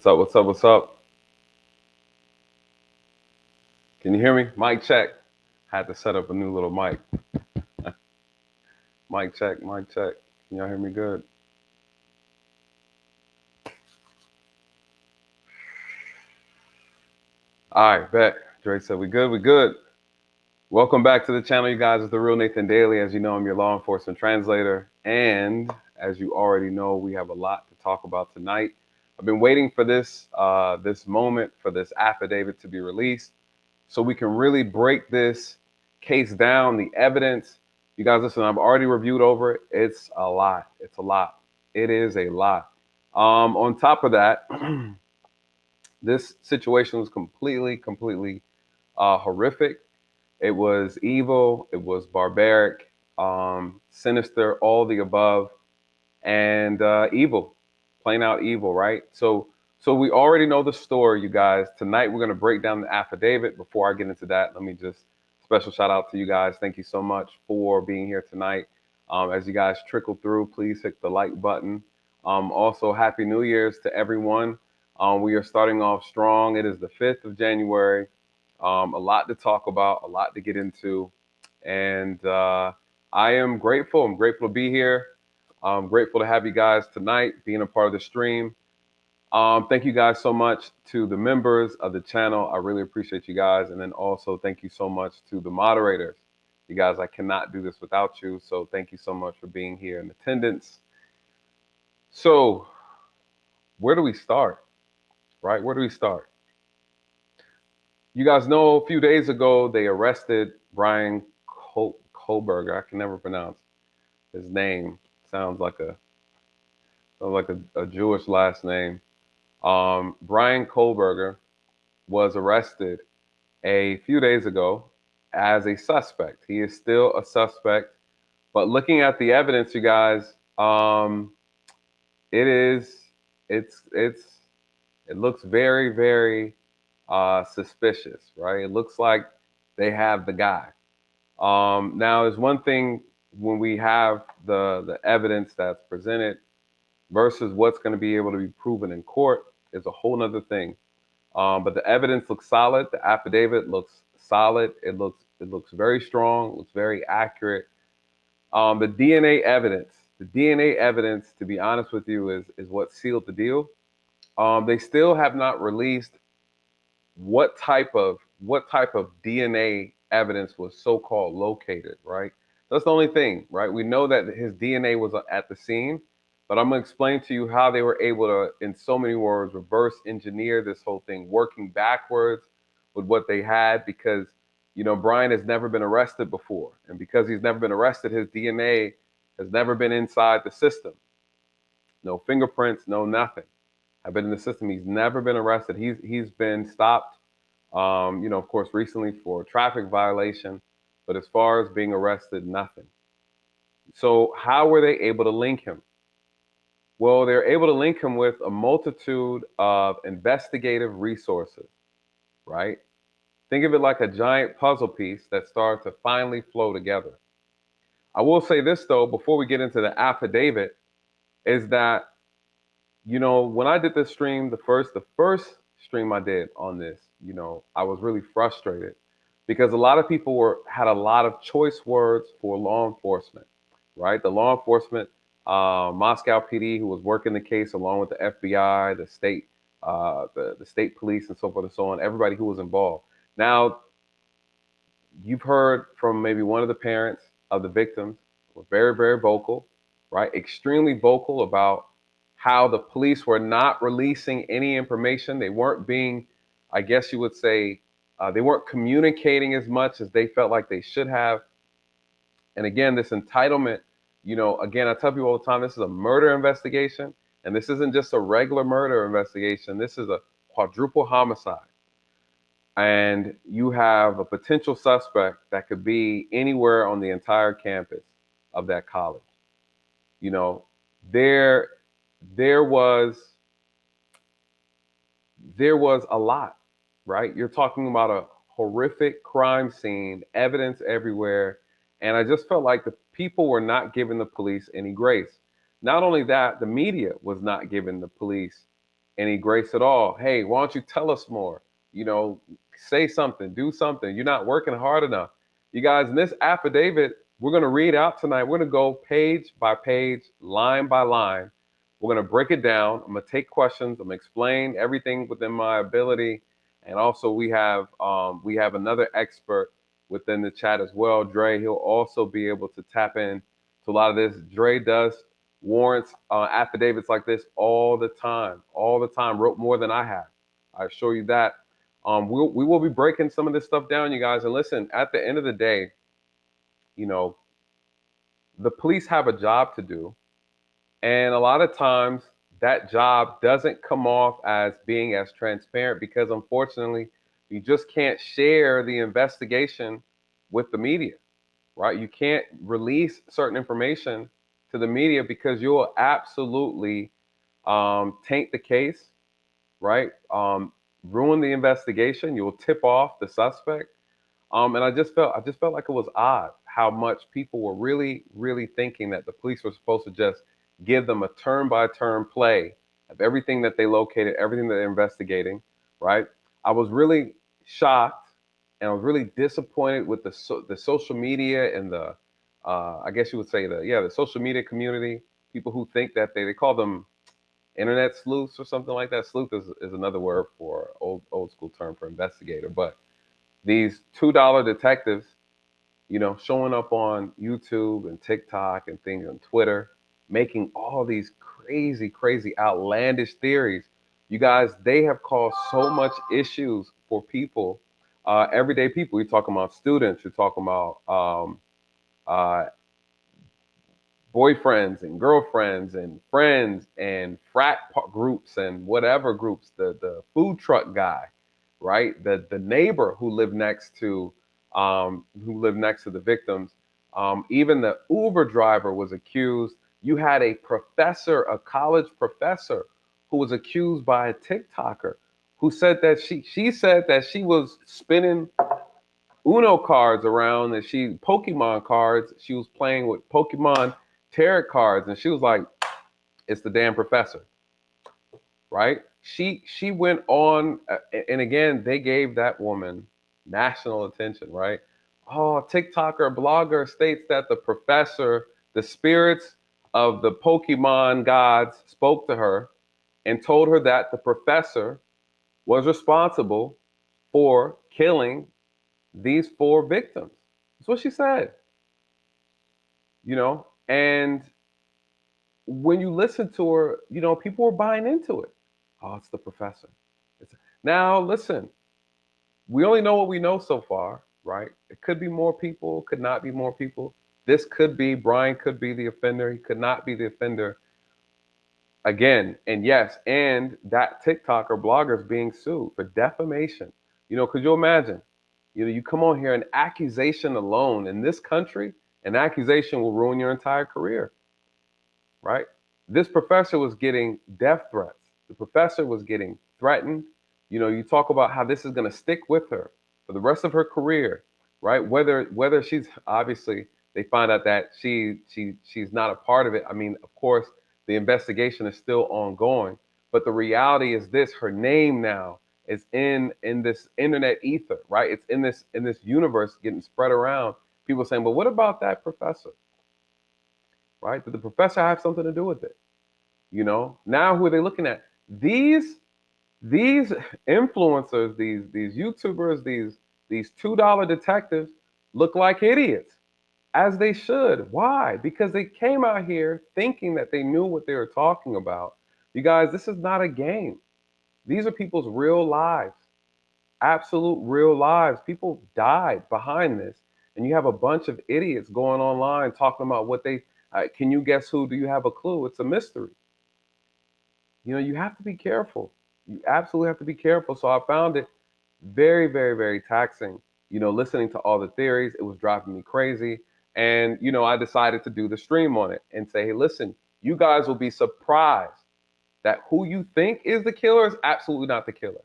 What's up? What's up? What's up? Can you hear me? Mic check. Had to set up a new little mic. Mic check. Mic check. Can y'all hear me good? All right, bet. Dre said we good. We good. Welcome back to the channel, you guys. It's the Real Nathan Daily. As you know, I'm your law enforcement translator, and as you already know, we have a lot to talk about tonight. I've been waiting for this moment for this affidavit to be released, so we can really break this case down, the evidence. You guys, listen, I've already reviewed over it. It's a lot. It's a lot. It is a lot. On top of that, this situation was completely horrific. It was evil. It was barbaric, sinister, all the above, and evil, plain out evil, right? So we already know the story, you guys. Tonight we're gonna break down the affidavit. Before I get into that, let me just special shout out to you guys. Thank you so much for being here tonight. As you guys trickle through, please hit the like button. Also, Happy New Year's to everyone. We are starting off strong. It is the 5th of January. A lot to talk about, a lot to get into, and I am grateful. I'm grateful to be here. I'm grateful to have you guys tonight being a part of the stream. Thank you guys so much to the members of the channel. I really appreciate you guys. And then also thank you so much to the moderators. You guys, I cannot do this without you. So thank you so much for being here in attendance. So where do we start, right? Where do we start? You guys know a few days ago, they arrested Bryan Kohberger. I can never pronounce his name. Sounds like a Jewish last name. Bryan Kohberger was arrested a few days ago as a suspect. He is still a suspect, but looking at the evidence, you guys, it is it's it looks very suspicious, right? It looks like they have the guy. Now, there's one thing when we have the evidence that's presented versus what's going to be able to be proven in court is a whole nother thing. But the evidence looks solid. The affidavit looks solid. It looks very strong. It looks very accurate. The DNA evidence, to be honest with you, is what sealed the deal. They still have not released what type of DNA evidence was so-called located, right? That's the only thing, right? We know that his DNA was at the scene, but I'm going to explain to you how they were able to, in so many words, reverse engineer this whole thing, working backwards with what they had, because, you know, Bryan has never been arrested before. And because he's never been arrested, his DNA has never been inside the system. No fingerprints, no nothing. I've been in the system. He's never been arrested. He's been stopped, of course, recently for a traffic violation. But as far as being arrested, nothing. So how were they able to link him? Well, they're able to link him with a multitude of investigative resources, right? Think of it like a giant puzzle piece that started to finally flow together. I will say this, though, before we get into the affidavit, is that, when I did this stream, the first stream I did on this, I was really frustrated because a lot of people had a lot of choice words for law enforcement, right? The law enforcement, Moscow PD, who was working the case along with the FBI, the state, the state police, and so forth and so on, everybody who was involved. Now, you've heard from maybe one of the parents of the victims were very vocal, right? Extremely vocal about how the police were not releasing any information. They weren't being, I guess you would say, they weren't communicating as much as they felt like they should have. And again, this entitlement, again, I tell people all the time, this is a murder investigation. And this isn't just a regular murder investigation. This is a quadruple homicide. And you have a potential suspect that could be anywhere on the entire campus of that college. There was a lot, right? You're talking about a horrific crime scene, evidence everywhere, and I just felt like the people were not giving the police any grace. Not only that, the media was not giving the police any grace at all. Hey, why don't you tell us more? You know, say something, do something. You're not working hard enough. You guys, in this affidavit, we're going to read out tonight. We're going to go page by page, line by line. We're going to break it down. I'm going to take questions. I'm going to explain everything within my ability. And also we have another expert within the chat as well. Dre, he'll also be able to tap in to a lot of this. Dre does warrants affidavits like this all the time. Wrote more than I have. I assure you that. We will be breaking some of this stuff down, you guys. And listen, at the end of the day, you know, the police have a job to do. And a lot of times that job doesn't come off as being as transparent because unfortunately, you just can't share the investigation with the media, right? You can't release certain information to the media because you'll absolutely taint the case, right? Ruin the investigation. You'll tip off the suspect. And I just felt like it was odd how much people were really, really thinking that the police were supposed to just give them a turn by turn play of everything that they located, everything that they're investigating, right? I was really shocked and I was really disappointed with the social media and the, I guess you would say the social media community, people who think that they call them internet sleuths or something like that. Sleuth is another word for old school term for investigator, but these $2 detectives, you know, showing up on YouTube and TikTok and things on Twitter, making all these crazy, crazy, outlandish theories. You guys, they have caused so much issues for people, everyday people. You're talking about students. You're talking about uh, boyfriends and girlfriends and friends and groups and whatever groups. The food truck guy, right? The neighbor who lived next to the victims. Even the Uber driver was accused. You had a professor, a college professor, who was accused by a TikToker who said that she said that she was spinning Uno cards around and Pokemon cards. She was playing with Pokemon tarot cards, and she was like, "It's the damn professor." Right? She went on, and again, they gave that woman national attention. Right? Oh, TikToker blogger states that the professor, the spirits of the Pokemon gods, spoke to her and told her that the professor was responsible for killing these four victims. That's what she said. You know, and when you listen to her, you know, people were buying into it. Oh, it's the professor. Now, listen, we only know what we know so far, right? It could be more people, could not be more people. This could be, Bryan could be the offender. He could not be the offender again. And yes, and that TikTok or blogger is being sued for defamation. You know, could you imagine? You know, you come on here, an accusation alone in this country, an accusation will ruin your entire career, right? This professor was getting death threats. The professor was getting threatened. You know, you talk about how this is going to stick with her for the rest of her career, right? Whether she's obviously they find out that she's not a part of it. I mean, of course, the investigation is still ongoing, but the reality is this: her name now is in this internet ether, right? It's in this universe getting spread around. People saying, "But what about that professor?" Right? Did the professor have something to do with it? You know, now who are they looking at? These influencers, these YouTubers, these $2 detectives look like idiots, as they should. Why? Because they came out here thinking that they knew what they were talking about. You guys, this is not a game. These are people's real lives, absolute real lives. People died behind this, and you have a bunch of idiots going online talking about what they. Can you guess who? Do you have a clue? It's a mystery. You know, you have to be careful. You absolutely have to be careful. So I found it very, very, very taxing, you know, listening to all the theories. It was driving me crazy. And, you know, I decided to do the stream on it and say, hey, listen, you guys will be surprised that who you think is the killer is absolutely not the killer.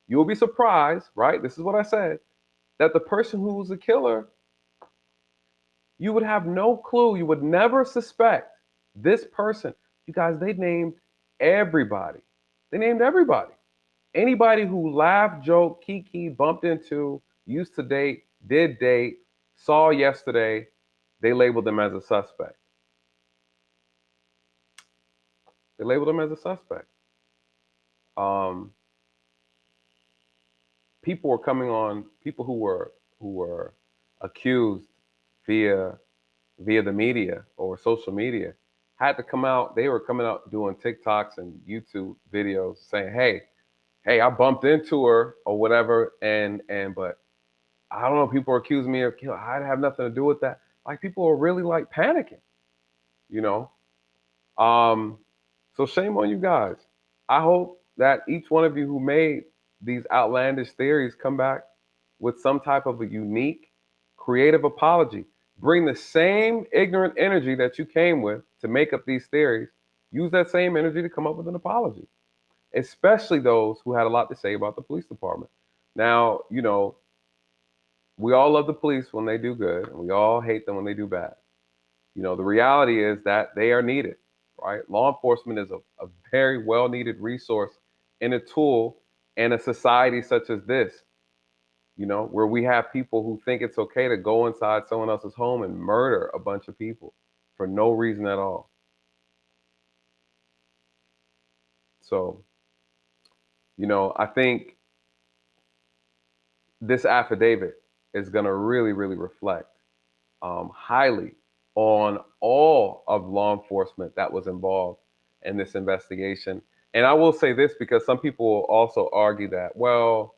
You'll be surprised, right? This is what I said, that the person who was the killer, you would have no clue. You would never suspect this person. You guys, they named everybody. They named everybody. Anybody who laughed, joked, kiki, bumped into, used to date, did date, saw yesterday, they labeled them as a suspect. They labeled them as a suspect. Um, People were coming on. People who were accused via the media or social media had to come out. They were coming out doing TikToks and YouTube videos saying, hey, I bumped into her or whatever, and but I don't know. People are accusing me of, I have nothing to do with that. Like people are really like panicking, you know. Um, so shame on you guys. I hope that each one of you who made these outlandish theories come back with some type of a unique, creative apology. Bring the same ignorant energy that you came with to make up these theories. Use that same energy to come up with an apology, especially those who had a lot to say about the police department. Now, we all love the police when they do good, and we all hate them when they do bad. The reality is that they are needed, right? Law enforcement is a very well needed resource and a tool in a society such as this, where we have people who think it's okay to go inside someone else's home and murder a bunch of people for no reason at all. So, I think this affidavit is going to really, really reflect highly on all of law enforcement that was involved in this investigation. And I will say this because some people will also argue that, well,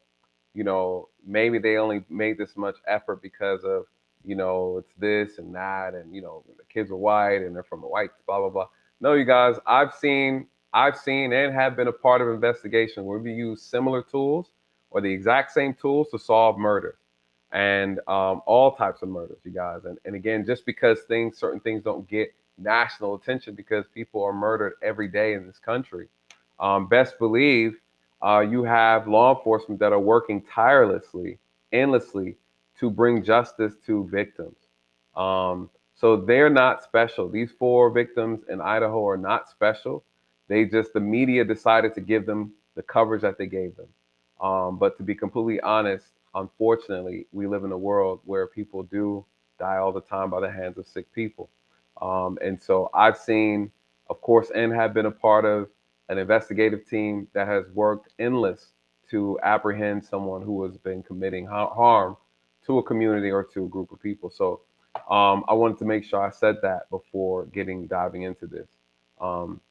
maybe they only made this much effort because of, it's this and that, and the kids are white and they're from a white, blah blah blah. No, you guys, I've seen and have been a part of investigations where we use similar tools or the exact same tools to solve murders and all types of murders, you guys. And again, just because certain things don't get national attention because people are murdered every day in this country, best believe you have law enforcement that are working tirelessly, endlessly to bring justice to victims. So they're not special. These four victims in Idaho are not special. The media decided to give them the coverage that they gave them. But to be completely honest, unfortunately, we live in a world where people do die all the time by the hands of sick people. And so I've seen, of course, and have been a part of an investigative team that has worked endless to apprehend someone who has been committing harm to a community or to a group of people. So I wanted to make sure I said that before diving into this. Um,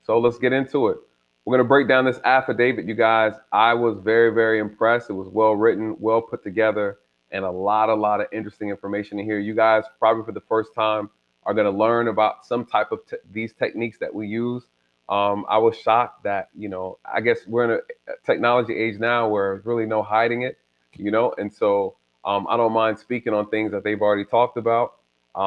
so let's get into it. We're going to break down this affidavit, you guys. I was very, very impressed. It was well written, well put together, and a lot of interesting information in here. You guys, probably for the first time, are going to learn about some type of these techniques that we use. I was shocked that, I guess we're in a technology age now where there's really no hiding it, and so I don't mind speaking on things that they've already talked about.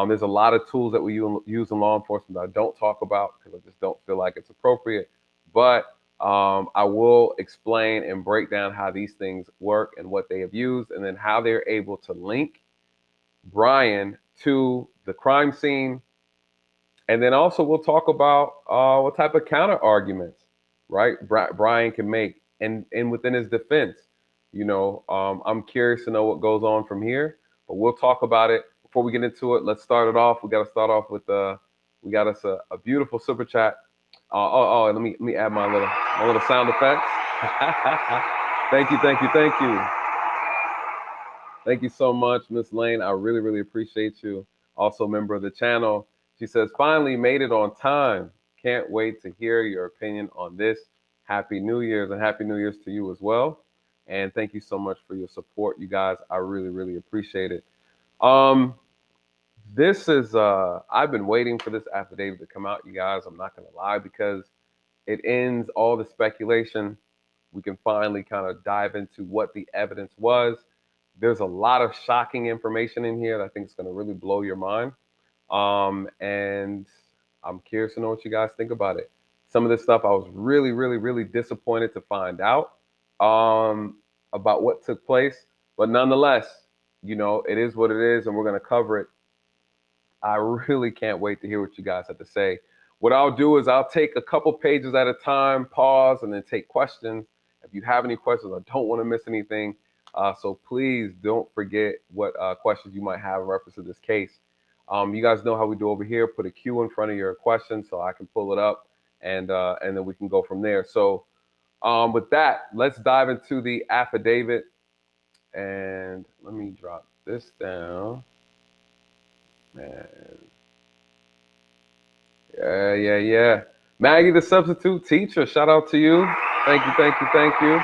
There's a lot of tools that we use in law enforcement that I don't talk about because I just don't feel like it's appropriate. But I will explain and break down how these things work and what they have used, and then how they're able to link Bryan to the crime scene. And then also we'll talk about what type of counter arguments, right, Bryan can make, and within his defense. I'm curious to know what goes on from here, but we'll talk about it. Before we get into it, let's start it off. We got to start off with we got us a beautiful super chat. Let me add my little sound effects. Thank you, thank you, thank you. Thank you so much, Miss Lane. I really, really appreciate you. Also, a member of the channel. She says, finally made it on time. Can't wait to hear your opinion on this. Happy New Year's, and Happy New Year's to you as well. And thank you so much for your support, you guys. I really, really appreciate it. Um, this is I've been waiting for this affidavit to come out, you guys. I'm not gonna lie, because it ends all the speculation. We can finally kind of dive into what the evidence was. There's a lot of shocking information in here that I think is going to really blow your mind. And I'm curious to know what you guys think about it. Some of this stuff I was really, really, really disappointed to find out about what took place. But nonetheless, it is what it is, and we're going to cover it. I really can't wait to hear what you guys have to say. What I'll do is I'll take a couple pages at a time, pause, and then take questions. If you have any questions, I don't want to miss anything. So please don't forget what questions you might have in reference to this case. You guys know how we do over here. Put a Q in front of your question so I can pull it up, and then we can go from there. So with that, let's dive into the affidavit. And let me drop this down. Man. Yeah. Maggie, the substitute teacher, shout out to you. Thank you.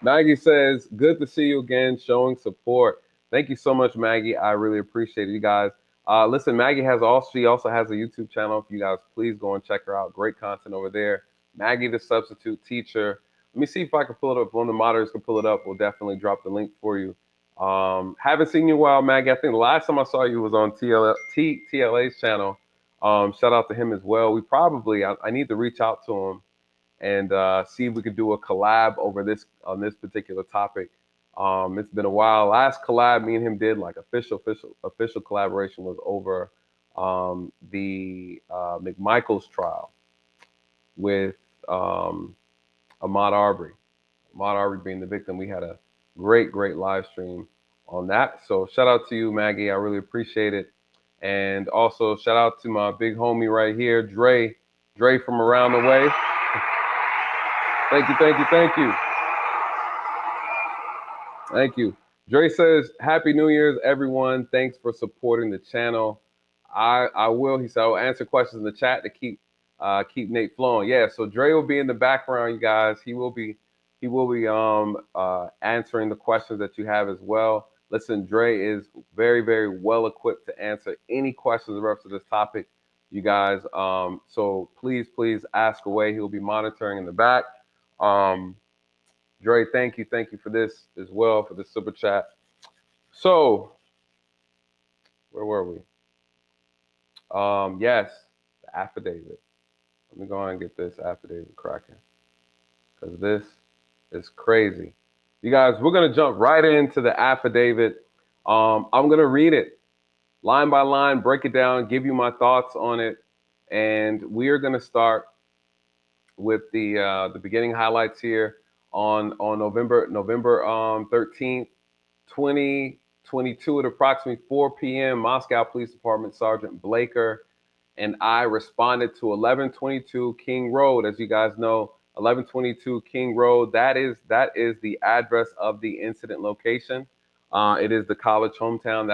Maggie says, good to see you again, showing support. Thank you so much, Maggie. I really appreciate it, you guys. Listen, Maggie she also has a YouTube channel. If you guys please go and check her out. Great content over there. Maggie, the substitute teacher. Let me see if I can pull it up. One of the moderators can pull it up. We'll definitely drop the link for you. Haven't seen you in a while, Maggie. I think the last time I saw you was on TLA's channel. Shout out to him as well. I need to reach out to him and see if we could do a collab on this particular topic. It's been a while. Last collab me and him did, like official collaboration, was over the McMichael's trial with Ahmaud Arbery. Ahmaud Arbery being the victim. We had a great live stream on that. So shout out to you, Maggie. I really appreciate it. And also shout out to my big homie right here, Dre from around the way. Thank you. Dre says, Happy New Year's, everyone. Thanks for supporting the channel. I will, he said, I'll answer questions in the chat to keep Nate flowing. Yeah, so Dre will be in the background, you guys. He will be answering the questions that you have as well. Listen, Dre is very well equipped to answer any questions in reference to this topic, you guys. So please ask away. He'll be monitoring in the back. Dre, thank you for this as well, for the super chat. So, where were we? Yes, the affidavit. Let me go ahead and get this affidavit cracking, because this is crazy. You guys, we're gonna jump right into the affidavit. I'm gonna read it line by line, break it down, give you my thoughts on it, and we are gonna start with the beginning highlights here. On November 13th, 2022 at approximately 4 p.m., Moscow Police Department Sergeant Blaker and I responded to 1122 King Road. As you guys know, 1122 King Road, that is the address of the incident location. It is the college hometown.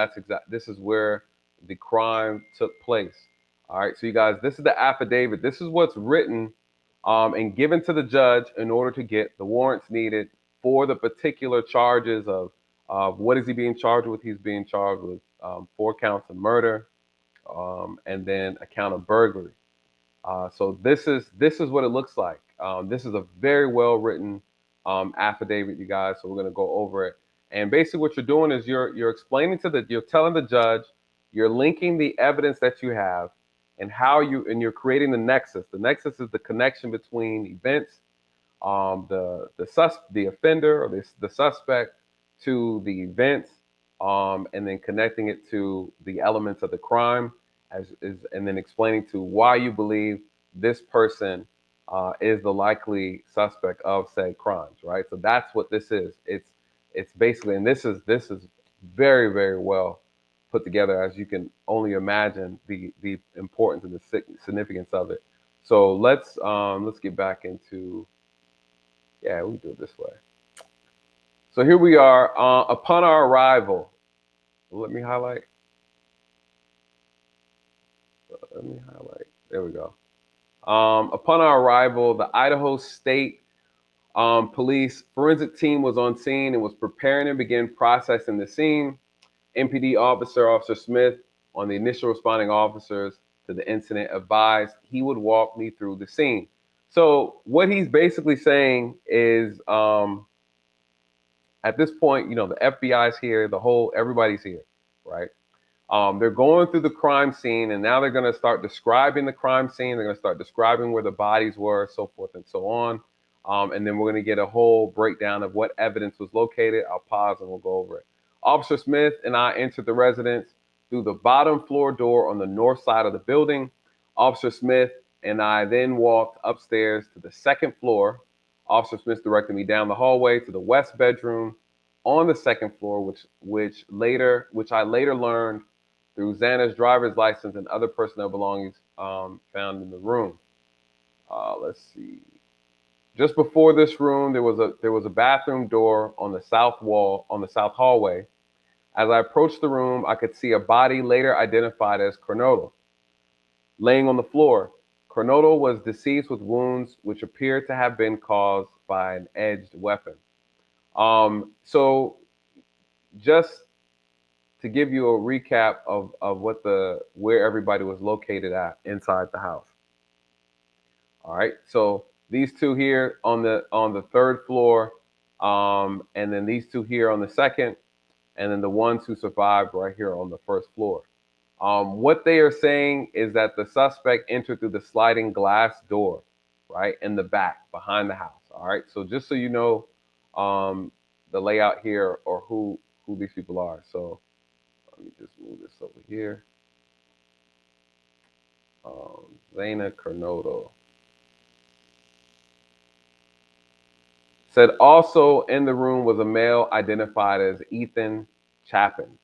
This is where the crime took place. All right, so you guys, this is the affidavit. This is what's written and given to the judge in order to get the warrants needed for the particular charges of what is he being charged with. He's being charged with 4 counts of murder and then a count of burglary. So this is what it looks like. This is a very well written affidavit, you guys. So we're going to go over it. And basically what you're doing is you're explaining you're telling the judge, you're linking the evidence that you have and you're creating the nexus. The nexus is the connection between events, the offender or the suspect to the events, and then connecting it to the elements of the crime, and then explaining to why you believe this person is the likely suspect of said crimes, right? So that's what this is. It's basically, and this is very well put together, as you can only imagine the importance and the significance of it. So let's get back into, yeah, we do it this way. So here we are. Upon our arrival, let me highlight. There we go. Upon our arrival, the Idaho State Police forensic team was on scene and was preparing to begin processing the scene. MPD Officer Smith, on the initial responding officers to the incident, advised he would walk me through the scene. So what he's basically saying is, at this point, you know, the FBI's here, everybody's here, right? They're going through the crime scene, and now they're going to start describing the crime scene. They're going to start describing where the bodies were, so forth and so on. And then we're going to get a whole breakdown of what evidence was located. I'll pause and we'll go over it. Officer Smith and I entered the residence. through the bottom floor door on the north side of the building. Officer Smith and I then walked upstairs to the second floor. Officer Smith directed me down the hallway to the west bedroom on the second floor, which I later learned through Xana's driver's license and other personnel belongings found in the room. Let's see. Just before this room, there was a bathroom door on the south wall on the south hallway. As I approached the room, I could see a body later identified as Cornodal laying on the floor. Cornodal was deceased with wounds which appeared to have been caused by an edged weapon. So just to give you a recap of where everybody was located at inside the house. All right. So these two here on the third floor, and then these two here on the second, and then the ones who survived right here on the first floor. What they are saying is that the suspect entered through the sliding glass door, right, in the back behind the house. All right. So just so you know, the layout here or who these people are. So let me just move this over here. Xana Cornodal. Said also in the room was a male identified as Ethan Chapin.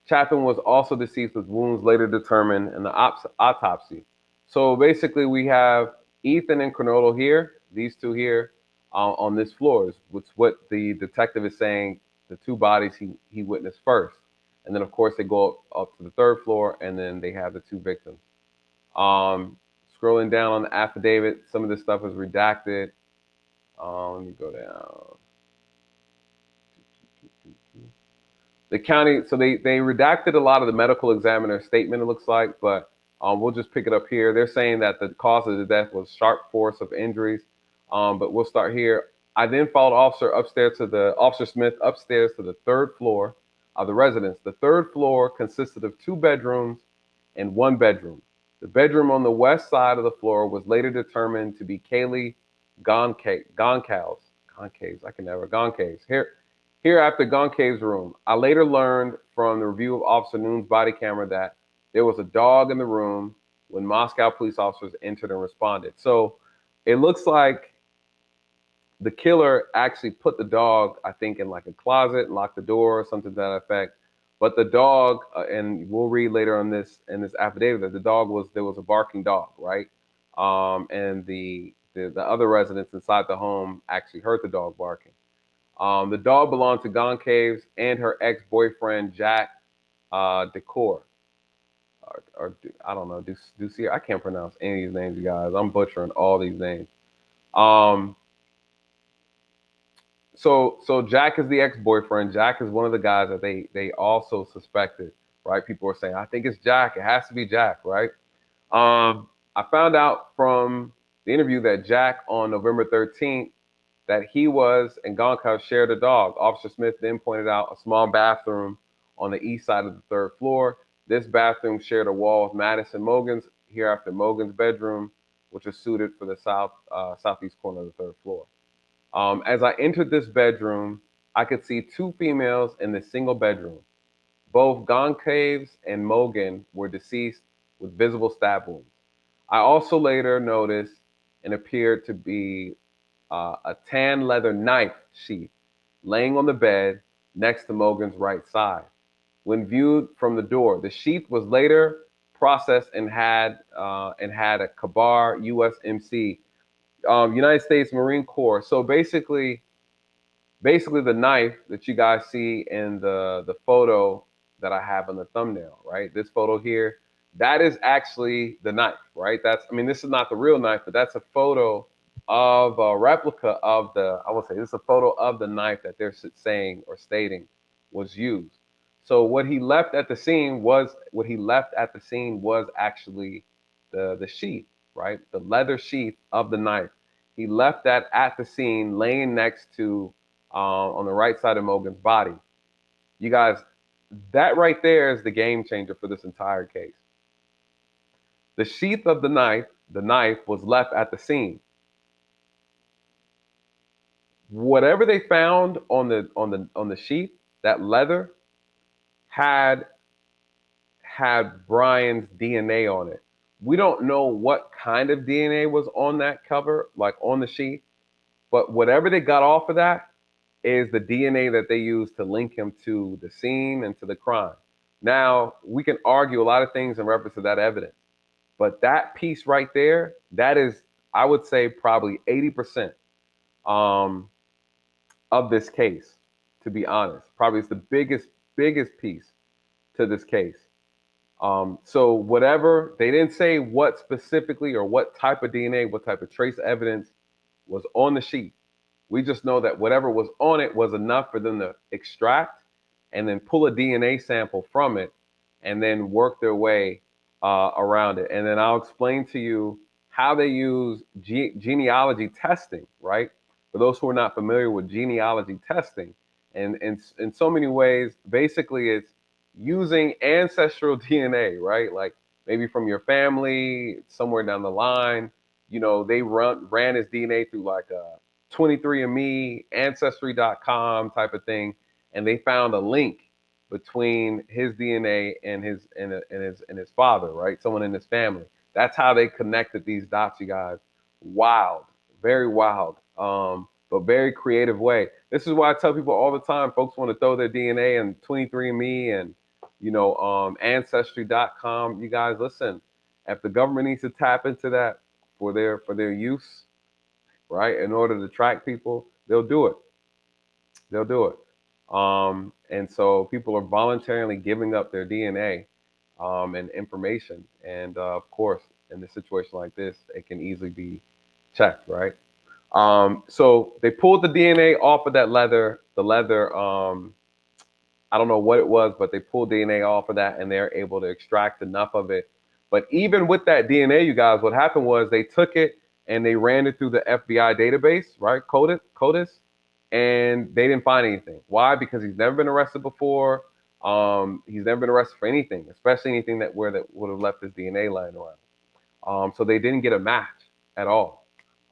Chapin was also deceased with wounds later determined in the autopsy. So basically, we have Ethan and Cornodal here, these two here, on this floor, which what the detective is saying, the two bodies he witnessed first. And then, of course, they go up to the third floor, and then they have the two victims. Scrolling down on the affidavit, some of this stuff is redacted. Let me go down. The county, so they redacted a lot of the medical examiner's statement, it looks like, but we'll just pick it up here. They're saying that the cause of the death was sharp force of injuries, but we'll start here. I then followed Officer Smith upstairs to the third floor of the residence. The third floor consisted of two bedrooms and one bedroom. The bedroom on the west side of the floor was later determined to be Kaylee Goncalves. Here after Goncave's room. I later learned from the review of Officer Noon's body camera that there was a dog in the room when Moscow police officers entered and responded. So it looks like the killer actually put the dog, I think, in like a closet and locked the door or something to that effect. But the dog, and we'll read later on this in this affidavit that there was a barking dog, right? And the other residents inside the home actually heard the dog barking. The dog belonged to Goncaves and her ex-boyfriend Jack Decor, or I don't know, Ducier. I can't pronounce any of these names, you guys. I'm butchering all these names. So Jack is the ex-boyfriend. Jack is one of the guys that they also suspected, right? People were saying, I think it's Jack. It has to be Jack, right? I found out from the interview that Jack on November 13th that he and Gonkov shared a dog. Officer Smith then pointed out a small bathroom on the east side of the third floor. This bathroom shared a wall with Madison Mogan's, hereafter Mogan's bedroom, which is suited for the southeast corner of the third floor. As I entered this bedroom, I could see two females in the single bedroom. Both Goncaves and Mogan were deceased with visible stab wounds. I also later noticed and appeared to be a tan leather knife sheath laying on the bed next to Mogan's right side. When viewed from the door, the sheath was later processed and had a Kabar USMC, United States Marine Corps. So basically the knife that you guys see in the photo that I have on the thumbnail, right? This photo here, that is actually the knife, right? This is not the real knife, but that's a photo of a replica of this is a photo of the knife that they're saying or stating was used. So what he left at the scene was actually the sheath, right? The leather sheath of the knife. He left that at the scene, laying next to on the right side of Mogan's body. You guys, that right there is the game changer for this entire case. The sheath of the knife was left at the scene. Whatever they found on the sheath, that leather had had Bryan's DNA on it. We don't know what kind of DNA was on that cover, like on the sheet, but whatever they got off of that is the DNA that they used to link him to the scene and to the crime. Now, we can argue a lot of things in reference to that evidence, but that piece right there, that is, I would say, probably 80% um, of this case, to be honest. Probably it's the biggest piece to this case. So whatever, they didn't say what specifically or what type of DNA, what type of trace evidence was on the sheet. We just know that whatever was on it was enough for them to extract and then pull a DNA sample from it and then work their way around it. And then I'll explain to you how they use genealogy testing, right? For those who are not familiar with genealogy testing, and in so many ways, basically it's using ancestral DNA, right? Like maybe from your family, somewhere down the line, they ran his DNA through like a 23andMe, Ancestry.com type of thing, and they found a link between his DNA and his father, right? Someone in his family. That's how they connected these dots, you guys. Wild, very wild, but very creative way. This is why I tell people all the time, folks want to throw their DNA in 23andMe and Ancestry.com. You guys, listen, if the government needs to tap into that for their use, right, in order to track people, they'll do it. They'll do it. And so people are voluntarily giving up their DNA and information. And of course, in a situation like this, it can easily be checked, right? So they pulled the DNA off of that leather. The leather, I don't know what it was, but they pulled DNA off of that and they're able to extract enough of it. But even with that DNA, you guys, what happened was they took it and they ran it through the FBI database, right? CODIS, and they didn't find anything. Why? Because he's never been arrested before. He's never been arrested for anything, especially anything that would have left his DNA lying around. So they didn't get a match at all.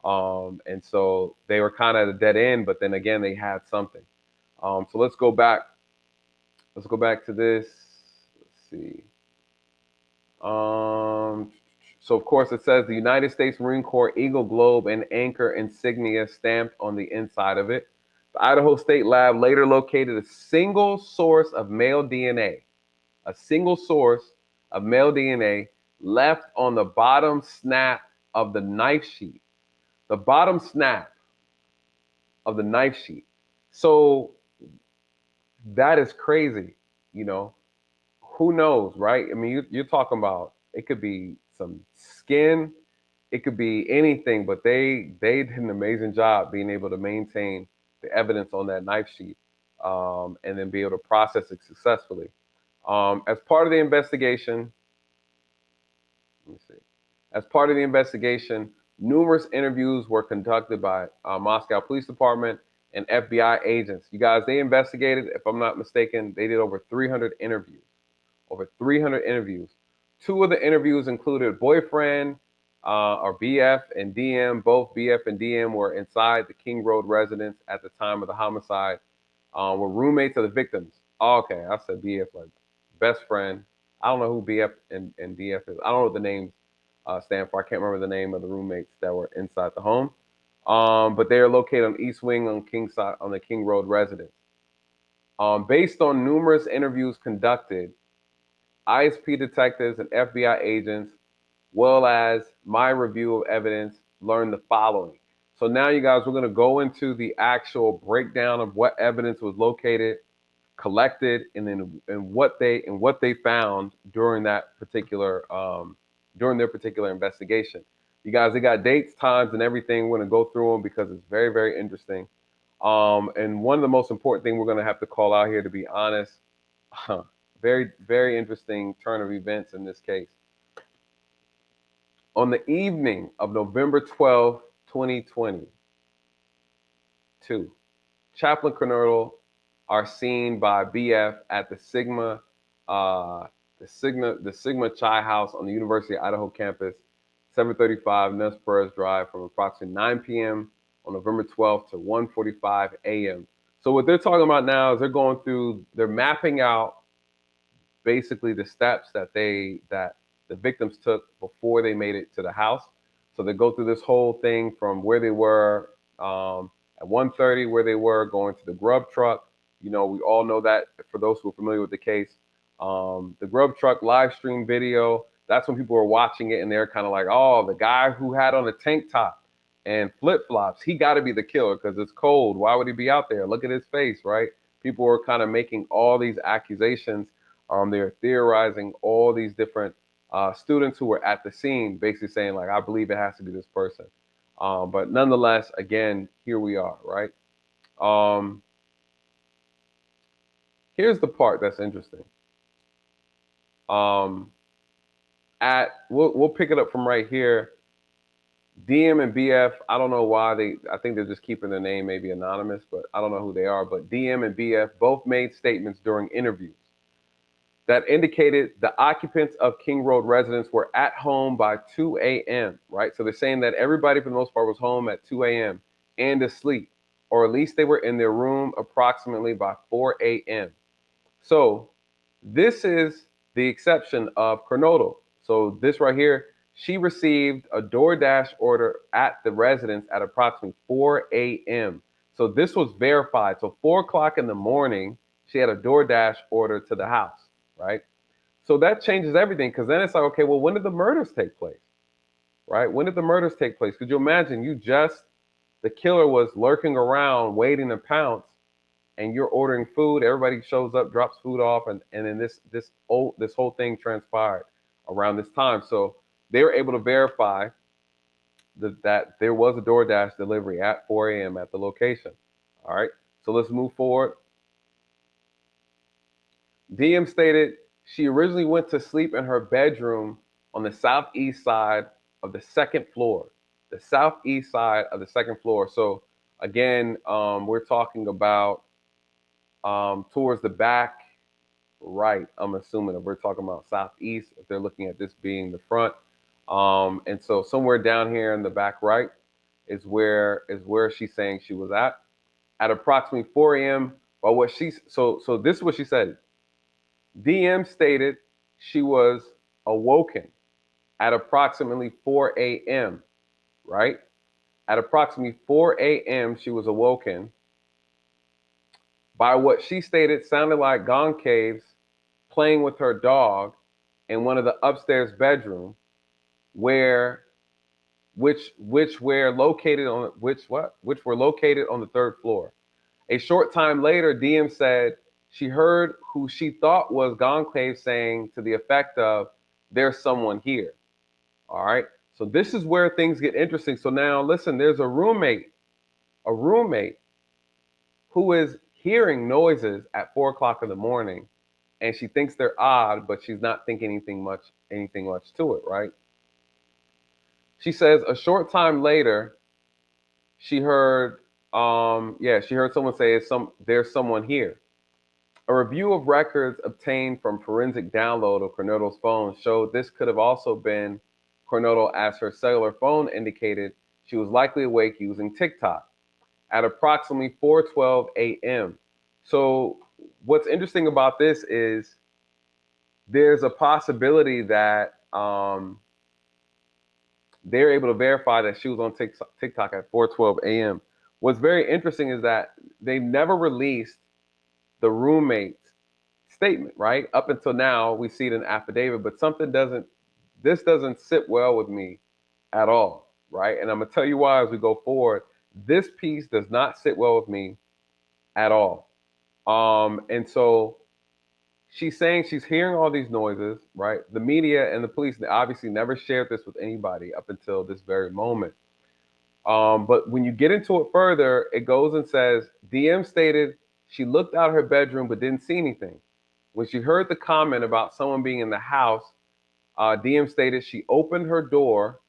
And so they were kind of at a dead end, but then again, they had something. So let's go back. Let's go back to this. Let's see. So of course it says the United States Marine Corps Eagle Globe and Anchor insignia stamped on the inside of it. The Idaho State Lab later located a single source of male DNA, left on the bottom snap of the knife sheet. The bottom snap of the knife sheet. So that is crazy, Who knows, right? I mean, you're talking about it could be some skin, it could be anything, but they did an amazing job being able to maintain the evidence on that knife sheet and then be able to process it successfully. As part of the investigation, numerous interviews were conducted by Moscow Police Department and FBI agents. You guys, they investigated, if I'm not mistaken, they did over 300 interviews. Over 300 interviews. Two of the interviews included boyfriend or BF and DM. Both BF and DM were inside the King Road residence at the time of the homicide. Were roommates of the victims. Oh, okay, I said BF, like best friend. I don't know who BF and DF is. I don't know what the names stand for. I can't remember the name of the roommates that were inside the home. But they are located on East Wing on the King Road residence. Based on numerous interviews conducted, ISP detectives and FBI agents, well as my review of evidence, learned the following. So now, you guys, we're going to go into the actual breakdown of what evidence was located, collected, and then what they found during that particular during their particular investigation. You guys, they got dates, times, and everything. We're going to go through them because it's very, very interesting. And one of the most important things we're going to have to call out here, to be honest, very, very interesting turn of events in this case. On the evening of November 12th, 2022, Chaplain Colonel are seen by BF at the Sigma Chi House on the University of Idaho campus, 735 Nez Perez Drive, from approximately 9 p.m. on November 12th to 1:45 a.m. So what they're talking about now is they're mapping out basically the steps that the victims took before they made it to the house. So they go through this whole thing from where they were at 1:30, where they were going to the grub truck. You know, we all know that for those who are familiar with the case. The grub truck live stream video, that's when people were watching it and they're kind of like, oh, the guy who had on a tank top and flip flops, he got to be the killer because it's cold. Why would he be out there? Look at his face, right? People were kind of making all these accusations. They're theorizing all these different students who were at the scene, basically saying like, I believe it has to be this person. But nonetheless, again, here we are, right? Here's the part that's interesting. We'll pick it up from right here. DM and BF, I don't know why I think they're just keeping their name maybe anonymous, but I don't know who they are. But DM and BF both made statements during interviews that indicated the occupants of King Road residence were at home by 2 a.m., right? So they're saying that everybody for the most part was home at 2 a.m. and asleep, or at least they were in their room approximately by 4 a.m. So this is the exception of Coronado. So this right here, she received a DoorDash order at the residence at approximately 4 a.m. So this was verified. So 4 o'clock in the morning, she had a DoorDash order to the house, right? So that changes everything because then it's like, okay, well, when did the murders take place, right? When did the murders take place? Could you imagine the killer was lurking around waiting to pounce and you're ordering food, everybody shows up, drops food off, and then this whole thing transpired around this time. So they were able to verify that there was a DoorDash delivery at 4 a.m. at the location. All right, so let's move forward. DM stated she originally went to sleep in her bedroom on the southeast side of the second floor. The southeast side of the second floor. So again, we're talking about towards the back right. I'm assuming that we're talking about southeast if they're looking at this being the front. And so somewhere down here in the back right is where she's saying she was at approximately 4 a.m. But so this is what she said. DM stated she was awoken at approximately 4 a.m. Right? At approximately 4 a.m. she was awoken by what she stated sounded like Gone Caves playing with her dog in one of the upstairs bedroom which were located on the third floor. A short time later, DM said she heard who she thought was Gonclave saying to the effect of, "There's someone here." All right. So this is where things get interesting. So now listen, there's a roommate who is hearing noises at 4 o'clock in the morning, and she thinks they're odd, but she's not thinking anything much to it, right? She says a short time later, she heard someone say there's someone here. A review of records obtained from forensic download of Cornado's phone showed this could have also been Cornado, as her cellular phone indicated she was likely awake using TikTok at approximately 4:12 a.m. So what's interesting about this is there's a possibility that they're able to verify that she was on TikTok at 4:12 a.m. What's very interesting is that they never released the roommate's statement, right? Up until now, we see it in affidavit, but this doesn't sit well with me at all, right? And I'm gonna tell you why as we go forward. This piece does not sit well with me at all. And so she's saying she's hearing all these noises, right? The media and the police obviously never shared this with anybody up until this very moment. But when you get into it further, it goes and says, DM stated she looked out her bedroom but didn't see anything. When she heard the comment about someone being in the house, DM stated she opened her door.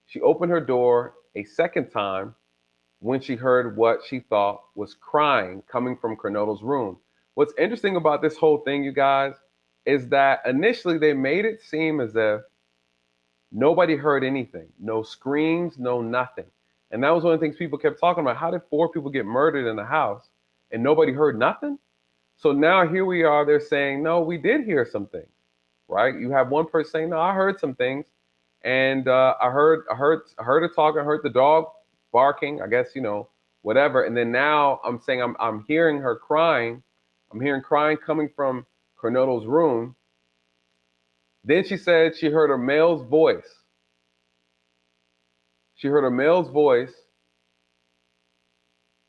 She opened her door a second time when she heard what she thought was crying coming from Cornado's room. What's interesting about this whole thing, you guys, is that initially they made it seem as if nobody heard anything, no screams, no nothing. And that was one of the things people kept talking about. How did 4 people get murdered in the house and nobody heard nothing? So now here we are. They're saying, no, we did hear some things, right? You have one person saying, no, I heard some things, and I heard her talking. I heard the dog barking. I guess whatever. And then now I'm saying I'm hearing her crying. I'm hearing crying coming from Corneto's room. Then she said she heard a male's voice. She heard a male's voice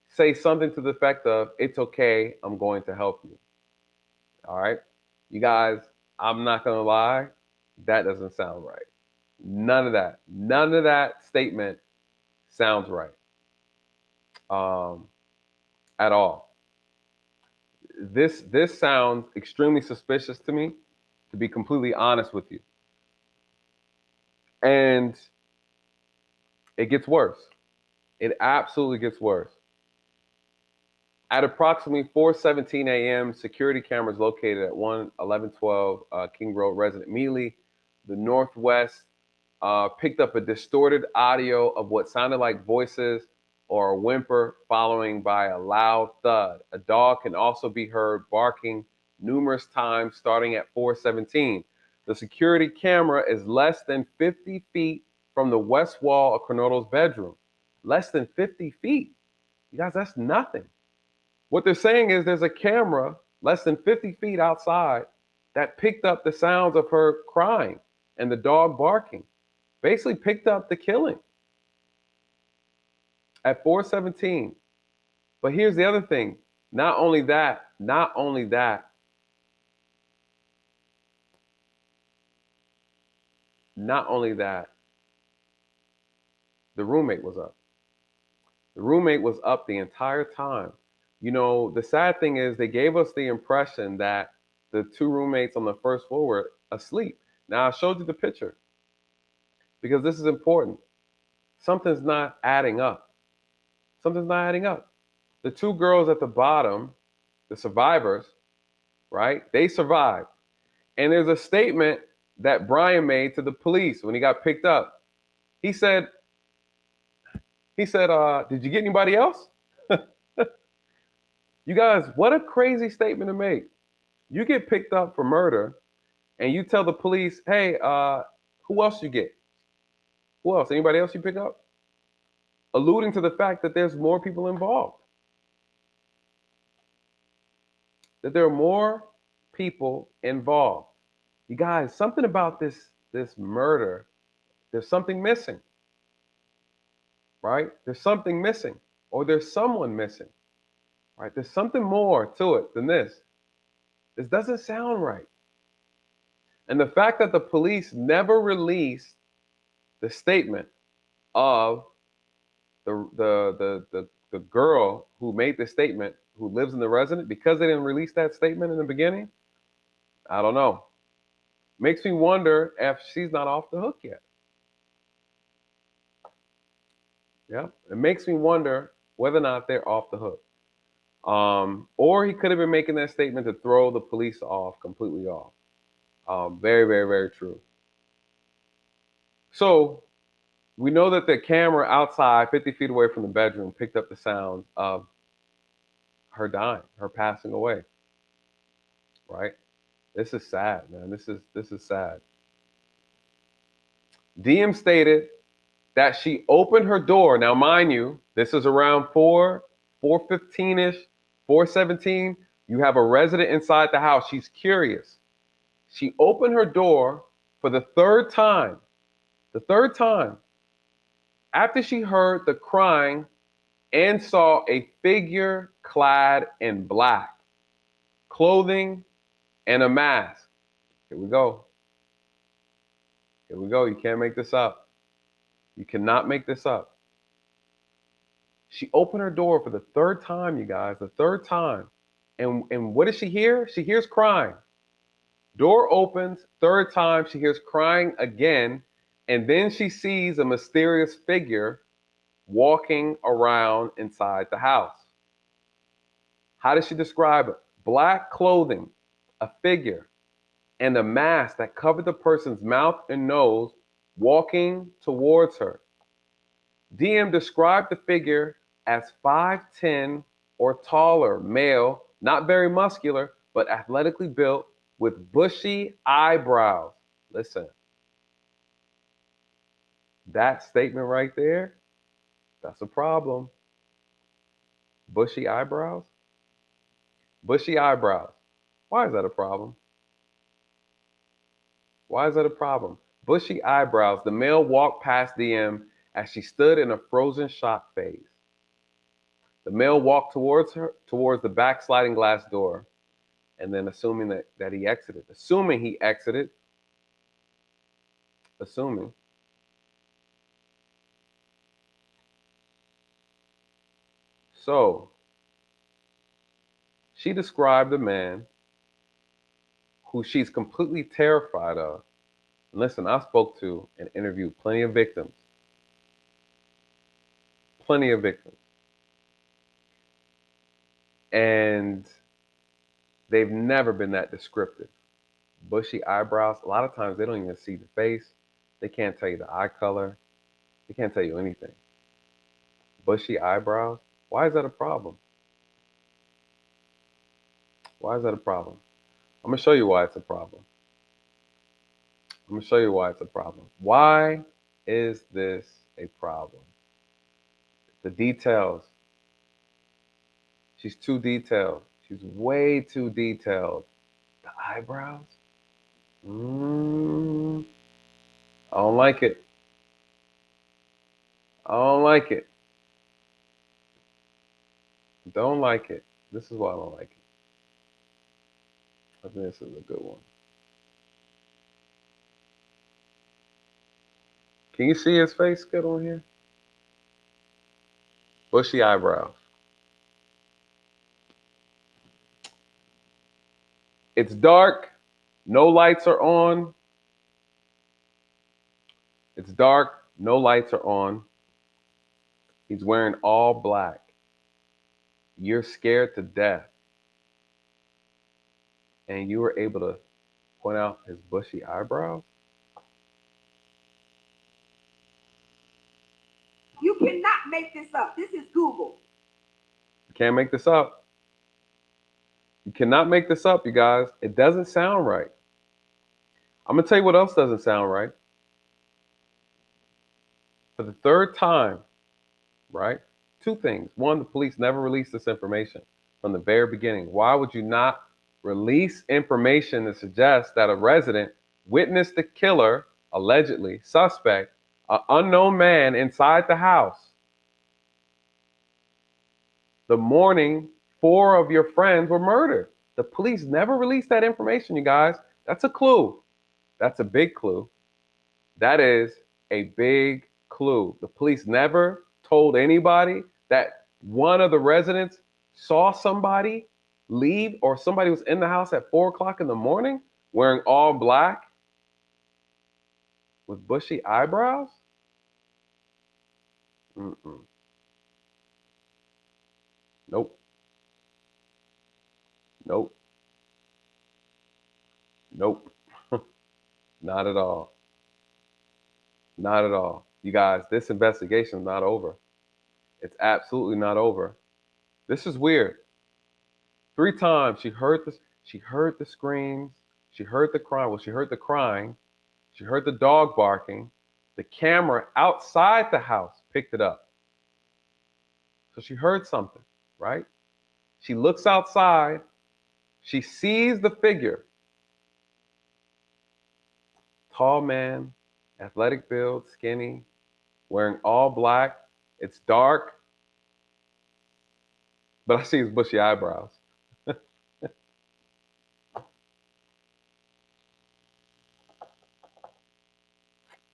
say something to the effect of, "It's okay, I'm going to help you." All right. You guys, I'm not going to lie, that doesn't sound right. None of that. None of that statement sounds right um, at all. This sounds extremely suspicious to me, to be completely honest with you. And it gets worse. It absolutely gets worse. At approximately 4:17 a.m., security cameras located at 11112 King Road resident Mealy, the Northwest, picked up a distorted audio of what sounded like voices or a whimper, following by a loud thud. A dog can also be heard barking numerous times starting at 4:17. The security camera is less than 50 feet from the west wall of Corneto's bedroom. Less than 50 feet. You guys, that's nothing. What they're saying is there's a camera less than 50 feet outside that picked up the sounds of her crying and the dog barking. Basically picked up the killing at 4:17. But here's the other thing. Not only that, not only that, not only that, the roommate was up. The roommate was up the entire time. The sad thing is they gave us the impression that the two roommates on the first floor were asleep. Now I showed you the picture because this is important. Something's not adding up. Something's not adding up. The two girls at the bottom, the survivors, right? They survived. And there's a statement that Bryan made to the police when he got picked up. He said, did you get anybody else? You guys, what a crazy statement to make. You get picked up for murder and you tell the police, hey, who else you get? Who else? Anybody else you pick up? Alluding to the fact that there's more people involved. That there are more people involved. You guys, something about this murder, there's something missing. Right? There's something missing, or there's someone missing. Right? There's something more to it than this. This doesn't sound right. And the fact that the police never released the statement of the girl who made the statement, who lives in the residence, because they didn't release that statement in the beginning, I don't know. Makes me wonder if she's not off the hook yet. Yeah, it makes me wonder whether or not they're off the hook. Or he could have been making that statement to throw the police off, completely off. Very, very, very true. So we know that the camera outside, 50 feet away from the bedroom, picked up the sound of her dying, her passing away. Right? This is sad, man. This is sad. DM stated that she opened her door. Now, mind you, this is around 4:15-ish, 4:17. You have a resident inside the house. She's curious. She opened her door for the third time. The third time. After she heard the crying and saw a figure clad in black, clothing and a mask. Here we go. Here we go. You can't make this up. You cannot make this up. She opened her door for the third time, you guys, the third time. And what does she hear? She hears crying. Door opens, third time, she hears crying again, and then she sees a mysterious figure walking around inside the house. How does she describe it? Black clothing, a figure, and a mask that covered the person's mouth and nose, walking towards her. DM described the figure as 5'10" or taller, male, Not very muscular, but athletically built with bushy eyebrows. Listen, that statement right there, that's a problem. Bushy eyebrows? Bushy eyebrows. Why is that a problem? Why is that a problem? Bushy eyebrows. The male walked past DM as she stood in a frozen shock phase. The male walked towards her, towards the back sliding glass door, and then assuming that he exited. Assuming. So she described a man who she's completely terrified of. And listen, I spoke to and interviewed plenty of victims. Plenty of victims. And they've never been that descriptive. Bushy eyebrows, a lot of times they don't even see the face. They can't tell you the eye color. They can't tell you anything. Bushy eyebrows, why is that a problem? Why is that a problem? I'm going to show you why it's a problem. I'm going to show you why it's a problem. Why is this a problem? The details. She's too detailed. She's way too detailed. The eyebrows? I don't like it. I don't like it. Don't like it. This is why I don't like it. I think this is a good one. Can you see his face good on here? Bushy eyebrows. It's dark. No lights are on. It's dark. No lights are on. He's wearing all black. You're scared to death. And you were able to point out his bushy eyebrows? You cannot make this up. This is Google. You can't make this up. You cannot make this up, you guys. It doesn't sound right. I'm going to tell you what else doesn't sound right. For the third time, right? Two things. One, the police never released this information from the very beginning. Why would you not release information that suggests that a resident witnessed the killer, allegedly, suspect, an unknown man inside the house the morning four of your friends were murdered? The police never released that information, you guys. That's a clue. That's a big clue. That is a big clue. The police never told anybody that one of the residents saw somebody leave or somebody was in the house at 4 o'clock in the morning wearing all black with bushy eyebrows. Mm-mm. Nope. Nope. Nope. Not at all. Not at all. You guys, this investigation is not over. It's absolutely not over. This is weird. 3 times she heard this. She heard the screams. She heard the crying. Well, she heard the crying. She heard the dog barking. The camera outside the house picked it up. So she heard something, right? She looks outside. She sees the figure. Tall man, athletic build, skinny, wearing all black. It's dark, but I see his bushy eyebrows.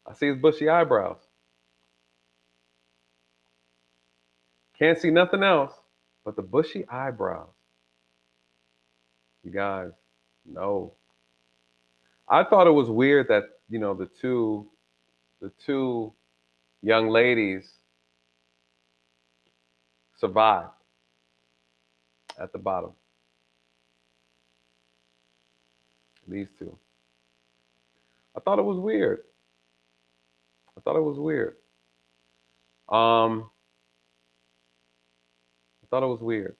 I see his bushy eyebrows. Can't see nothing else but the bushy eyebrows. You guys, no. I thought it was weird that, the two young ladies survived at the bottom. These two. I thought it was weird. I thought it was weird. I thought it was weird.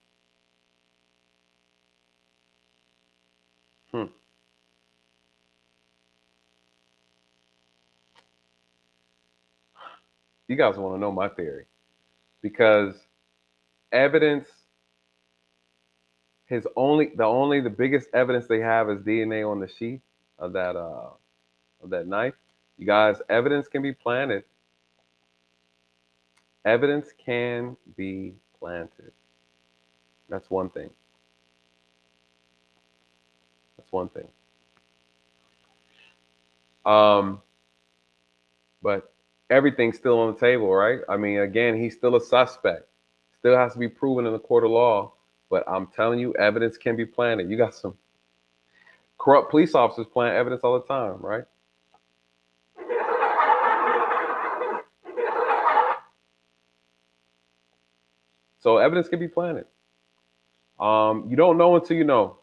You guys want to know my theory because evidence, the biggest evidence they have is DNA on the sheath of that knife. You guys, evidence can be planted. Evidence can be planted. That's one thing. That's one thing. Um, but everything's still on the table, right? I mean, again, he's still a suspect. Still has to be proven in the court of law. But I'm telling you, evidence can be planted. You got some corrupt police officers plant evidence all the time, right? So evidence can be planted. You don't know until you know.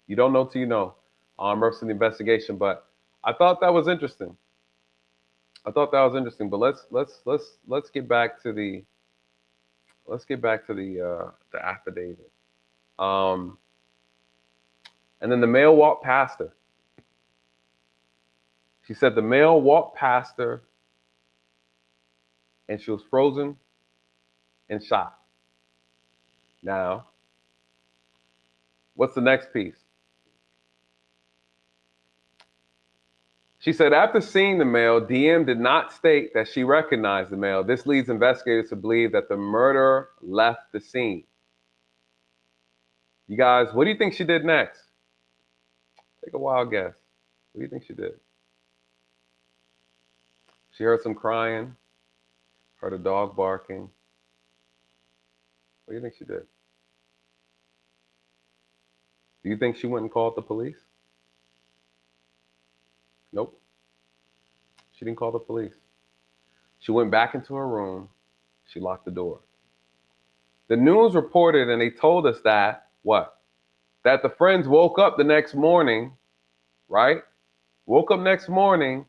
You don't know till you know. Referencing the investigation, but I thought that was interesting. I thought that was interesting. But let's get back to the affidavit. Um, and then the male walked past her. She said the male walked past her, and she was frozen and shot. Now, what's the next piece? She said after seeing the male, DM did not state that she recognized the male. This leads investigators to believe that the murderer left the scene. You guys, what do you think she did next? Take a wild guess. What do you think she did? She heard some crying, heard a dog barking. What do you think she did? Do you think she went and called the police? Nope. She didn't call the police. She went back into her room. She locked the door. The news reported and they told us that, what? That the friends woke up the next morning, right? Woke up next morning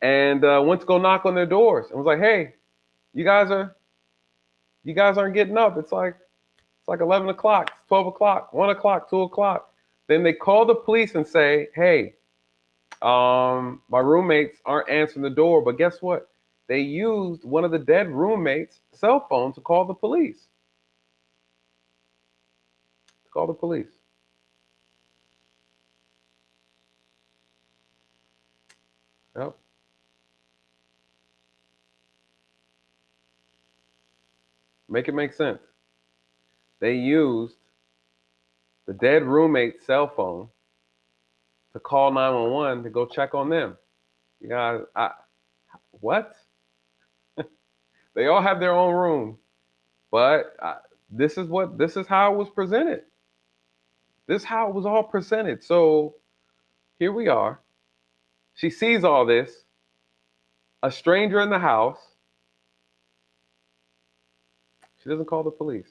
and went to go knock on their doors and was like, "Hey, you guys aren't getting up. It's like 11 o'clock, 12 o'clock, 1 o'clock, 2 o'clock." Then they call the police and say, "Hey, my roommates aren't answering the door." But guess what? They used one of the dead roommates' cell phone to call the police. To call the police. Yep. Make it make sense. They used the dead roommate's cell phone to call 911 to go check on them. You guys, what? They all have their own room, but this is how it was presented. This is how it was all presented. So here we are. She sees all this, a stranger in the house. She doesn't call the police.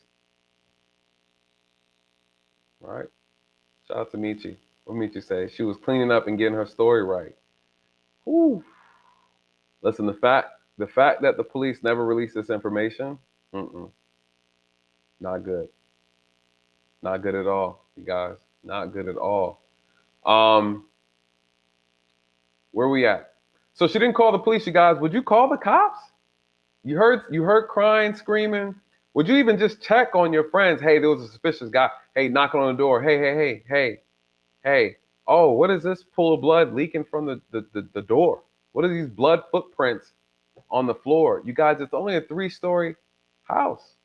All right. Shout out to Michi. What Michi say? She was cleaning up and getting her story right. Whew. Listen, the fact that the police never released this information, not good. Not good at all, you guys. Not good at all. Um, where we at? So she didn't call the police, you guys. Would you call the cops? You heard crying, screaming. Would you even just check on your friends? Hey, there was a suspicious guy. Hey, knocking on the door. Hey, hey, hey, hey, hey. Oh, what is this pool of blood leaking from the door? What are these blood footprints on the floor? You guys, it's only a 3-story house.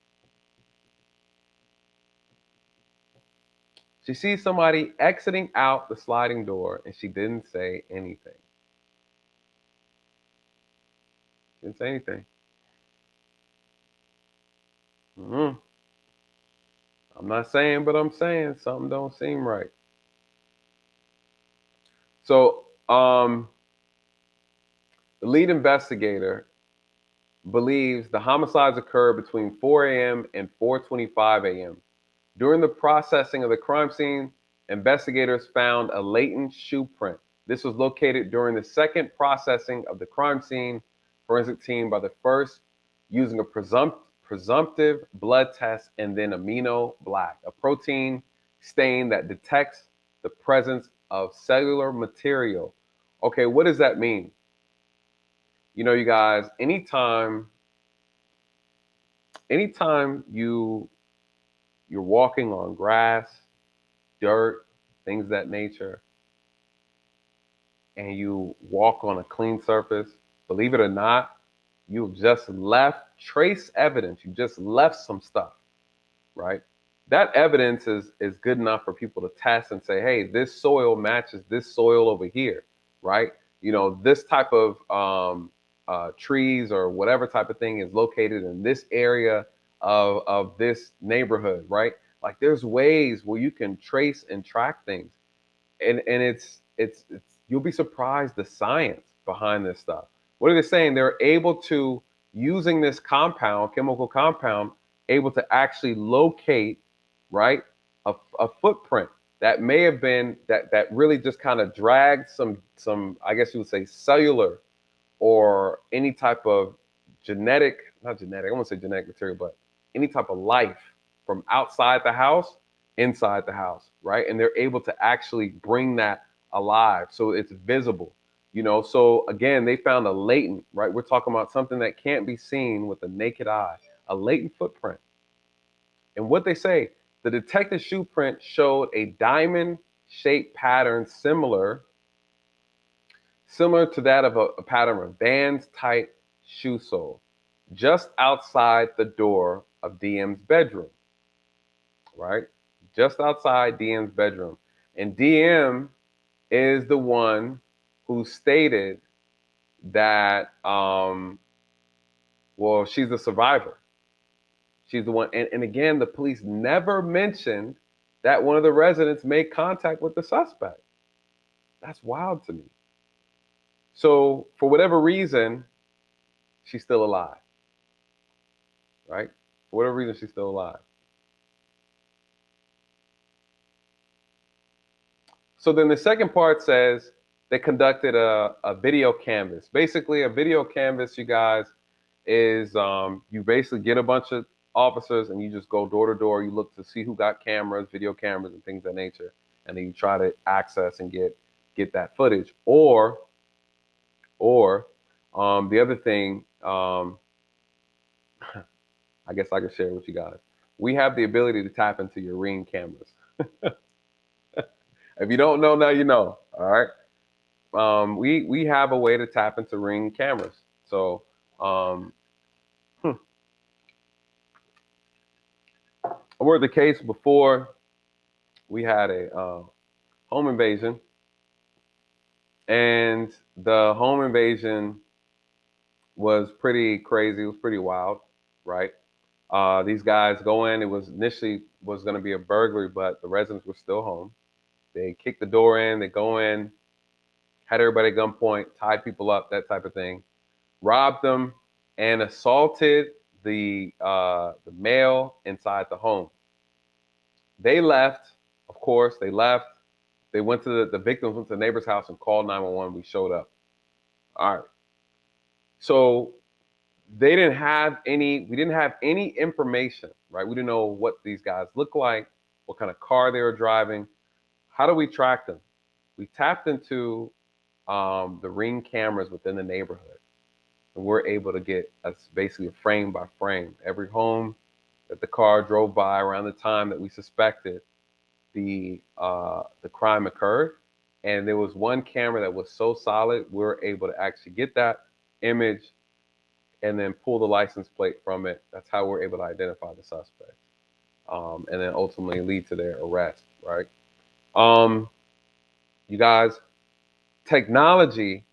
She sees somebody exiting out the sliding door and she didn't say anything. She didn't say anything. Mm-hmm. I'm not saying, but I'm saying something don't seem right. So, the lead investigator believes the homicides occurred between 4 a.m. and 4:25 a.m. During the processing of the crime scene, investigators found a latent shoe print. This was located during the second processing of the crime scene forensic team by the first using a presumptive blood test and then amino black, a protein stain that detects the presence of cellular material. Okay, what does that mean? You know, you guys, anytime. anytime you're walking on grass, dirt, things of that nature, and you walk on a clean surface, believe it or not, you've just left trace evidence. You just left some stuff, right? That evidence is good enough for people to test and say, hey, this soil matches this soil over here, right? You know, this type of trees or whatever type of thing is located in this area of this neighborhood, right? Like there's ways where you can trace and track things, and it's you'll be surprised the science behind this stuff. What are they saying? They're able to, using this compound, chemical compound, able to actually locate, right, a footprint that may have been that really just kind of dragged some I guess you would say cellular or any type of genetic, not genetic, I won't say genetic material, but any type of life from outside the house, inside the house, right? And they're able to actually bring that alive. So it's visible, you know. So again, they found a latent, right? We're talking about something that can't be seen with the naked eye, a latent footprint. And what they say, the detected shoe print showed a diamond shaped pattern similar to that of a pattern of Vans type shoe sole, just outside the door of DM's bedroom, right? Just outside DM's bedroom. And DM is the one who stated that, well, she's a survivor. She's the one. And again, the police never mentioned that one of the residents made contact with the suspect. That's wild to me. So, for whatever reason, she's still alive, right? For whatever reason, she's still alive. So then the second part says they conducted a video canvas. Basically, a video canvas, you guys, is you basically get a bunch of officers and you just go door to door. You look to see who got cameras, video cameras, and things of that nature, and then you try to access and get that footage. Or the other thing, I guess I can share with you guys. We have the ability to tap into your Ring cameras. If you don't know now, you know. All right. We have a way to tap into Ring cameras. So, um, were the case before we had a home invasion, and the home invasion was pretty crazy. It was pretty wild, right? These guys go in. It was initially was going to be a burglary, but the residents were still home. They kick the door in. They go in, had everybody at gunpoint, tied people up, that type of thing, robbed them, and assaulted the male inside the home. They left, of course. They left. They went to the victims went to the neighbor's house and called 911. We showed up. All right. So they didn't have any. We didn't have any information, right? We didn't know what these guys looked like, what kind of car they were driving. How do we track them? We tapped into the Ring cameras within the neighborhood, and we're able to get us basically a frame by frame every home that the car drove by around the time that we suspected the crime occurred. And there was one camera that was so solid, we were able to actually get that image and then pull the license plate from it. That's how we're able to identify the suspect, and then ultimately lead to their arrest. Right? Um, you guys, technology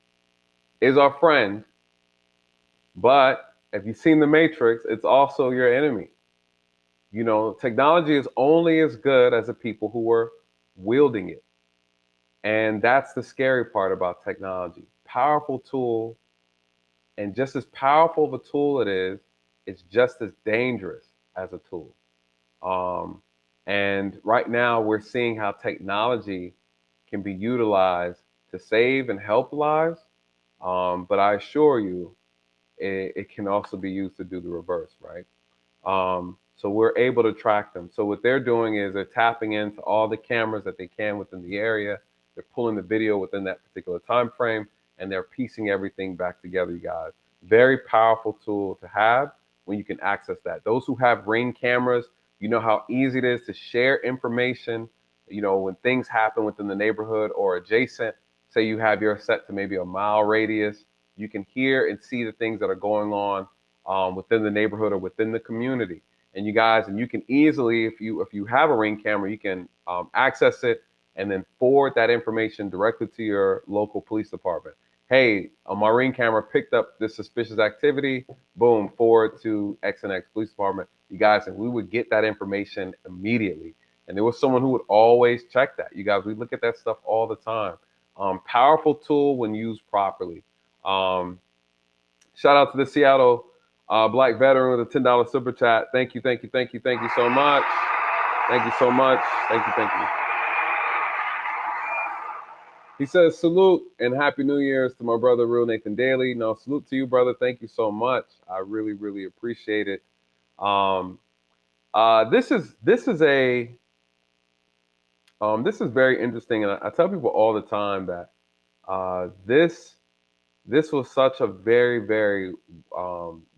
is our friend, but if you've seen the Matrix, it's also your enemy. You know, technology is only as good as the people who are wielding it. And that's the scary part about technology. Powerful tool, and just as powerful of a tool it is, it's just as dangerous as a tool. Um, and right now, we're seeing how technology can be utilized to save and help lives. But I assure you, it can also be used to do the reverse, right? So we're able to track them. So what they're doing is they're tapping into all the cameras that they can within the area. They're pulling the video within that particular time frame, and they're piecing everything back together, you guys. Very powerful tool to have when you can access that. Those who have Ring cameras, you know how easy it is to share information, when things happen within the neighborhood or adjacent. Say you have your set to maybe a mile radius, you can hear and see the things that are going on within the neighborhood or within the community. And you can easily, if you have a Ring camera, you can access it and then forward that information directly to your local police department. Hey, my Ring camera picked up this suspicious activity. Boom, forward to X and X police department. You guys, and we would get that information immediately. And there was someone who would always check that. You guys, we look at that stuff all the time. Powerful tool when used properly. Um, Shout out to the Seattle Black veteran with a $10 super chat. Thank you, thank you, thank you, thank you so much. Thank you so much. Thank you, thank you. He says, salute and happy New Year's to my brother, Real Nathan Daly. No, salute to you, brother. Thank you so much. I really, really appreciate it. Um, this is very interesting, and I tell people all the time that this was such a very, very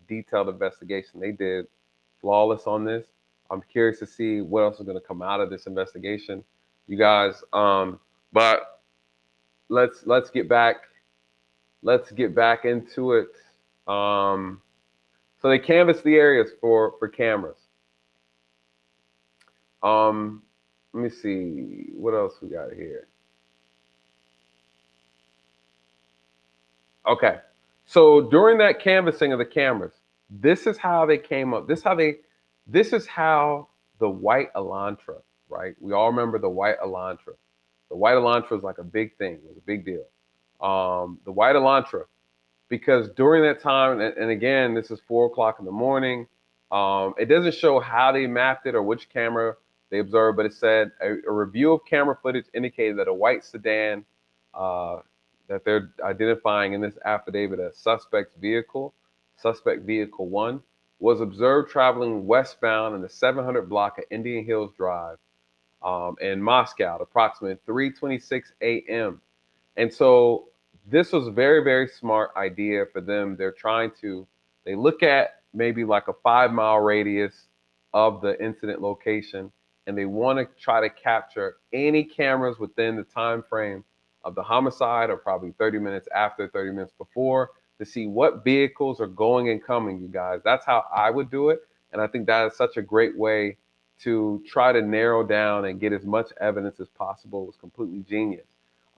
detailed investigation. They did flawless on this. I'm curious to see what else is going to come out of this investigation, you guys. But let's get back into it. So they canvassed the areas for cameras. Let me see what else we got here. Okay, so during that canvassing of the cameras, this is how they came up. This is how the white Elantra, right? We all remember the white Elantra. The white Elantra was like a big thing. It was a big deal. The white Elantra, because during that time, and again, this is 4 o'clock in the morning. It doesn't show how they mapped it or which camera they observed, but it said a review of camera footage indicated that a white sedan uh, that they're identifying in this affidavit as suspect vehicle one, was observed traveling westbound in the 700 block of Indian Hills Drive in Moscow at approximately 3:26 a.m. And so this was a very, very smart idea for them. They look at maybe like a 5 mile radius of the incident location, and they want to try to capture any cameras within the time frame of the homicide, or probably 30 minutes after, 30 minutes before, to see what vehicles are going and coming, you guys. That's how I would do it. And I think that is such a great way to try to narrow down and get as much evidence as possible. It was completely genius.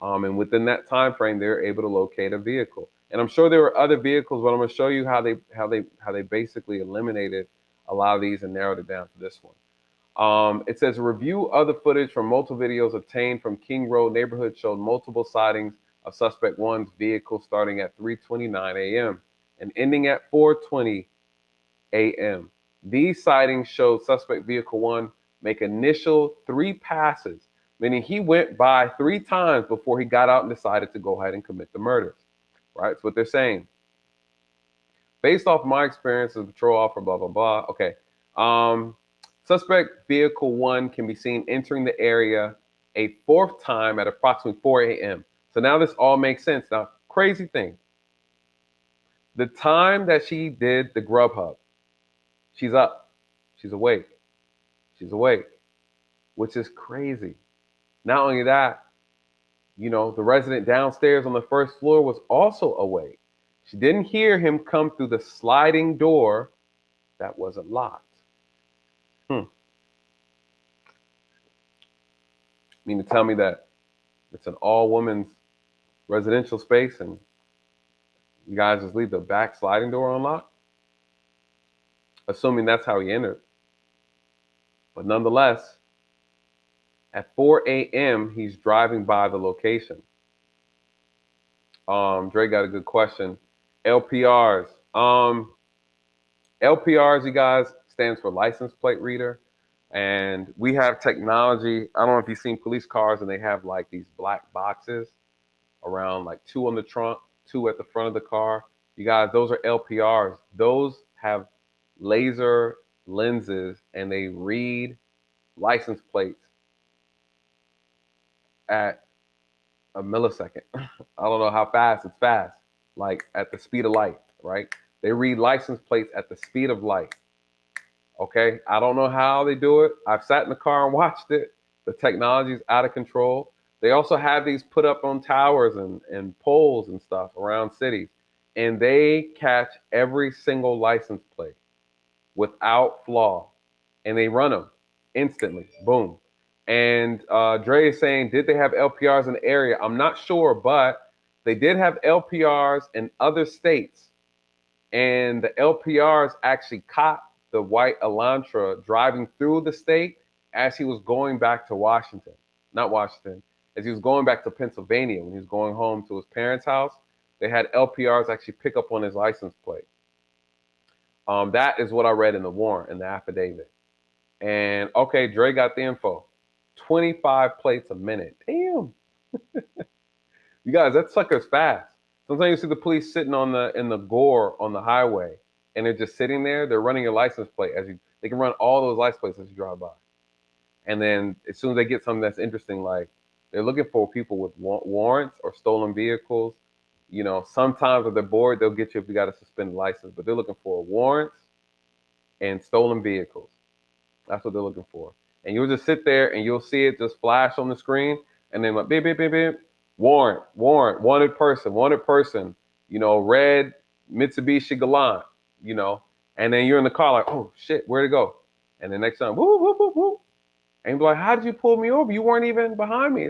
And within that time frame, they're able to locate a vehicle. And I'm sure there were other vehicles, but I'm going to show you how they basically eliminated a lot of these and narrowed it down to this one. It says a review of the footage from multiple videos obtained from King Road neighborhood showed multiple sightings of suspect one's vehicle starting at 3:29 a.m. and ending at 4:20 a.m. These sightings showed suspect vehicle one make initial 3 passes, meaning he went by 3 times before he got out and decided to go ahead and commit the murders. Right? That's what they're saying. Based off my experience as a patrol officer, blah, blah, blah. Okay. Suspect vehicle one can be seen entering the area a 4th time at approximately 4 a.m. So now this all makes sense. Now, crazy thing. The time that she did the Grubhub, she's up. She's awake. She's awake, which is crazy. Not only that, the resident downstairs on the first floor was also awake. She didn't hear him come through the sliding door that wasn't locked. Mean to tell me that it's an all women's residential space and you guys just leave the back sliding door unlocked? Assuming that's how he entered. But nonetheless, at 4 a.m., he's driving by the location. Dre got a good question. LPRs. LPRs, you guys, stands for license plate reader. And we have technology. I don't know if you've seen police cars and they have like these black boxes around, like 2 on the trunk, 2 at the front of the car. You guys, those are LPRs. Those have laser lenses and they read license plates at a millisecond. I don't know how fast. It's fast, like at the speed of light, right? They read license plates at the speed of light. Okay, I don't know how they do it. I've sat in the car and watched it. The technology is out of control. They also have these put up on towers and poles and stuff around cities, and they catch every single license plate without flaw, and they run them instantly. Boom. And Dre is saying, did they have LPRs in the area? I'm not sure, but they did have LPRs in other states, and the LPRs actually caught the white Elantra driving through the state as he was going back to Washington, not Washington, as he was going back to Pennsylvania when he was going home to his parents' house. They had LPRs actually pick up on his license plate. That is what I read in the warrant, in the affidavit. And okay, Dre got the info. 25 plates a minute. Damn. You guys, that sucker's fast. Sometimes you see the police sitting in the gore on the highway, and they're just sitting there. They're running your license plate they can run all those license plates as you drive by. And then as soon as they get something that's interesting, like they're looking for people with warrants or stolen vehicles. You know, sometimes if they're bored, they'll get you if you got a suspended license. But they're looking for warrants and stolen vehicles. That's what they're looking for. And you'll just sit there and you'll see it just flash on the screen, and then like beep beep beep beep, warrant, wanted person, you know, red Mitsubishi Galant, you know, and then you're in the car like, oh shit, where'd it go? And the next time, whoop whoop whoop whoop, and you're like, how did you pull me over? You weren't even behind me.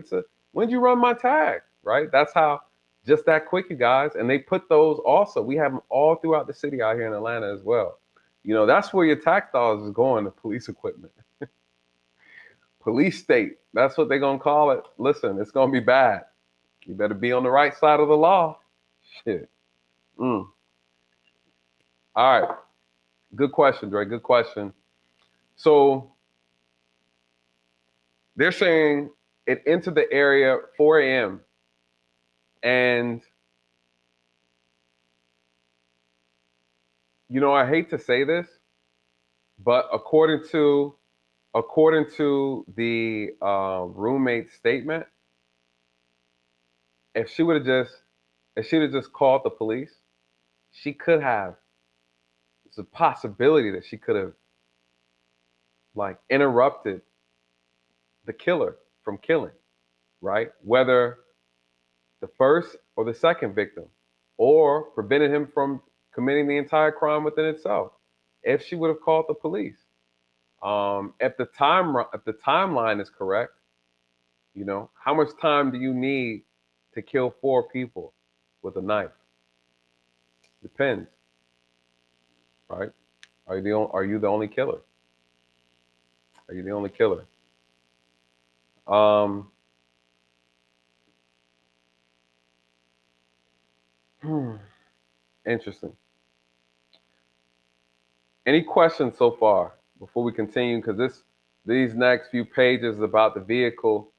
When'd you run my tag? Right? That's how, just that quick, you guys. And they put those also. We have them all throughout the city out here in Atlanta as well. You know, that's where your tax dollars is going, to police equipment. Police state. That's what they're gonna call it. Listen, it's gonna be bad. You better be on the right side of the law. Shit. All right. Good question, Dre. Good question. So they're saying it entered the area 4 a.m. And you know, I hate to say this, but according to the roommate's statement, if she would have just called the police, she could have. It's a possibility that she could have like interrupted the killer from killing, right? Whether the first or the second victim, or prevented him from committing the entire crime within itself, if she would have called the police. If the timeline is correct, you know, how much time do you need to kill 4 people with a knife? Depends, right? Are you the only killer? Are you the only killer? Um, Interesting. Any questions so far before we continue? Because these next few pages is about the vehicle.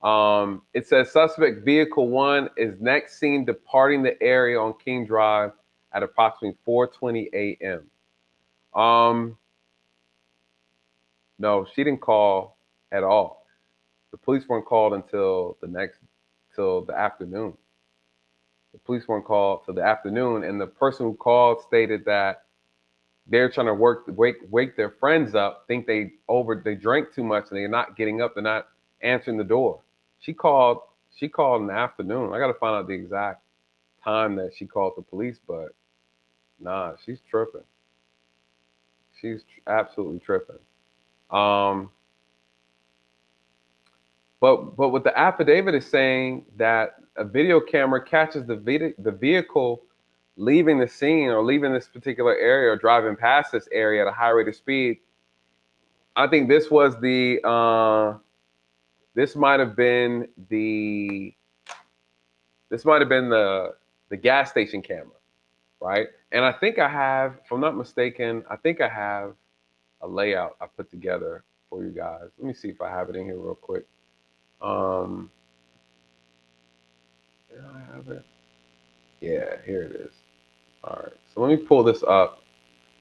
It says suspect vehicle 1 is next seen departing the area on King Drive at approximately 4:20 a.m. Um, no, she didn't call at all. The police weren't called till the afternoon. The police weren't called till the afternoon, and the person who called stated that they're trying to wake their friends up, think they drank too much and they're not getting up, they're not answering the door. She called in the afternoon. I gotta find out the exact time that she called the police, but nah, she's tripping. She's absolutely tripping. Um, but what the affidavit is saying, that a video camera catches the vehicle leaving the scene or leaving this particular area or driving past this area at a high rate of speed. I think this might have been the gas station camera, right? And I think I have, if I'm not mistaken, I think I have a layout I put together for you guys. Let me see if I have it in here real quick. Did I have it? Yeah, here it is. All right, so let me pull this up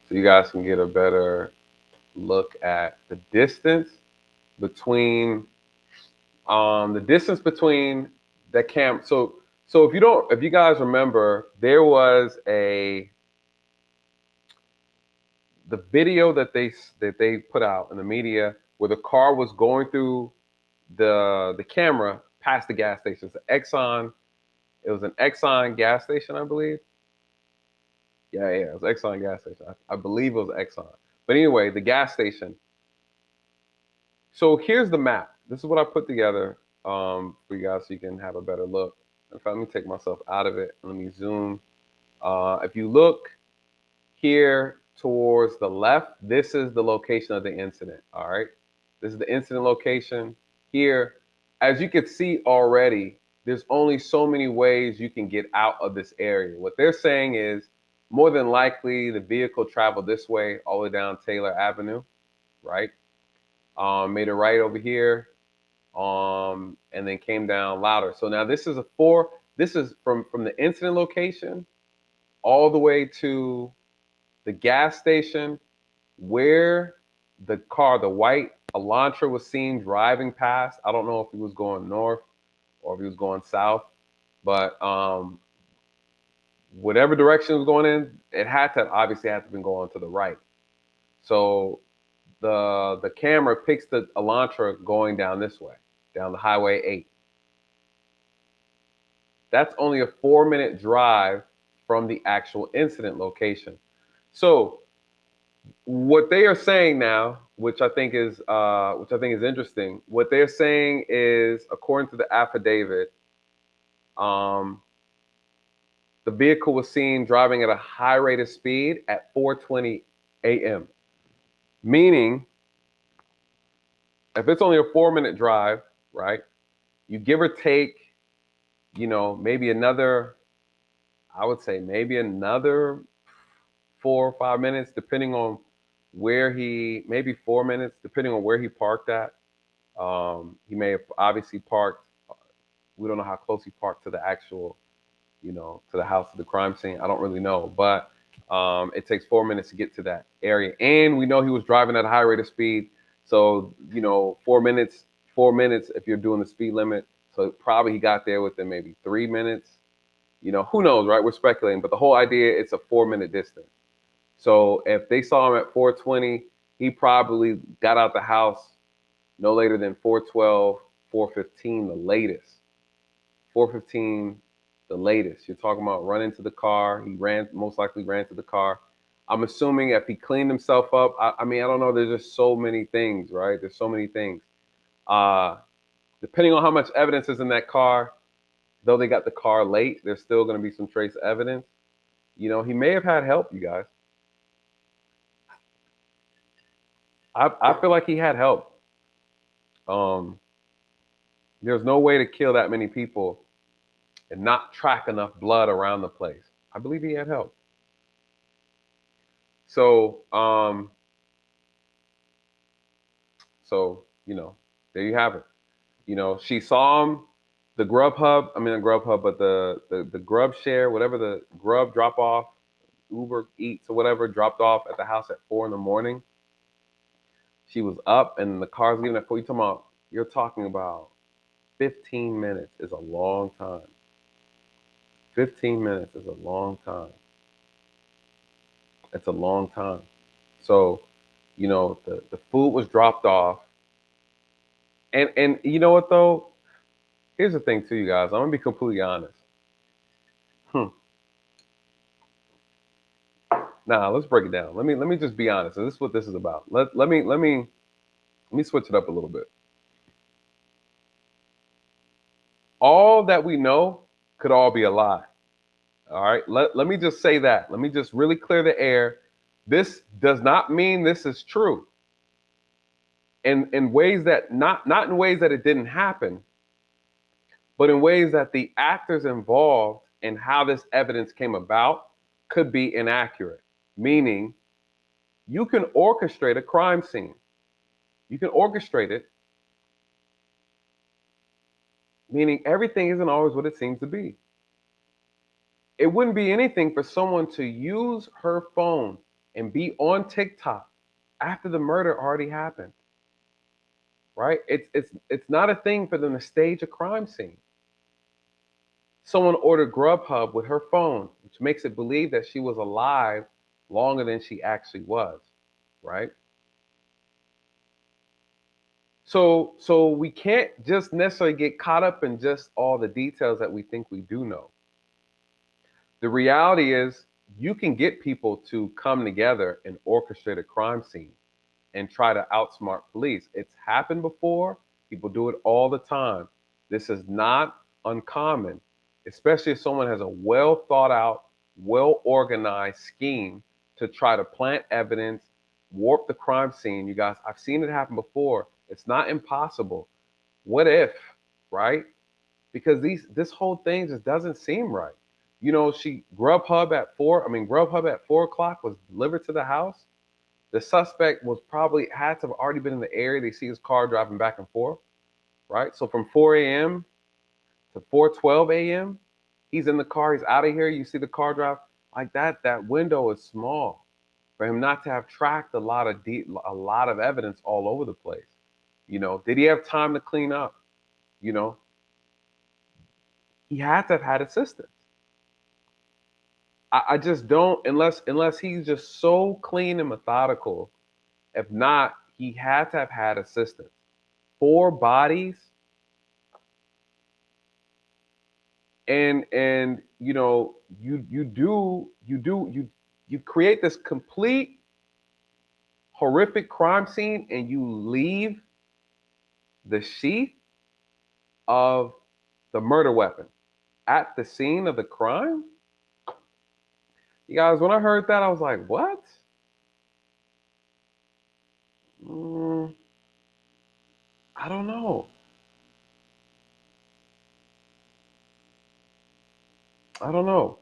so you guys can get a better look at the distance between the cam. So if you guys remember, there was a the video that they put out in the media where the car was going through the camera past the gas station. It's an Exxon. It was an Exxon gas station, I believe. Yeah, it was Exxon gas station. I believe it was Exxon. But anyway, the gas station. So here's the map. This is what I put together for you guys so you can have a better look. In fact, let me take myself out of it. Let me zoom. If you look here towards the left, this is the location of the incident. All right. This is the incident location here. As you can see already, there's only so many ways you can get out of this area. What they're saying is more than likely the vehicle traveled this way all the way down Taylor Avenue, right? Made a right over here, and then came down louder. So now this is this is from the incident location all the way to the gas station where the car, the white Elantra, was seen driving past. I don't know if he was going north or if he was going south, but whatever direction it was going in, it had to obviously have to been going to the right. So the camera picks the Elantra going down this way, down the Highway 8. That's only a 4-minute drive from the actual incident location. So what they are saying now, which I think is interesting, what they're saying is, according to the affidavit, the vehicle was seen driving at a high rate of speed at 4:20 a.m. Meaning, if it's only a 4-minute drive, right? You give or take, maybe another, I would say maybe another 4 or 5 minutes, depending on maybe 4 minutes, depending on where he parked at. He may have obviously parked. We don't know how close he parked to the actual, to the house of the crime scene. I don't really know, but it takes 4 minutes to get to that area, and we know he was driving at a high rate of speed. So 4 minutes, 4 minutes if you're doing the speed limit. So probably he got there within maybe 3 minutes. Who knows, right? We're speculating, but the whole idea, it's a 4-minute distance. So if they saw him at 4:20, he probably got out the house no later than 4:12, 4:15, the latest. 4:15, the latest. You're talking about running to the car. He most likely ran to the car. I'm assuming if he cleaned himself up, I mean, I don't know. There's just so many things, right? There's so many things. Depending on how much evidence is in that car, though they got the car late, there's still going to be some trace evidence. He may have had help, you guys. I feel like he had help. There's no way to kill that many people and not track enough blood around the place. I believe he had help. So, there you have it. She saw him, the Grubhub, I mean, the Grubhub, but the Grub share, whatever, the Grub drop off, Uber Eats or whatever, dropped off at the house at 4 in the morning. She was up and the car's leaving at 4. You're talking about 15 minutes is a long time. 15 minutes is a long time. It's a long time. So, the food was dropped off. And you know what though? Here's the thing too, you guys. I'm gonna be completely honest. Nah, let's break it down. Let me just be honest. This is what this is about. Let me switch it up a little bit. All that we know could all be a lie. All right. Let me just say that. Let me just really clear the air. This does not mean this is true. In ways that not in ways that it didn't happen, but in ways that the actors involved in how this evidence came about could be inaccurate. Meaning, you can orchestrate a crime scene. You can orchestrate it, meaning everything isn't always what it seems to be. It wouldn't be anything for someone to use her phone and be on TikTok after the murder already happened. Right? It's not a thing for them to stage a crime scene. Someone ordered Grubhub with her phone, which makes it believe that she was alive longer than she actually was. right? So we can't just necessarily get caught up in just all the details that we think we do know. The reality is you can get people to come together and orchestrate a crime scene and try to outsmart police. It's happened before. People do it all the time. This is not uncommon, especially if someone has a well thought out, well organized scheme to try to plant evidence, warp the crime scene. You guys, I've seen it happen before. It's not impossible. What if, right? Because this whole thing just doesn't seem right. You know, Grubhub at 4 o'clock was delivered to the house. The suspect was probably had to have already been in the area. They see his car driving back and forth, right? So from 4 a.m. to 4:12 a.m., he's in the car. He's out of here. You see the car drive like that. That window is small for him not to have tracked a lot of evidence all over the place. You know, did he have time to clean up? You know, he had to have had assistance. I just don't unless he's just so clean and methodical. If not, he had to have had assistance. Four bodies, and you know you create this complete horrific crime scene, and you leave the sheath of the murder weapon at the scene of the crime. You guys, when I heard that, I was like, what? Mm, I don't know. I don't know.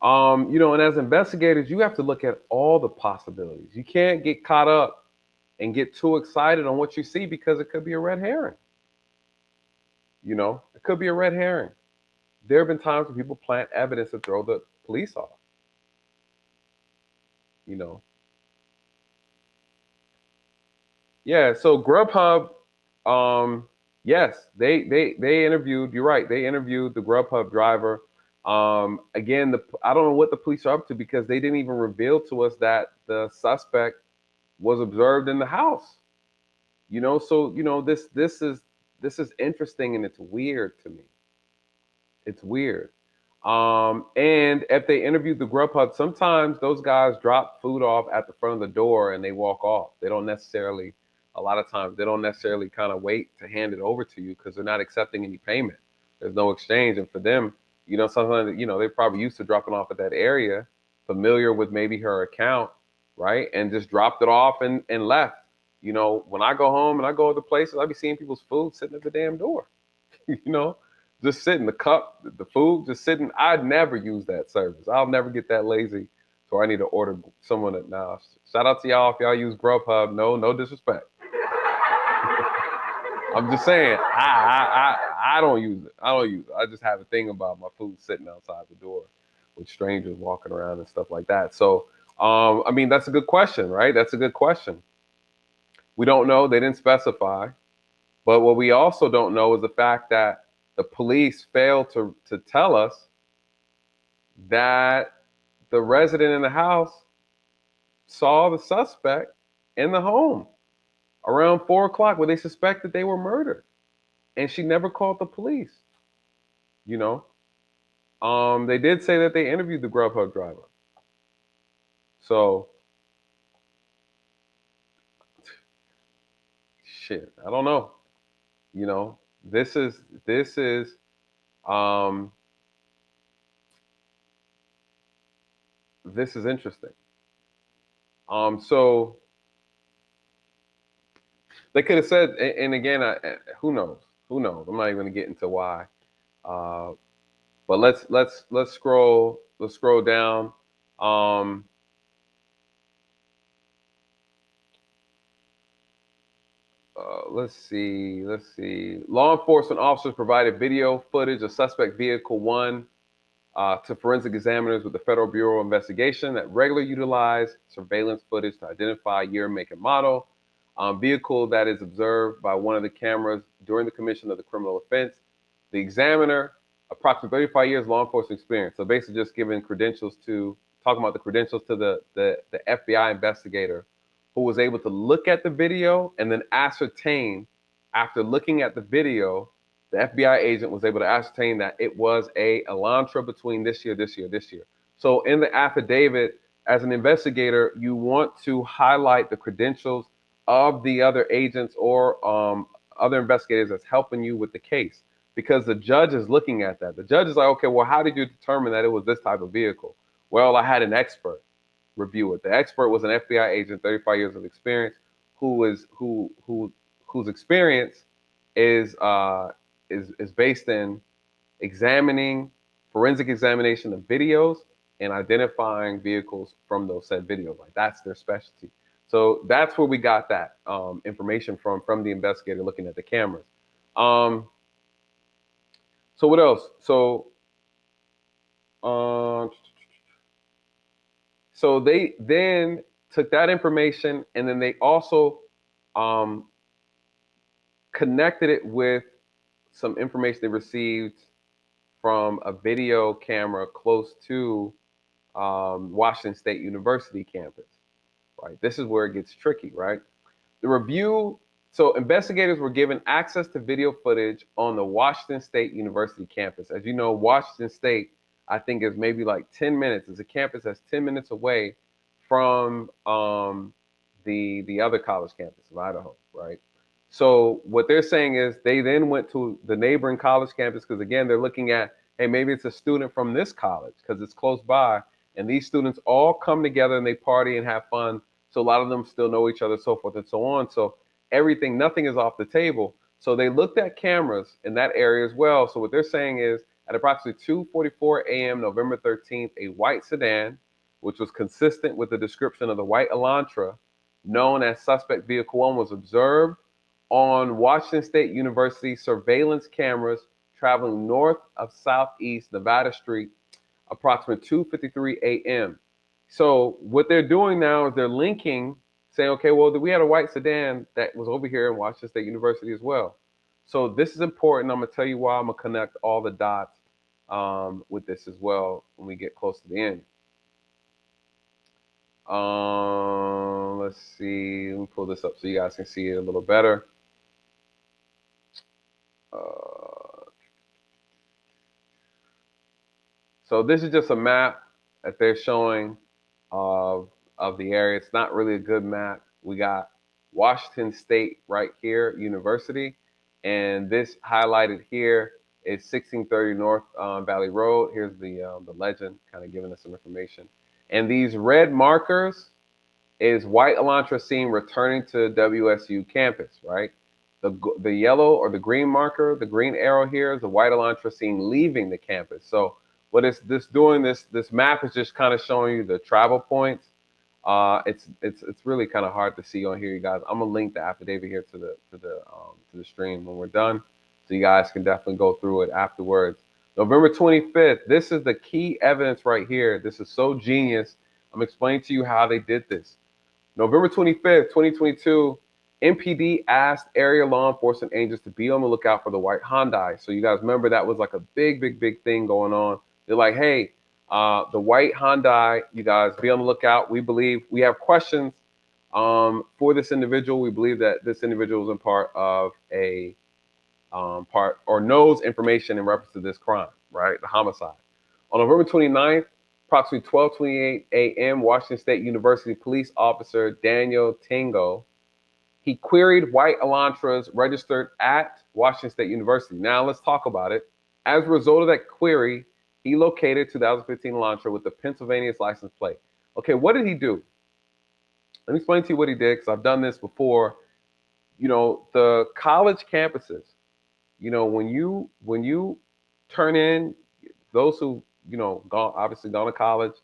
You know, and as investigators, you have to look at all the possibilities. You can't get caught up and get too excited on what you see because it could be a red herring. You know, it could be a red herring. There have been times when people plant evidence to throw the police off. You know, yeah. So Grubhub, yes, they interviewed. You're right. They interviewed the Grubhub driver. Again, I don't know what the police are up to because they didn't even reveal to us that the suspect was observed in the house. You know, so you know this is interesting and it's weird to me. It's weird. And if they interviewed the Grubhub, sometimes those guys drop food off at the front of the door and they walk off. They don't necessarily, a lot of times, they don't necessarily kind of wait to hand it over to you because they're not accepting any payment. There's no exchange. And for them, you know, sometimes, you know, they're probably used to dropping off at that area, familiar with maybe her account, right? And just dropped it off and left. You know, when I go home and I go other places, I be seeing people's food sitting at the damn door. You know, just sitting the cup, the food, just sitting. I'd never use that service. I'll never get that lazy, so I need to order someone that now. Shout out to y'all if y'all use Grubhub. No, no disrespect. I'm just saying, I don't use it. I don't use it. I just have a thing about my food sitting outside the door with strangers walking around and stuff like that. So, I mean, that's a good question, right? That's a good question. We don't know. They didn't specify. But what we also don't know is the fact that the police failed to tell us that the resident in the house saw the suspect in the home around 4 o'clock where they suspected they were murdered. And she never called the police, you know. They did say that they interviewed the Grubhub driver. So shit, I don't know. You know, this is um this is interesting. So they could have said, and again, who knows? Who knows? I'm not even gonna get into why. Uh, but let's scroll. Let's scroll down. Um, let's see. Let's see. Law enforcement officers provided video footage of suspect vehicle one to forensic examiners with the Federal Bureau of Investigation that regularly utilize surveillance footage to identify year, make, and model. Vehicle that is observed by one of the cameras during the commission of the criminal offense. The examiner, approximately 35 years law enforcement experience. So basically just giving credentials to, talking about the credentials to the FBI investigator who was able to look at the video and then ascertain, after looking at the video, the FBI agent was able to ascertain that it was a Elantra between this year, this year, this year. So in the affidavit, as an investigator, you want to highlight the credentials of the other agents or other investigators that's helping you with the case, because the judge is looking at that. The judge is like, okay, well, how did you determine that it was this type of vehicle? Well, I had an expert review it. The expert was an FBI agent, 35 years of experience, whose experience is based in examining forensic examination of videos and identifying vehicles from those said videos. Like that's their specialty. So that's where we got that information from the investigator looking at the cameras. Um, so what else? Um, so they then took that information and then they also um, connected it with some information they received from a video camera close to Washington State University campus. Right, this is where it gets tricky. Right, the review. So investigators were given access to video footage on the Washington State University campus. As you know, Washington State, I think, is maybe like 10 minutes. It's a campus that's 10 minutes away from the other college campus of Idaho, right? So what they're saying is they then went to the neighboring college campus because again they're looking at, hey, maybe it's a student from this college because it's close by, and these students all come together and they party and have fun. So a lot of them still know each other, so forth and so on. So everything, nothing is off the table. So they looked at cameras in that area as well. So what they're saying is at approximately 2:44 a.m. November 13th, a white sedan, which was consistent with the description of the white Elantra, known as suspect vehicle 1, was observed on Washington State University surveillance cameras traveling north of Southeast Nevada Street, approximately 2:53 a.m. So what they're doing now is they're linking, saying, okay, well, we had a white sedan that was over here in Washington State University as well. So this is important. I'm gonna tell you why. I'm gonna connect all the dots with this as well when we get close to the end. Let's see. Let me pull this up so you guys can see it a little better. So this is just a map that they're showing of the area. It's not really a good map. We got Washington State right here, University, and this highlighted here is 1630 North Valley Road. Here's the legend, kind of giving us some information. And these red markers is white Elantra seen returning to WSU campus, right? The yellow or the green marker, the green arrow here is the white Elantra seen leaving the campus. So what is this doing? This map is just kind of showing you the travel points. It's really kind of hard to see on here, you guys. I'm gonna link the affidavit here to the stream when we're done, so you guys can definitely go through it afterwards. November 25th. This is the key evidence right here. This is so genius. I'm explaining to you how they did this. November 25th, 2022, MPD asked area law enforcement agents to be on the lookout for the white Hyundai. So you guys remember that was like a big thing going on. They're like, hey, the white Hyundai, you guys be on the lookout. We believe we have questions for this individual. We believe that this individual is in part of a part or knows information in reference to this crime, right? The homicide. On November 29th, approximately 12:28 a.m., Washington State University police officer Daniel Tingo, he queried white Elantras registered at Washington State University. Now let's talk about it. As a result of that query, he located 2015 Elantra with the Pennsylvania's license plate. Okay, what did he do? Let me explain to you what he did because I've done this before. You know, the college campuses, you know, when you turn in those who, you know, obviously gone to college,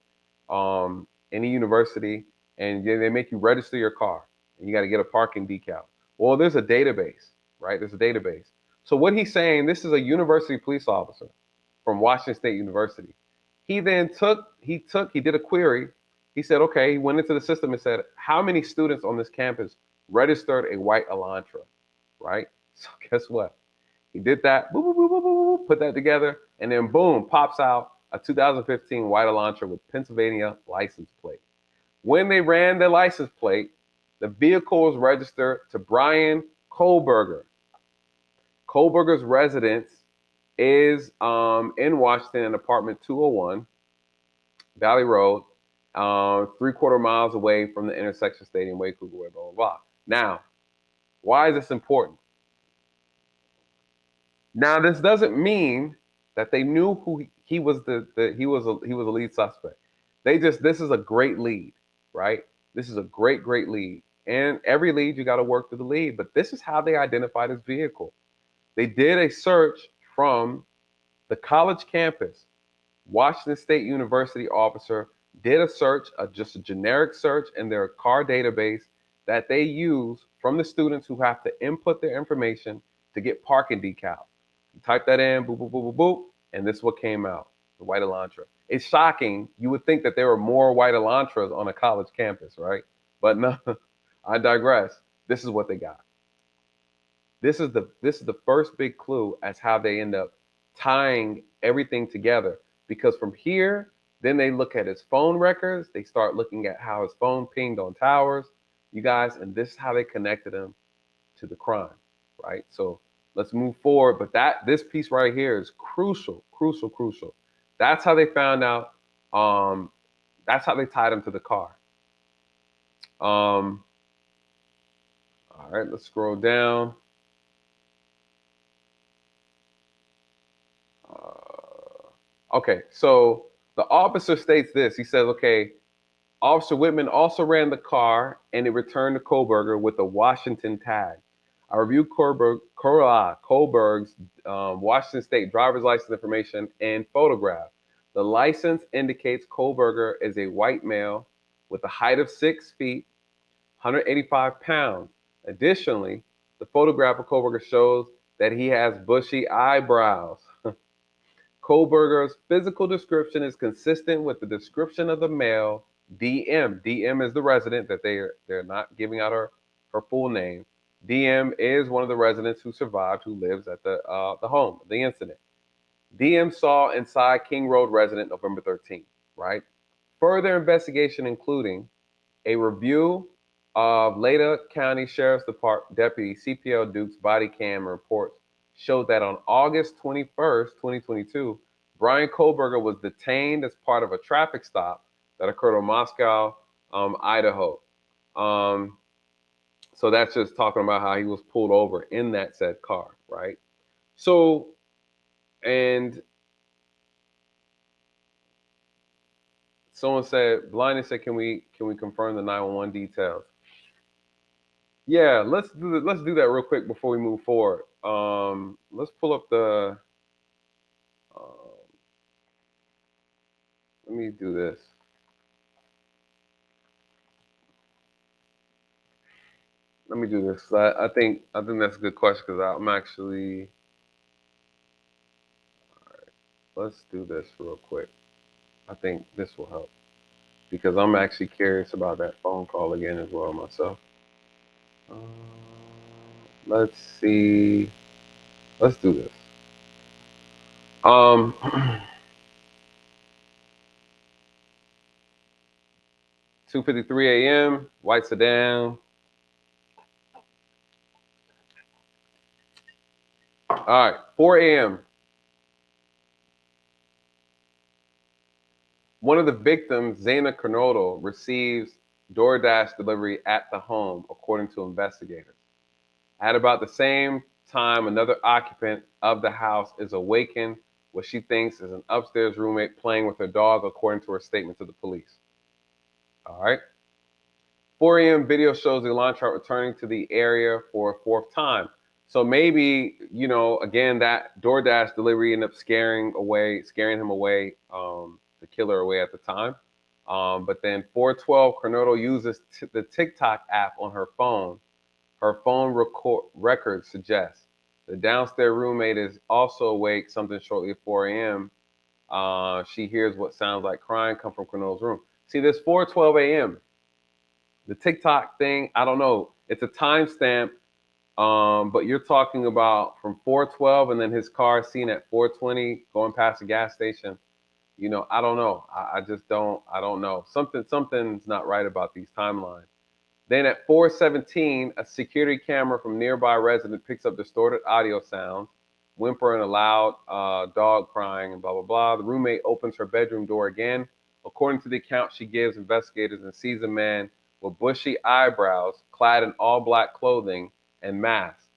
any university, and they make you register your car and you got to get a parking decal. Well, there's a database, right? There's a database. So what he's saying, this is a university police officer from Washington State University. He then he did a query. He said, okay, he went into the system and said, how many students on this campus registered a white Elantra, right? So guess what? He did that, boop, boop, boop, boop, boop, put that together, and then boom, pops out a 2015 white Elantra with Pennsylvania license plate. When they ran the license plate, The vehicle was registered to Bryan Kohberger. Kohberger's residence is in Washington in apartment 201, Valley Road, 3/4 miles away from the intersection Stadium Way, Cougar Way, blah, blah, blah. Now, why is this important? Now, this doesn't mean that they knew who he was. He was a lead suspect. This is a great lead, right? This is a great lead. And every lead you got to work through the lead. But this is how they identified his vehicle. They did a search from the college campus. Washington State University officer did a search, just a generic search in their car database that they use from the students who have to input their information to get parking decals. You type that in, boop, boop, boop, boop, boop, and this is what came out, the white Elantra. It's shocking. You would think that there were more white Elantras on a college campus, right? But no, I digress. This is what they got. This is the first big clue as how they end up tying everything together. Because from here, then they look at his phone records. They start looking at how his phone pinged on towers, you guys, and this is how they connected him to the crime, right? So let's move forward. But this piece right here is crucial, crucial, crucial. That's how they found out. That's how they tied him to the car. All right, let's scroll down. Okay, so the officer states this. He says, okay, Officer Whitman also ran the car and it returned to Kohberger with a Washington tag. I reviewed Kohberger's Washington State driver's license information and photograph. The license indicates Kohberger is a white male with a height of 6 feet, 185 pounds. Additionally, the photograph of Kohberger shows that he has bushy eyebrows. Kohberger's physical description is consistent with the description of the male DM. DM is the resident that they're not giving out her full name. DM is one of the residents who survived, who lives at the home, the incident. DM saw inside King Road resident November 13th, right? Further investigation, including a review of Leda County Sheriff's Department Deputy CPL Duke's body cam reports, showed that on August 21st, 2022, Bryan Kohberger was detained as part of a traffic stop that occurred in Moscow, Idaho. So that's just talking about how he was pulled over in that said car, right? So, and someone said, Blinded said, can we confirm the 911 details? Yeah, let's do that real quick before we move forward. Let's pull up the. Let me do this. Let me do this. I think that's a good question because I'm actually. All right, let's do this real quick. I think this will help because I'm actually curious about that phone call again as well myself. Uh, let's see. Let's do this. 2:53 a.m. White sedan. All right, 4 a.m. One of the victims, Zaina Cornodo, receives DoorDash delivery at the home, according to investigators. At about the same time, another occupant of the house is awakened what she thinks is an upstairs roommate playing with her dog, according to her statement to the police. All right. 4 a.m. video shows the Elantra returning to the area for a fourth time. So maybe, again, that DoorDash delivery ended up scaring him away, the killer away at the time. But then 412, Cornado uses the TikTok app on her phone. Her phone record suggests the downstairs roommate is also awake. Something shortly at 4 a.m. She hears what sounds like crying come from Cornado's room. See, this 4:12 a.m. The TikTok thing, I don't know. It's a timestamp, but you're talking about from 4:12 and then his car seen at 4:20 going past a gas station. I don't know. I just don't. I don't know. Something's not right about these timelines. Then at 4:17, a security camera from nearby resident picks up distorted audio sounds, whimpering, a loud dog crying, and blah, blah, blah. The roommate opens her bedroom door again. According to the account she gives investigators, and sees a man with bushy eyebrows, clad in all black clothing and mask.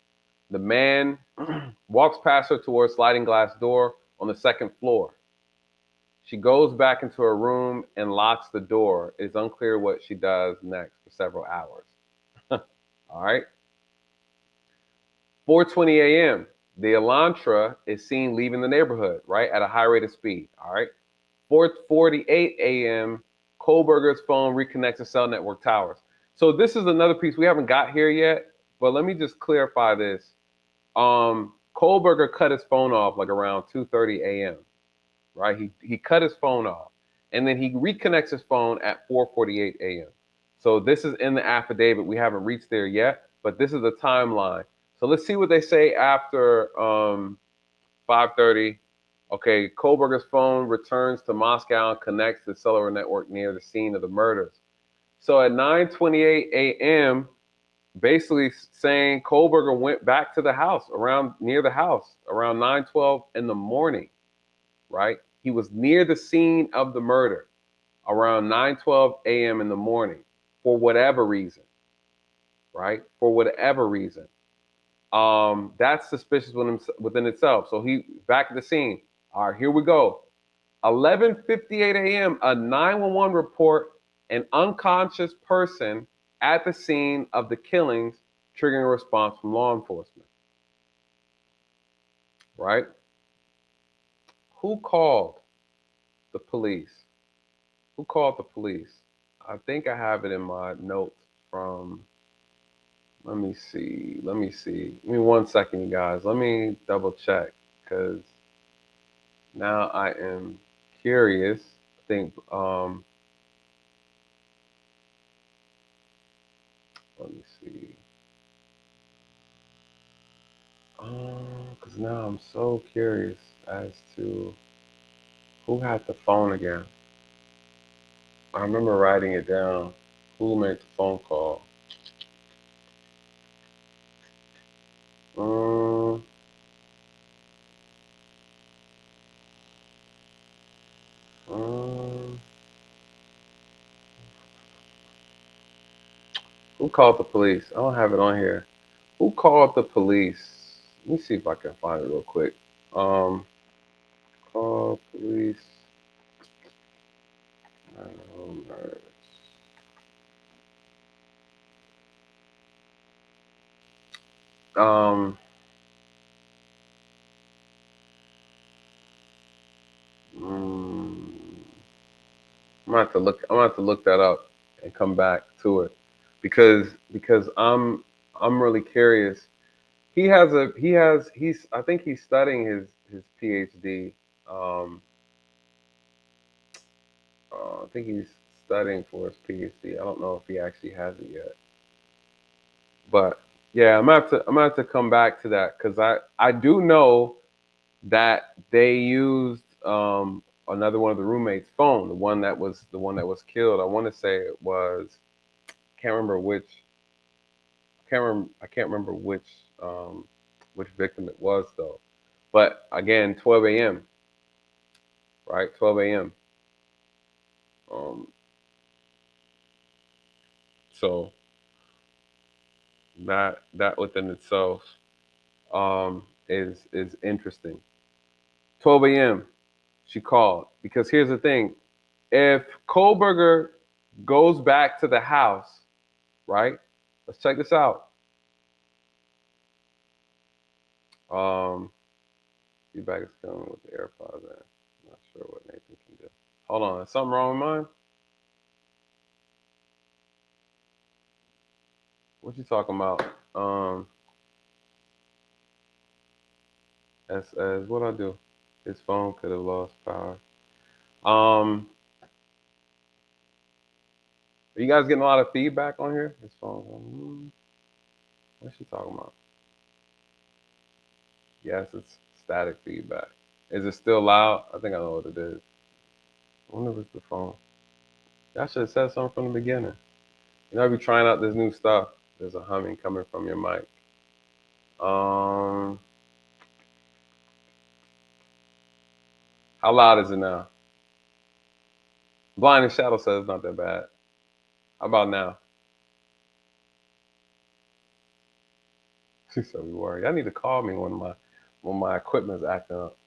The man walks past her towards a sliding glass door on the second floor. She goes back into her room and locks the door. It's unclear what she does next for several hours. All right. 4:20 a.m. The Elantra is seen leaving the neighborhood, right, at a high rate of speed. All right. 4:48 a.m. Kohberger's phone reconnects to cell network towers. So this is another piece we haven't got here yet, but let me just clarify this. Kohberger cut his phone off like around 2:30 a.m. Right? He cut his phone off, and then he reconnects his phone at 4:48 a.m. So this is in the affidavit. We haven't reached there yet, but this is the timeline. So let's see what they say after 5:30. Okay, Kohberger's phone returns to Moscow and connects to the cellular network near the scene of the murders. So at 9:28 a.m., basically saying Kohberger went back to the house around near the house around 9:12 in the morning, right? He was near the scene of the murder around 9:12 a.m. in the morning for whatever reason, right? For whatever reason. That's suspicious within itself. So he back at the scene. All right, here we go. 11:58 a.m. A 911 report, an unconscious person at the scene of the killings, triggering a response from law enforcement. Right? Who called the police? Who called the police? I think I have it in my notes from. Let me see. Let me see. Give me 1 second, you guys. Let me double check because now I am curious. I think. Let me see. Because now I'm so curious as to who had the phone again. I remember writing it down. Who made the phone call? Um, um, who called the police? I don't have it on here. Who called the police? Let me see if I can find it real quick. Um, call police. Um, um, mm, I'm gonna have to look. I'm gonna have to look that up and come back to it because I'm really curious. He's I think he's studying his PhD. Um, I think he's studying for his PhD. I don't know if he actually has it yet, but yeah, I'm gonna have to come back to that because I do know that they used another one of the roommates' phone, the one that was killed. I want to say it was can't remember which I can't remember which victim it was though. But again, 12 a.m. right? 12 a.m. Um, so that within itself is interesting. 12 a.m. She called because here's the thing: if Kohberger goes back to the house, right? Let's check this out. Um, feedback is coming with the AirPods in. Not sure what Nathan can do. Hold on, is something wrong with mine? What you talking about? As what I do? His phone could have lost power. Um, are you guys getting a lot of feedback on here? His phone. What's she talking about? Yes, it's static feedback. Is it still loud? I think I know what it is. I wonder if it's the phone. I should have said something from the beginning. You know, I be trying out this new stuff. There's a humming coming from your mic. How loud is it now? Blind and Shadow says it's not that bad. How about now? She said we worry. Y'all need to call me when my equipment's acting up.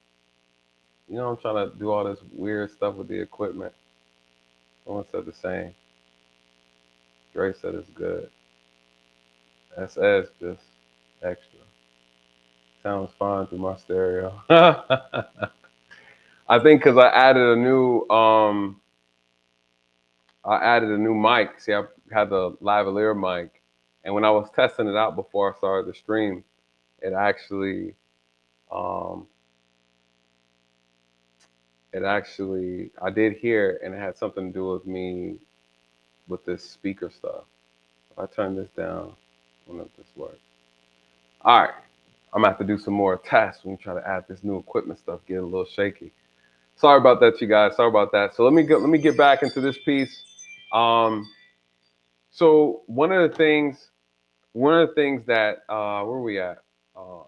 You know, I'm trying to do all this weird stuff with the equipment. Someone said the same. Dre said it's good. SS just extra. Sounds fine through my stereo. I think because I added a new mic. See, I had the lavalier mic, and when I was testing it out before I started the stream, it actually, um, I did hear it, and it had something to do with me with this speaker stuff. If I turn this down, I don't know if this works. All right, I'm gonna have to do some more tests when we try to add this new equipment stuff. Get a little shaky. Sorry about that, you guys. Sorry about that. So let me get back into this piece. Um, so one of the things that where are we at? Uh,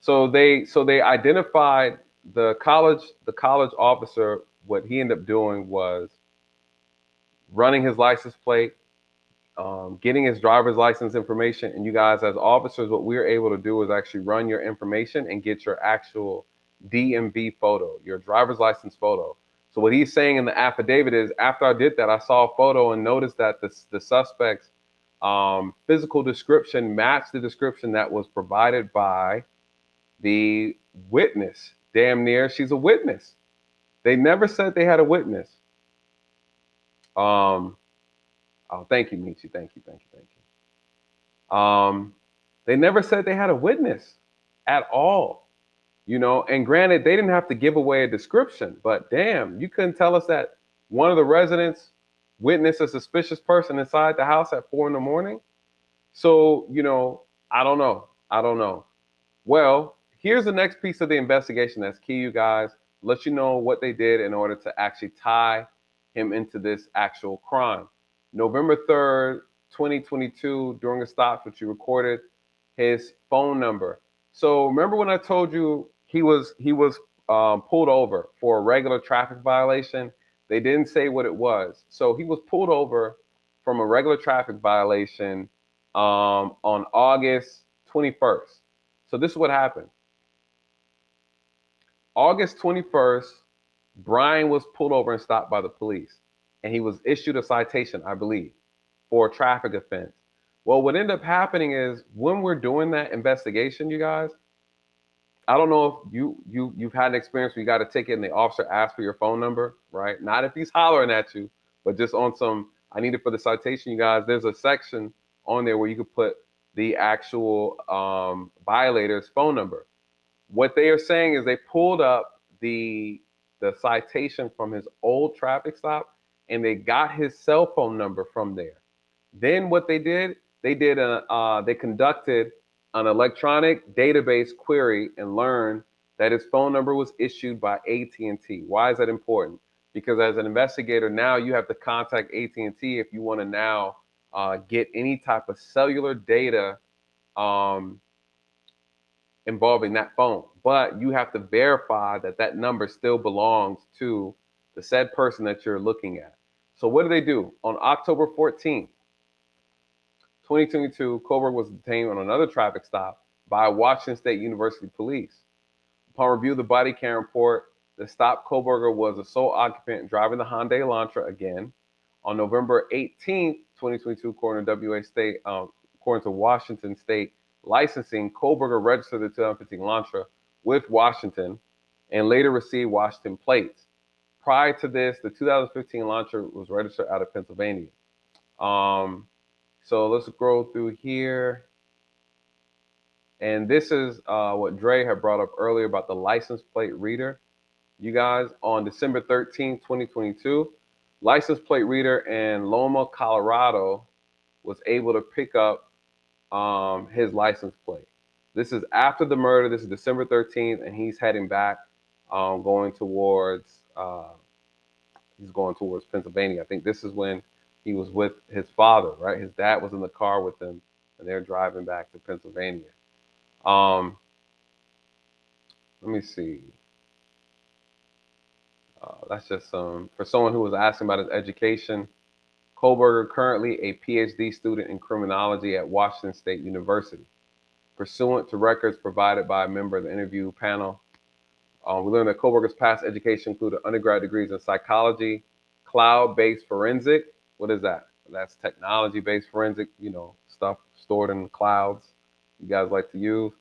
so they identified the college officer. What he ended up doing was running his license plate, getting his driver's license information. And you guys, as officers, what we're able to do is actually run your information and get your actual DMV photo, your driver's license photo. So what he's saying in the affidavit is, after I did that, I saw a photo and noticed that the suspect's physical description matched the description that was provided by the witness. Damn near, she's a witness. They never said they had a witness. Um, oh, thank you, Michi. Thank you. They never said they had a witness at all. You know, and granted, they didn't have to give away a description, but damn, you couldn't tell us that one of the residents witnessed a suspicious person inside the house at 4 in the morning. So, you know, I don't know. I don't know. Well, here's the next piece of the investigation that's key, you guys. Let you know what they did in order to actually tie him into this actual crime. November 3rd, 2022, during a stop, which you recorded his phone number. So remember when I told you he was pulled over for a regular traffic violation? They didn't say what it was. So he was pulled over from a regular traffic violation on August 21st. So this is what happened. August 21st, Bryan was pulled over and stopped by the police, and he was issued a citation, I believe, for a traffic offense. Well, what ended up happening is when we're doing that investigation, you guys, I don't know if you've had an experience where you got a ticket and the officer asks for your phone number, right? Not if he's hollering at you, but just on some, I need it for the citation, you guys. There's a section on there where you could put the actual violator's phone number. What they are saying is they pulled up the citation from his old traffic stop, and they got his cell phone number from there. Then what they conducted an electronic database query and learned that his phone number was issued by AT&T. Why is that important? Because as an investigator now, you have to contact AT&T if you want to now get any type of cellular data um, involving that phone. But you have to verify that that number still belongs to the said person that you're looking at. So what do they do? On October 14th, 2022, Kohberger was detained on another traffic stop by Washington State University police. Upon review of the body cam report, the stop Kohberger was the sole occupant driving the Hyundai Elantra again. On November 18th, 2022, according to Washington State licensing, Kohberger registered the 2015 Elantra with Washington and later received Washington plates. Prior to this, the 2015 Elantra was registered out of Pennsylvania. So let's scroll through here. And this is what Dre had brought up earlier about the license plate reader. You guys, on December 13th, 2022, license plate reader in Loma, Colorado was able to pick up his license plate. This is after the murder. This is December 13th, and he's heading back, going towards he's going towards Pennsylvania. I think this is when he was with his father, right? His dad was in the car with him, and they're driving back to Pennsylvania. Um, Let me see. That's just for someone who was asking about his education. Kohberger currently a PhD student in criminology at Washington State University. Pursuant to records provided by a member of the interview panel, we learned that Kohberger's past education included undergrad degrees in psychology, cloud-based forensic. What is that? That's technology-based forensic, stuff stored in the clouds you guys like to use.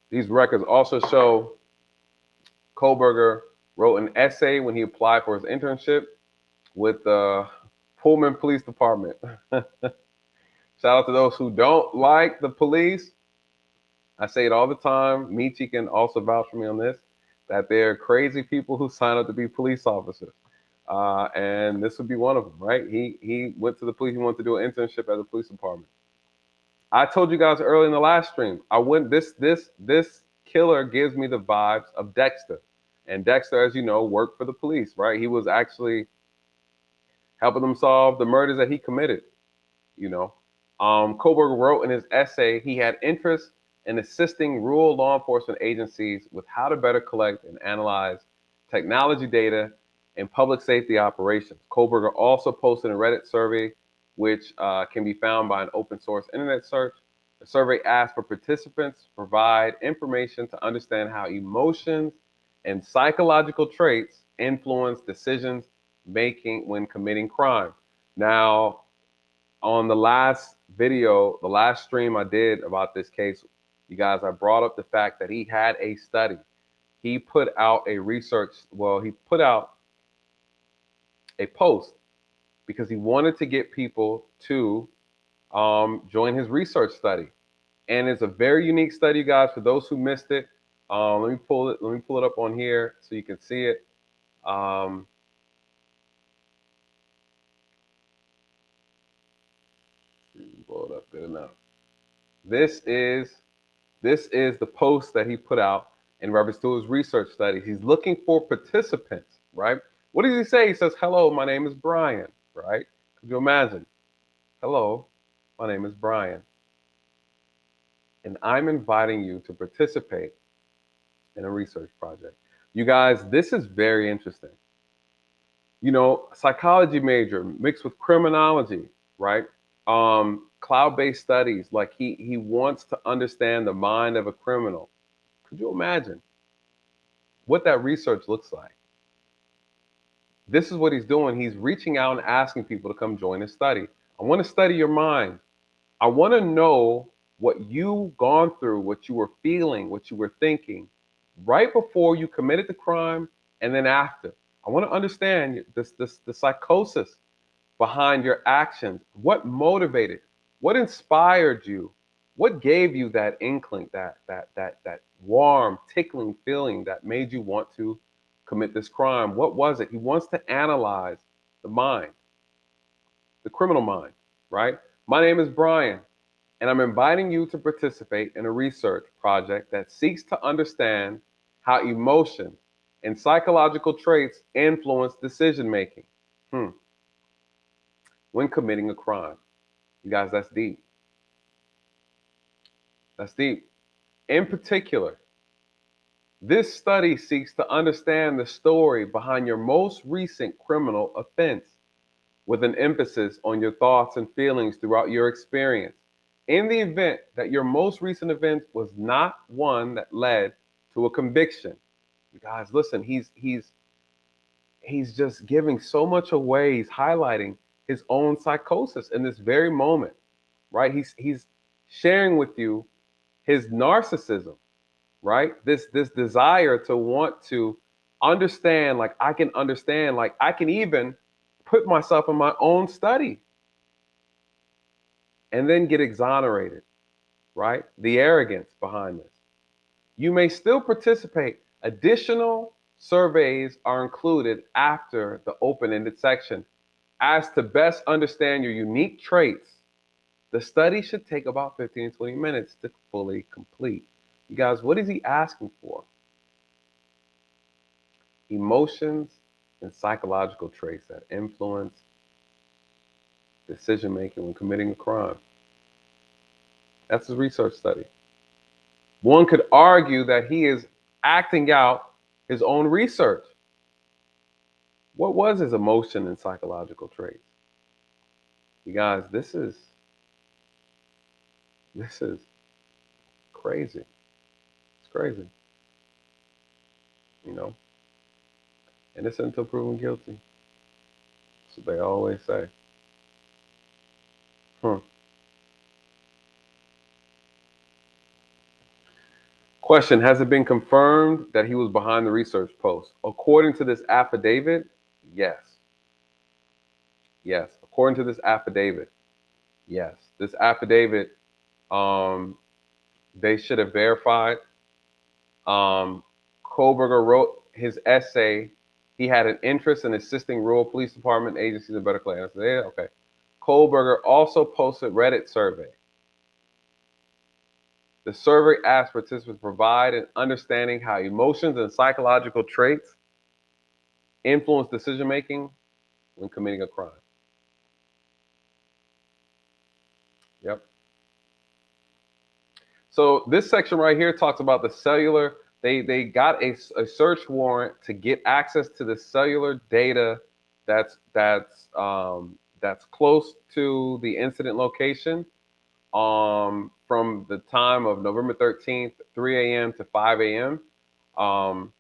These records also show Kohberger wrote an essay when he applied for his internship with the Pullman Police Department. Shout out to those who don't like the police. I say it all the time. Michi can also vouch for me on this, that they're crazy people who sign up to be police officers. And this would be one of them, right? He went to the police. He wanted to do an internship at the police department. I told you guys early in the last stream. This killer gives me the vibes of Dexter, and Dexter, as you know, worked for the police, right? He was actually helping them solve the murders that he committed. You know, Kohberger wrote in his essay he had interest in assisting rural law enforcement agencies with how to better collect and analyze technology data in public safety operations. Kohberger also posted a Reddit survey, which can be found by an open source internet search. The survey asked for participants to provide information to understand how emotions and psychological traits influence decisions making when committing crime. Now, on the last video, the last stream I did about this case, you guys, I brought up the fact that he had a study. He put out a research, he put out a post because he wanted to get people to join his research study. And it's a very unique study, guys. For those who missed it, let me pull it. Let me pull it up on here so you can see it. Pull it up good enough. This is the post that he put out in reference to his research study. He's looking for participants, right? What does he say? He says, "Hello, my name is Bryan," right? Could you imagine? "Hello, my name is Bryan, and I'm inviting you to participate in a research project." You guys, this is very interesting. Psychology major mixed with criminology, right? Cloud-based studies, like he wants to understand the mind of a criminal. Could you imagine what that research looks like? This is what he's doing. He's reaching out and asking people to come join his study. I want to study your mind. I want to know what you've gone through, what you were feeling, what you were thinking right before you committed the crime and then after. I want to understand the psychosis behind your actions. What motivated? What inspired you? What gave you that inkling, that warm, tickling feeling that made you want to commit this crime? What was it? He wants to analyze the mind, the criminal mind, right? My name is Bryan, and I'm inviting you to participate in a research project that seeks to understand how emotions and psychological traits influence decision making when committing a crime. You guys, that's deep. That's deep. In particular, this study seeks to understand the story behind your most recent criminal offense, with an emphasis on your thoughts and feelings throughout your experience. In the event that your most recent event was not one that led to a conviction, you guys, listen, he's just giving so much away. He's highlighting his own psychosis in this very moment, right? He's sharing with you his narcissism, right? This desire to want to understand, like I can understand, like I can even put myself in my own study and then get exonerated, right? The arrogance behind this. You may still participate. Additional surveys are included after the open-ended section. As to best understand your unique traits, the study should take about 15 to 20 minutes to fully complete. You guys, what is he asking for? Emotions and psychological traits that influence decision making when committing a crime. That's his research study. One could argue that he is acting out his own research. What was his emotion and psychological traits? You guys, this is crazy. It's crazy, you know. Innocent until proven guilty. That's what they always say. Hmm. Question: has it been confirmed that he was behind the research post? According to this affidavit, yes. Yes. According to this affidavit, yes. This affidavit, um, they should have verified. Um, Kohberger wrote his essay. He had an interest in assisting rural police department agencies in better class. Yeah, okay. Kohberger also posted Reddit survey. The survey asked participants to provide an understanding how emotions and psychological traits influence decision making when committing a crime. Yep. So this section right here talks about the cellular. They got a search warrant to get access to the cellular data that's close to the incident location from the time of November 13th, 3 a.m. to 5 a.m. Um,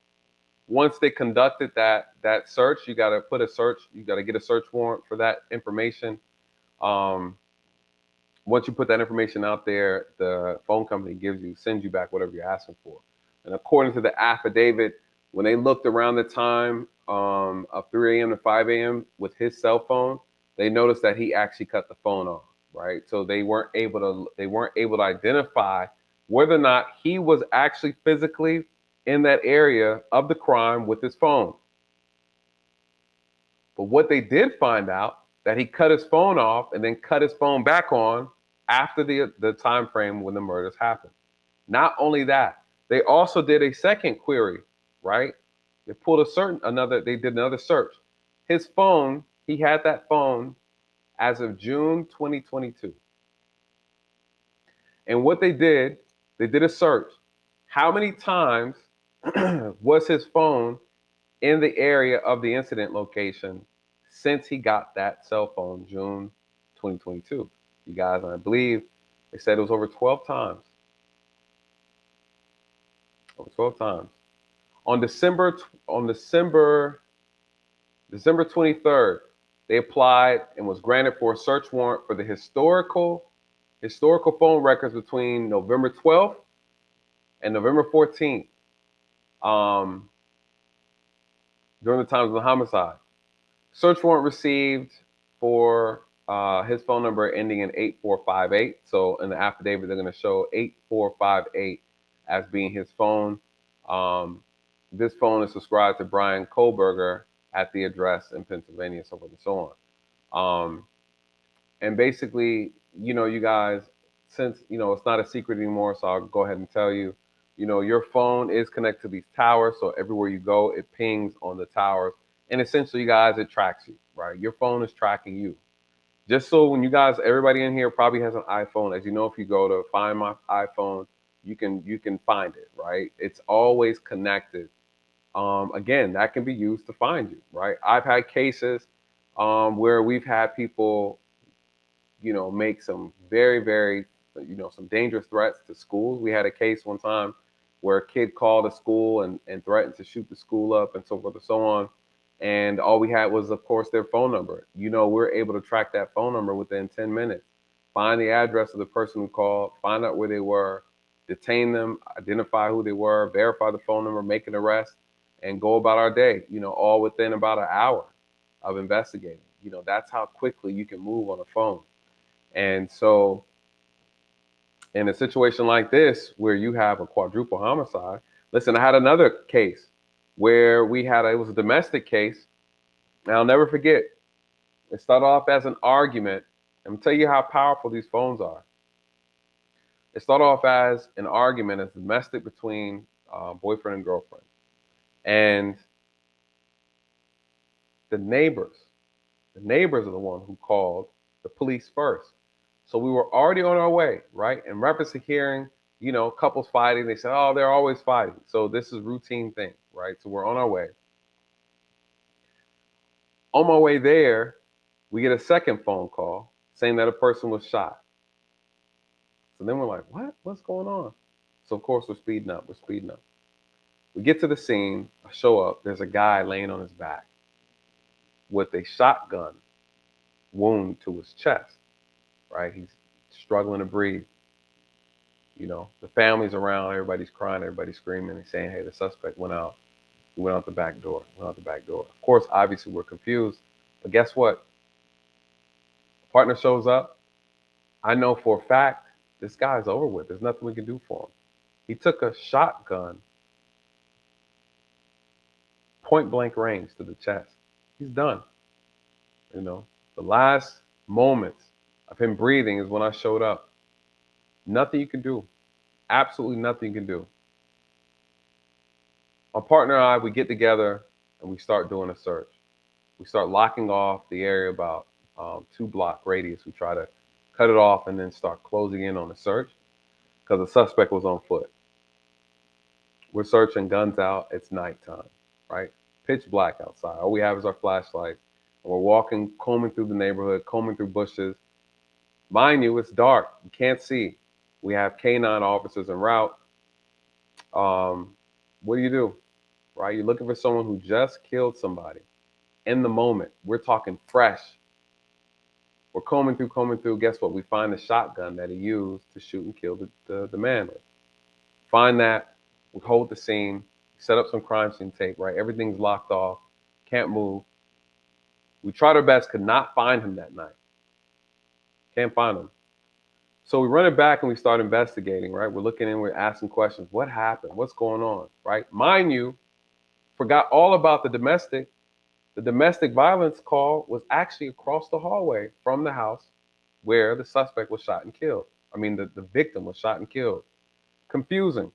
Once they conducted that search, you got to put a search. You got to get a search warrant for that information. Um, Once you put that information out there, the phone company sends you back whatever you're asking for. And according to the affidavit, when they looked around the time of 3 a.m. to 5 a.m. with his cell phone, they noticed that he actually cut the phone off. Right, so they weren't able to identify whether or not he was actually physically in that area of the crime with his phone. But what they did find out that he cut his phone off and then cut his phone back on after the time frame when the murders happened. Not only that, they also did a second query, right? They pulled they did another search. His phone, he had that phone as of June 2022. And what they did a search. How many times was his phone in the area of the incident location since he got that cell phone June 2022? You guys, I believe they said it was over 12 times. Over 12 times. On December 23rd, they applied and was granted for a search warrant for the historical phone records between November 12th and November 14th, um, during the times of the homicide. Search warrant received for his phone number ending in 8458. So in the affidavit, they're going to show 8458 as being his phone. Um, this phone is subscribed to Bryan Kohberger at the address in Pennsylvania, so forth and so on. And basically, you guys, since it's not a secret anymore, so I'll go ahead and tell you, your phone is connected to these towers, so everywhere you go, it pings on the towers, and essentially, you guys, it tracks you, right? Your phone is tracking you. Just so when you guys, everybody in here probably has an iPhone. As you know, if you go to find my iPhone, you can find it, right? It's always connected. Again, that can be used to find you, right? I've had cases where we've had people make some very, very, some dangerous threats to schools. We had a case one time where a kid called a school and threatened to shoot the school up and so forth and so on. And all we had was, of course, their phone number. We're able to track that phone number within 10 minutes, find the address of the person who called, find out where they were, detain them, identify who they were, verify the phone number, make an arrest, and go about our day, all within about an hour of investigating. That's how quickly you can move on a phone. And so, in a situation like this, where you have a quadruple homicide, listen, I had another case where it was a domestic case. And I'll never forget, it started off as an argument. I'm gonna tell you how powerful these phones are. It started off as an argument, as domestic between boyfriend and girlfriend. And the neighbors. The neighbors are the one who called the police first. So we were already on our way, right? In reference to hearing, couples fighting, they said, oh, they're always fighting. So this is routine thing, right? So we're on our way. On my way there, we get a second phone call saying that a person was shot. So then we're like, what? What's going on? So of course we're speeding up. We're speeding up. We get to the scene. I show up. There's a guy laying on his back with a shotgun wound to his chest, right? He's struggling to breathe. The family's around, everybody's crying, everybody's screaming and saying, hey, the suspect went out. He went out the back door, went out the back door. Of course, obviously, we're confused. But guess what? The partner shows up. I know for a fact this guy's over with. There's nothing we can do for him. He took a shotgun, point blank range to the chest. He's done. The last moments of him breathing is when I showed up. Nothing you can do. Absolutely nothing you can do. My partner and I, we get together and we start doing a search. We start locking off the area about 2-block radius. We try to cut it off and then start closing in on the search because the suspect was on foot. We're searching, guns out. It's nighttime, right? Pitch black outside. All we have is our flashlights. And we're walking, combing through the neighborhood, combing through bushes. Mind you, it's dark. You can't see. We have canine officers en route. What do? Right? You're looking for someone who just killed somebody in the moment. We're talking fresh. We're combing through. Guess what? We find the shotgun that he used to shoot and kill the man with. Find that. We hold the scene. Set up some crime scene tape, right? Everything's locked off. Can't move. We tried our best, could not find him that night. Can't find him. So we run it back and we start investigating, right? We're looking in, we're asking questions. What happened? What's going on, right? Mind you, forgot all about the domestic. The domestic violence call was actually across the hallway from the house where the suspect was shot and killed. I mean, the victim was shot and killed. Confusing.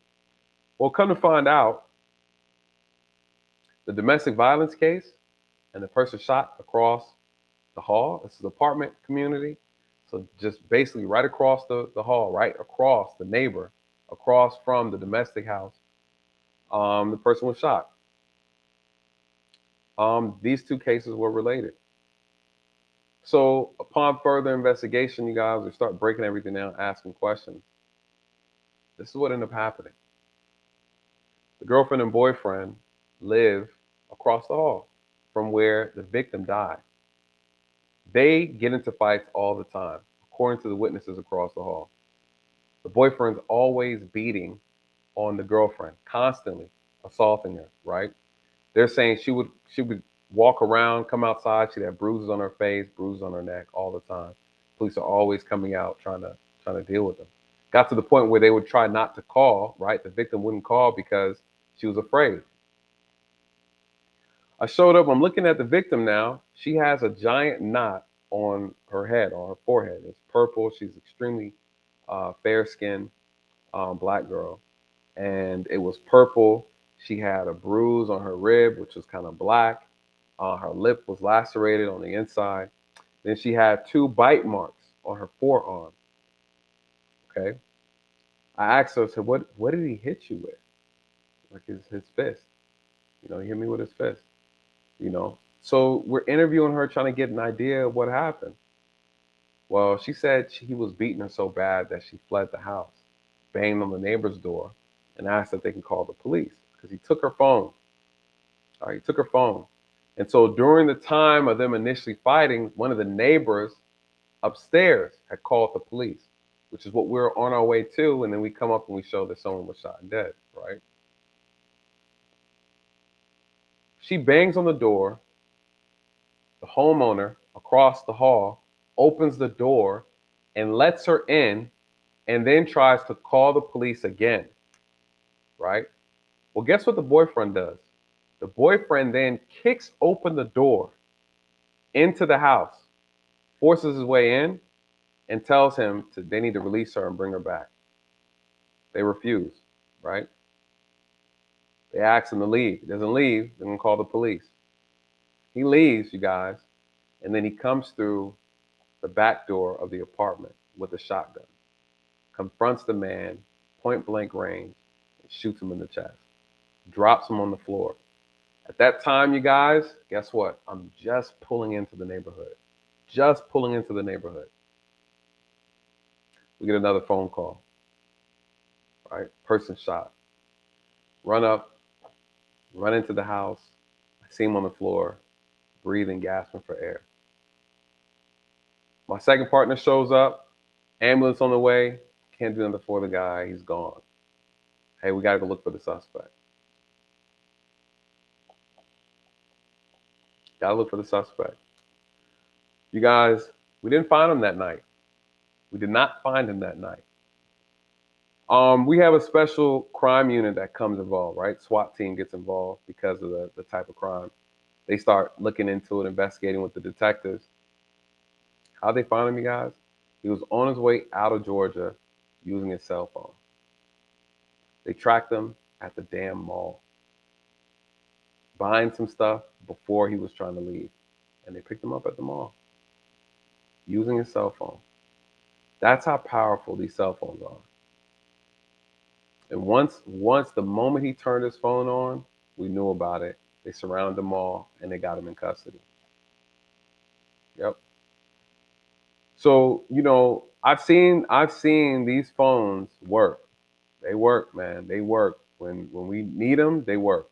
Well, come to find out, the domestic violence case and the person shot across the hall, this is an apartment community. So just basically right across the hall, right across the neighbor, across from the domestic house, the person was shot. These two cases were related. So upon further investigation, you guys, we start breaking everything down, asking questions. This is what ended up happening. The girlfriend and boyfriend live across the hall from where the victim died. They get into fights all the time, according to the witnesses across the hall. The boyfriend's always beating on the girlfriend, constantly assaulting her, right? They're saying she would walk around, come outside, she'd have bruises on her face, bruises on her neck all the time. Police are always coming out trying to deal with them. Got to the point where they would try not to call, right? The victim wouldn't call because she was afraid. I showed up, I'm looking at the victim now. She has a giant knot on her head, on her forehead. It's purple. She's extremely fair skinned, black girl. And it was purple. She had a bruise on her rib, which was kind of black. Her lip was lacerated on the inside. Then she had 2 bite marks on her forearm. Okay. I asked her, I said, what did he hit you with? Like his fist. He hit me with his fist. So we're interviewing her, trying to get an idea of what happened. Well, she said he was beating her so bad that she fled the house, banged on the neighbor's door, and asked if they can call the police because he took her phone. All right, he took her phone. And so during the time of them initially fighting, one of the neighbors upstairs had called the police, which is what we're on our way to. And then we come up and we show that someone was shot and dead, right? She bangs on the door. The homeowner across the hall opens the door and lets her in and then tries to call the police again, right? Well, guess what the boyfriend does? The boyfriend then kicks open the door into the house, forces his way in, and tells him they need to release her and bring her back. They refuse, right? They ask him to leave. He doesn't leave, they're going to call the police. He leaves, you guys, and then he comes through the back door of the apartment with a shotgun, confronts the man, point blank range, and shoots him in the chest, drops him on the floor. At that time, you guys, guess what? I'm just pulling into the neighborhood. Just pulling into the neighborhood. We get another phone call, right? Person shot. Run up, run into the house. I see him on the floor, breathing, gasping for air. My second partner shows up, ambulance on the way, can't do nothing for the guy, he's gone. Hey, we gotta go look for the suspect. Gotta look for the suspect. You guys, we didn't find him that night. We did not find him that night. We have a special crime unit that comes involved, right? SWAT team gets involved because of the type of crime. They start looking into it, investigating with the detectives. How'd they find him, you guys? He was on his way out of Georgia using his cell phone. They tracked him at the damn mall, buying some stuff before he was trying to leave. And they picked him up at the mall using his cell phone. That's how powerful these cell phones are. And once the moment he turned his phone on, we knew about it. They surrounded the mall and they got him in custody. Yep. So, I've seen these phones work. They work, man. They work. When we need them, they work.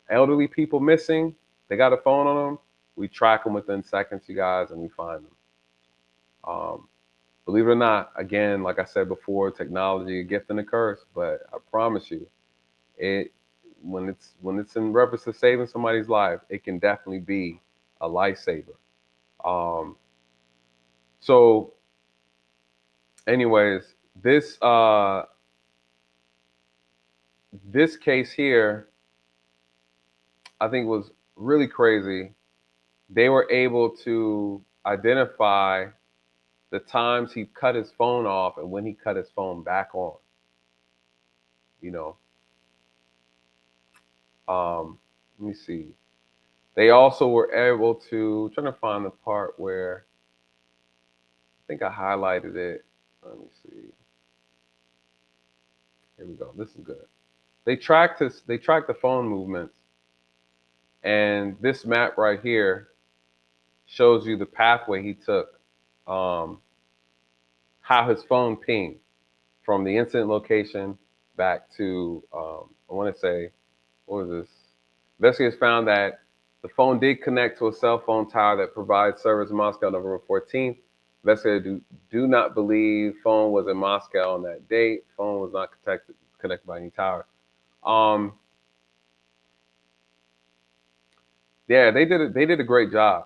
Elderly people missing, they got a phone on them. We track them within seconds, you guys, and we find them. Um, Believe it or not, again, like I said before, technology, a gift and a curse. But I promise you, it when it's in reference to saving somebody's life, it can definitely be a lifesaver. Um, so, anyways, this case here, I think was really crazy. They were able to identify the times he cut his phone off and when he cut his phone back on. You know, let me see. They also were able to trying to find the part where I think I highlighted it. Let me see. Here we go. This is good. They tracked the phone movements, and this map right here shows you the pathway he took, um, how his phone pinged from the incident location back to I want to say, what was this? Investigators found that the phone did connect to a cell phone tower that provides service in Moscow November 14th. Investigators do not believe phone was in Moscow on that date. Phone was not connected by any tower. Um, yeah, they did a great job.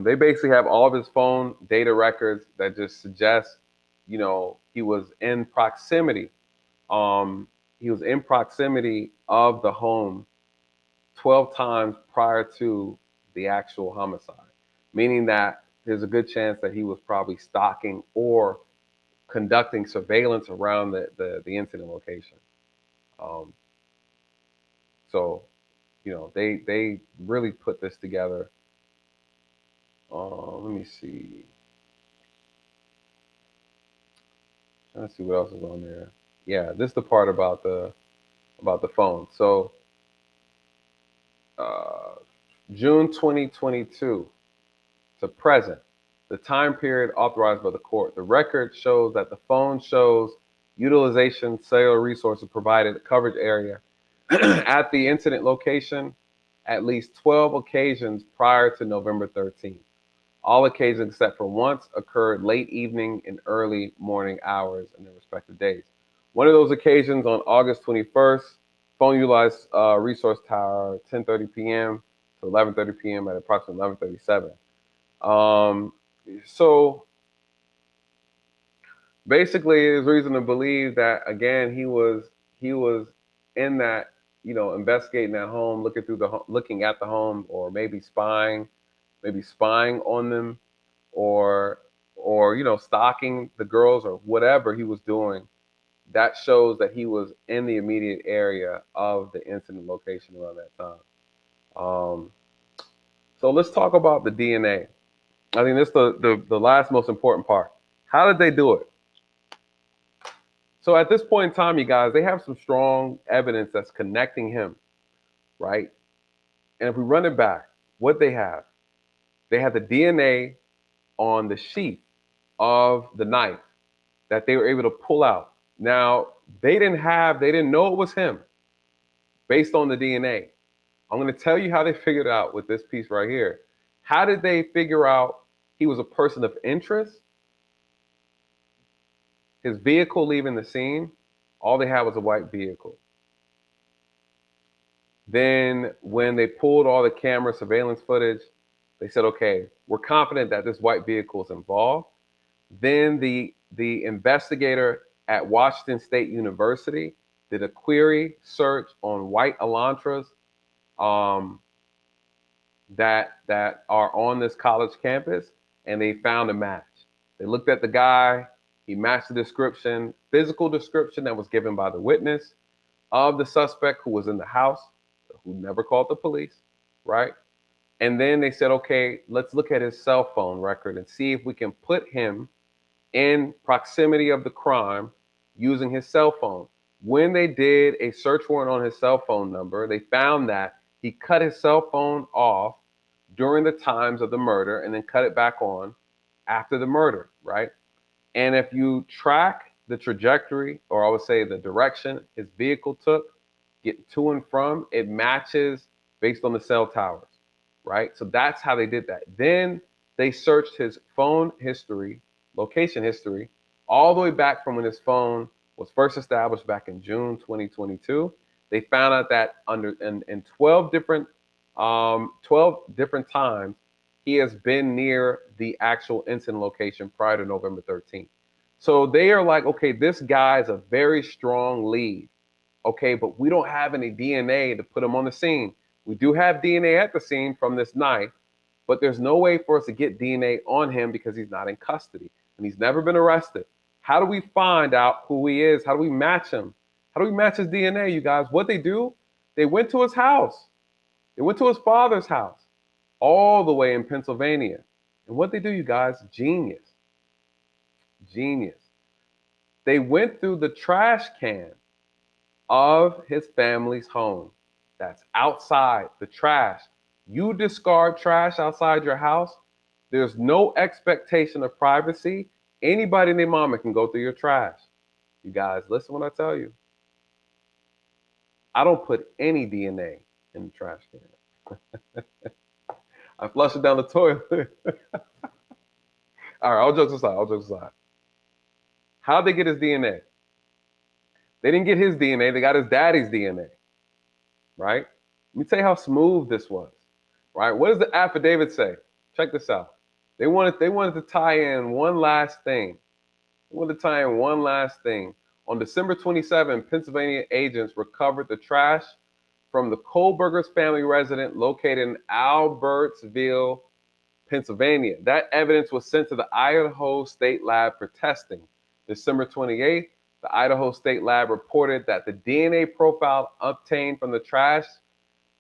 They basically have all of his phone data records that just suggest, he was in proximity. Um, he was in proximity of the home 12 times prior to the actual homicide, meaning that there's a good chance that he was probably stalking or conducting surveillance around the incident location. Um, so, they really put this together. Let me see. Trying to see what else is on there. Yeah, this is the part about the phone. So, uh, June 2022 to present, the time period authorized by the court. The record shows that the phone shows utilization cellular resources provided a coverage area at the incident location at least 12 occasions prior to November 13th. All occasions except for once occurred late evening and early morning hours in their respective days. One of those occasions on August 21st, phone utilized resource tower 10:30 p.m. to 11:30 p.m. at approximately 11:37. Um, so basically, there's reason to believe that again he was in that, investigating that home, looking at the home, or maybe spying on them, or stalking the girls, or whatever he was doing. That shows that he was in the immediate area of the incident location around that time. Um, So let's talk about the DNA. I think that's the last most important part. How did they do it? So at this point in time, you guys, they have some strong evidence that's connecting him, right? And if we run it back, what they have the DNA on the sheath of the knife that they were able to pull out. Now, they didn't know it was him based on the DNA. I'm going to tell you how they figured it out with this piece right here. How did they figure out he was a person of interest? His vehicle leaving the scene, all they had was a white vehicle. Then, when they pulled all the camera surveillance footage, they said, okay, we're confident that this white vehicle is involved. Then the investigator at Washington State University did a query search on white Elantras um, that are on this college campus, and they found a match. They looked at the guy. He matched the description, physical description that was given by the witness of the suspect who was in the house, who never called the police, right? And then they said, okay, let's look at his cell phone record and see if we can put him in proximity of the crime using his cell phone. When they did a search warrant on his cell phone number, they found that he cut his cell phone off during the times of the murder and then cut it back on after the murder, right? And if you track the trajectory, or I would say the direction his vehicle took, get to and from, it matches based on the cell towers, right? So that's how they did that. Then they searched his phone history, location history, all the way back from when his phone was first established back in June 2022. They found out that in 12 different times, he has been near the actual incident location prior to November 13th. So they are like, okay, this guy is a very strong lead. Okay, but we don't have any DNA to put him on the scene. We do have DNA at the scene from this knife, but there's no way for us to get DNA on him because he's not in custody and he's never been arrested. How do we find out who he is? How do we match him? How do we match his DNA, you guys? What they do, they went to his house. They went to his father's house all the way in Pennsylvania. And what they do, you guys, genius. Genius. They went through the trash can of his family's home. That's outside the trash. You discard trash outside your house, there's no expectation of privacy. Anybody and their mama can go through your trash. You guys, listen when I tell you. I don't put any DNA in the trash can. I flush it down the toilet. All right, all jokes aside, all jokes aside. How'd they get his DNA? They didn't get his DNA, they got his daddy's DNA, right? Let me tell you how smooth this was, right? What does the affidavit say? Check this out. They wanted to tie in one last thing. They wanted to tie in one last thing. On December 27, Pennsylvania agents recovered the trash from the Kohberger's family residence located in Albertsville, Pennsylvania. That evidence was sent to the Idaho State Lab for testing. December 28th, the Idaho State Lab reported that the DNA profile obtained from the trash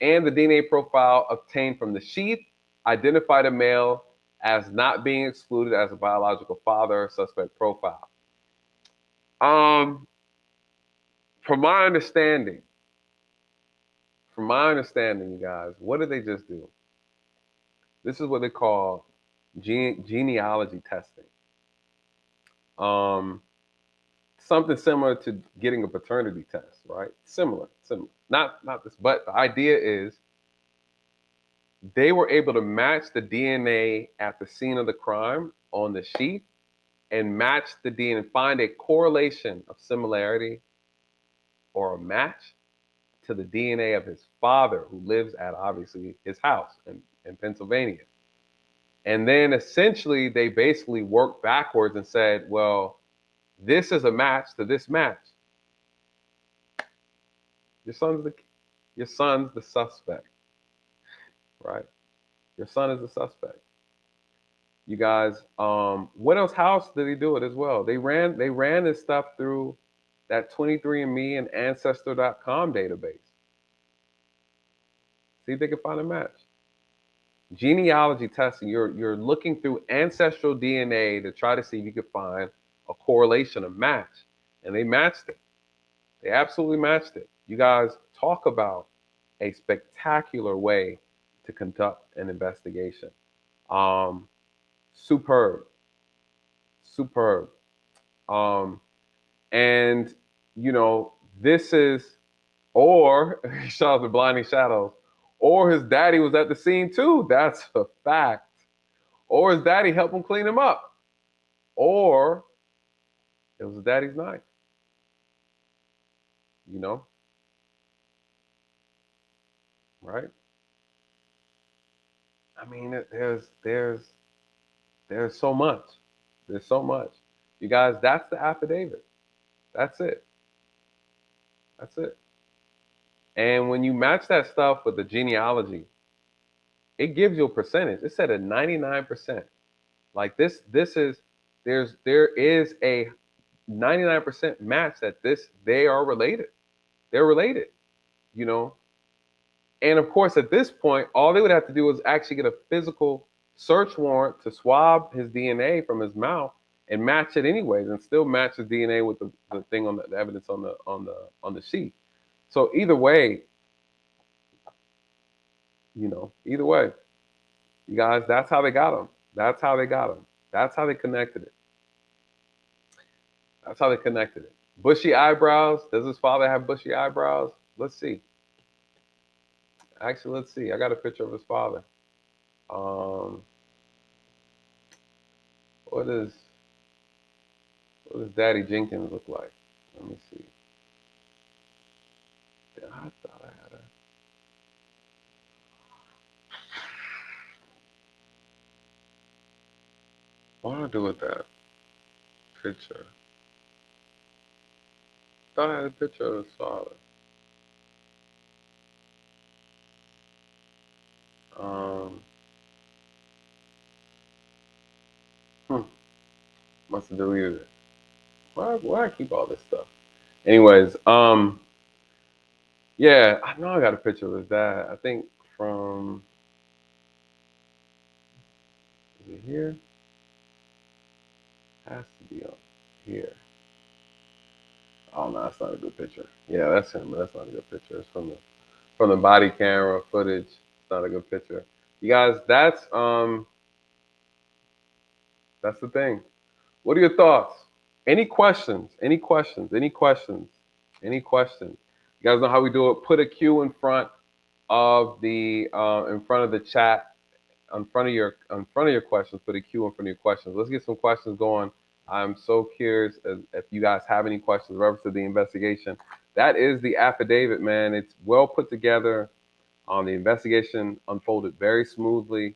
and the DNA profile obtained from the sheath identified a male as not being excluded as a biological father suspect profile. Um, from my understanding, you guys, what did they just do? This is what they call genealogy testing. Something similar to getting a paternity test, right? Similar. Not this, but the idea is they were able to match the DNA at the scene of the crime on the sheet and match the DNA and find a correlation of similarity or a match to the DNA of his father, who lives at obviously his house in Pennsylvania. And then essentially they basically worked backwards and said, well, this is a match to this match. Your son's the suspect, right? Your son is the suspect. You guys, what else? How else did he do it as well? They ran this stuff through that 23andMe and Ancestor.com database. See if they can find a match. Genealogy testing, you're looking through ancestral DNA to try to see if you could find a correlation, a match. And they matched it. They absolutely matched it. You guys talk about a spectacular way to conduct an investigation. Um, superb, superb. Um, and you know, this is, or shout out to Blinding Shadows, or his daddy was at the scene too. That's a fact. Or his daddy helped him clean him up. Or it was his daddy's knife. You know, right? I mean, there's so much. There's so much. You guys, that's the affidavit. That's it. That's it. And when you match that stuff with the genealogy, it gives you a percentage. It said a 99%. Like this is there is a 99% match that they are related. They're related, you know. And of course, at this point, all they would have to do is actually get a physical search warrant to swab his DNA from his mouth and match it anyways, and still match the DNA with the thing on the evidence on the sheet. So either way, you know, either way, you guys, that's how they got him. That's how they got him. That's how they connected it. That's how they connected it. Bushy eyebrows. Does his father have bushy eyebrows? Let's see. Actually, let's see. I got a picture of his father. Um, what is what does Daddy Jenkins look like? Let me see. I thought I had a. What do I do with that picture? I thought I had a picture of his father. Um, hmm, must have deleted it. Why I keep all this stuff? Anyways, yeah, I know I got a picture of his dad. I think from is it here? Has to be on here. Oh no, that's not a good picture. Yeah, that's him, but that's not a good picture. It's from the body camera footage. It's not a good picture. You guys, that's the thing. What are your thoughts? Any questions? Any questions? Any questions? Any questions? You guys know how we do it. Put a Q in front of the chat, in front of your questions. Put a Q in front of your questions. Let's get some questions going. I'm so curious if you guys have any questions reference to the investigation. That is the affidavit, man. It's well put together. The investigation unfolded very smoothly.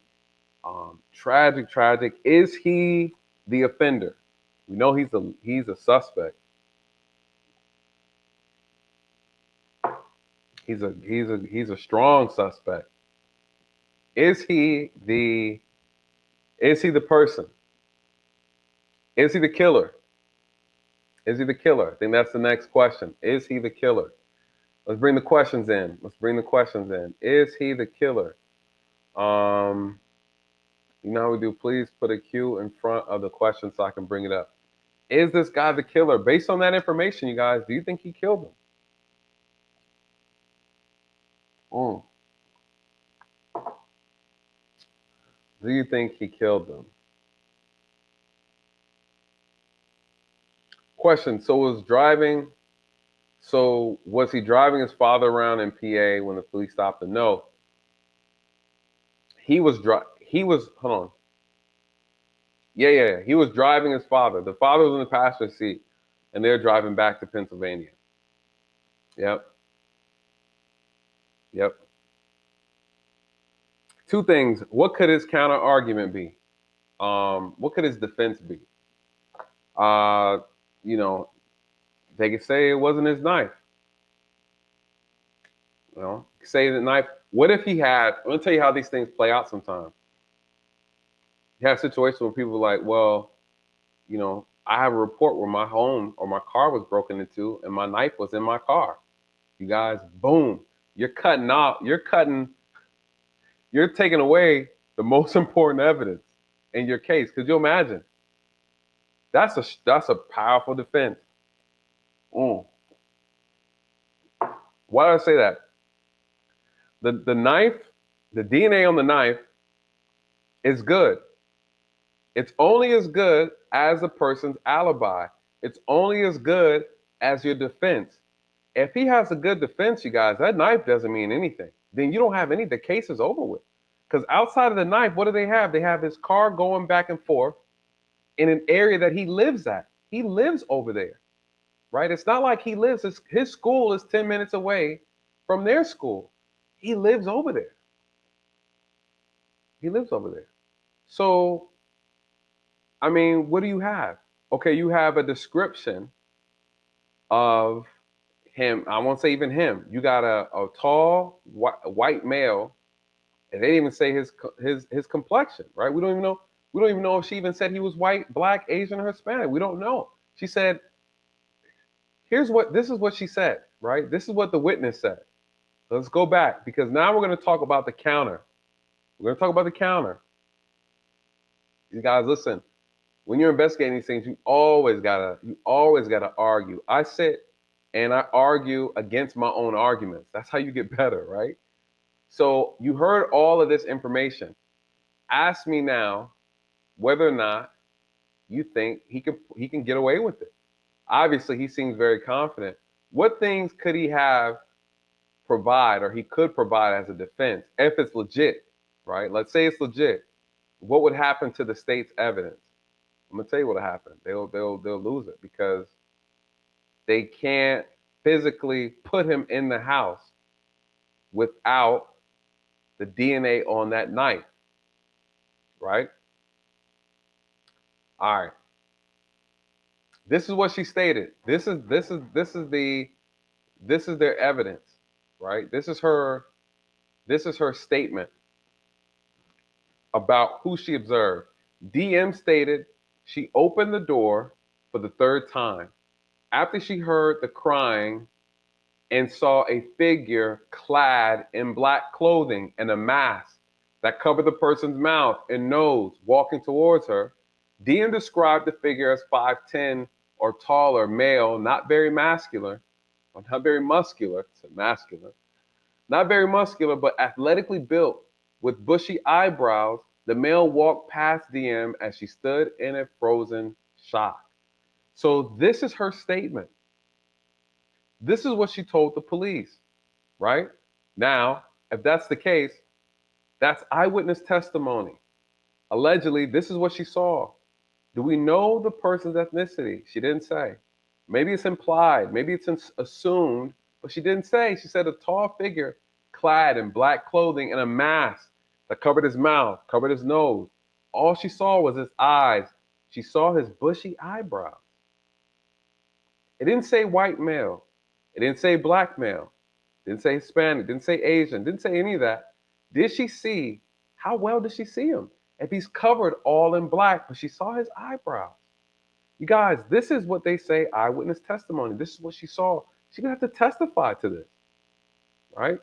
Tragic, tragic. Is he the offender? We know he's a suspect. He's a strong suspect. Is he the is he the person? Is he the killer? Is he the killer? I think that's the next question. Is he the killer? Let's bring the questions in. Let's bring the questions in. Is he the killer? Um, you know how we do? Please put a Q in front of the question so I can bring it up. Is this guy the killer? Based on that information, you guys, do you think he killed him? Mm. Do you think he killed them? Question. Was he driving his father around in PA when the police stopped him? No. Hold on. Yeah. He was driving his father. The father was in the passenger seat and they're driving back to Pennsylvania. Yep. Yep. Two things. What could his counter argument be? What could his defense be? Uh, you know, they could say it wasn't his knife. You know, say the knife. What if he had? I'm gonna tell you how these things play out sometimes. You have situations where people are like, well, you know, I have a report where my home or my car was broken into and my knife was in my car. You guys, boom, you're cutting out, you're taking away the most important evidence in your case. Could you imagine? That's a powerful defense. Mm. Why do I say that? The knife, the DNA on the knife is good. It's only as good as a person's alibi. It's only as good as your defense. If he has a good defense, you guys, that knife doesn't mean anything. Then you don't have any, the case is over with. Because outside of the knife, what do they have? They have his car going back and forth in an area that he lives at. He lives over there, right? It's not like he lives, his school is 10 minutes away from their school. He lives over there. He lives over there. So, I mean, what do you have? Okay, you have a description of him. I won't say even him. You got a tall white male, and they didn't even say his complexion, right? We don't even know. We don't even know if she even said he was white, black, Asian, or Hispanic. We don't know. She said, this is what she said, right? This is what the witness said. Let's go back because now we're going to talk about the counter. We're going to talk about the counter. You guys, listen. When you're investigating these things, you always gotta argue. I sit and I argue against my own arguments. That's how you get better, right? So you heard all of this information. Ask me now whether or not you think he can get away with it. Obviously, he seems very confident. What things could he have provide or he could provide as a defense if it's legit, right? Let's say it's legit. What would happen to the state's evidence? I'm gonna tell you what'll happen. They'll lose it because they can't physically put him in the house without the DNA on that knife, right? All right. This is what she stated. This is their evidence, right? This is her statement about who she observed. DM stated she opened the door for the third time after she heard the crying and saw a figure clad in black clothing and a mask that covered the person's mouth and nose walking towards her. DM described the figure as 5'10" or taller, male, not very muscular, or not very muscular, so masculine, not very muscular, but athletically built with bushy eyebrows. The male walked past DM as she stood in a frozen shock. So this is her statement. This is what she told the police, right? Now, if that's the case, that's eyewitness testimony. Allegedly, this is what she saw. Do we know the person's ethnicity? She didn't say. Maybe it's implied, maybe it's assumed, but she didn't say. She said a tall figure clad in black clothing and a mask that covered his mouth, covered his nose. All she saw was his eyes. She saw his bushy eyebrows. It didn't say white male. It didn't say black male. It didn't say Hispanic. It didn't say Asian. It didn't say any of that. Did she see? How well did she see him? If he's covered all in black, but she saw his eyebrows. You guys, this is what they say eyewitness testimony. This is what she saw. She's gonna have to testify to this, right?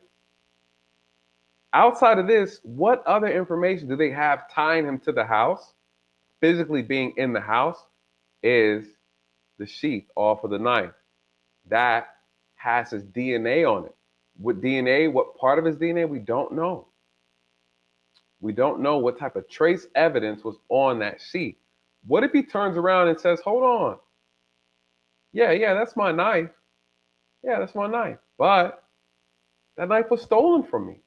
Outside of this, what other information do they have tying him to the house, physically being in the house, is the sheath off of the knife. That has his DNA on it. What DNA, what part of his DNA, we don't know. We don't know what type of trace evidence was on that sheath. What if he turns around and says, hold on. Yeah, that's my knife. Yeah, that's my knife. But that knife was stolen from me.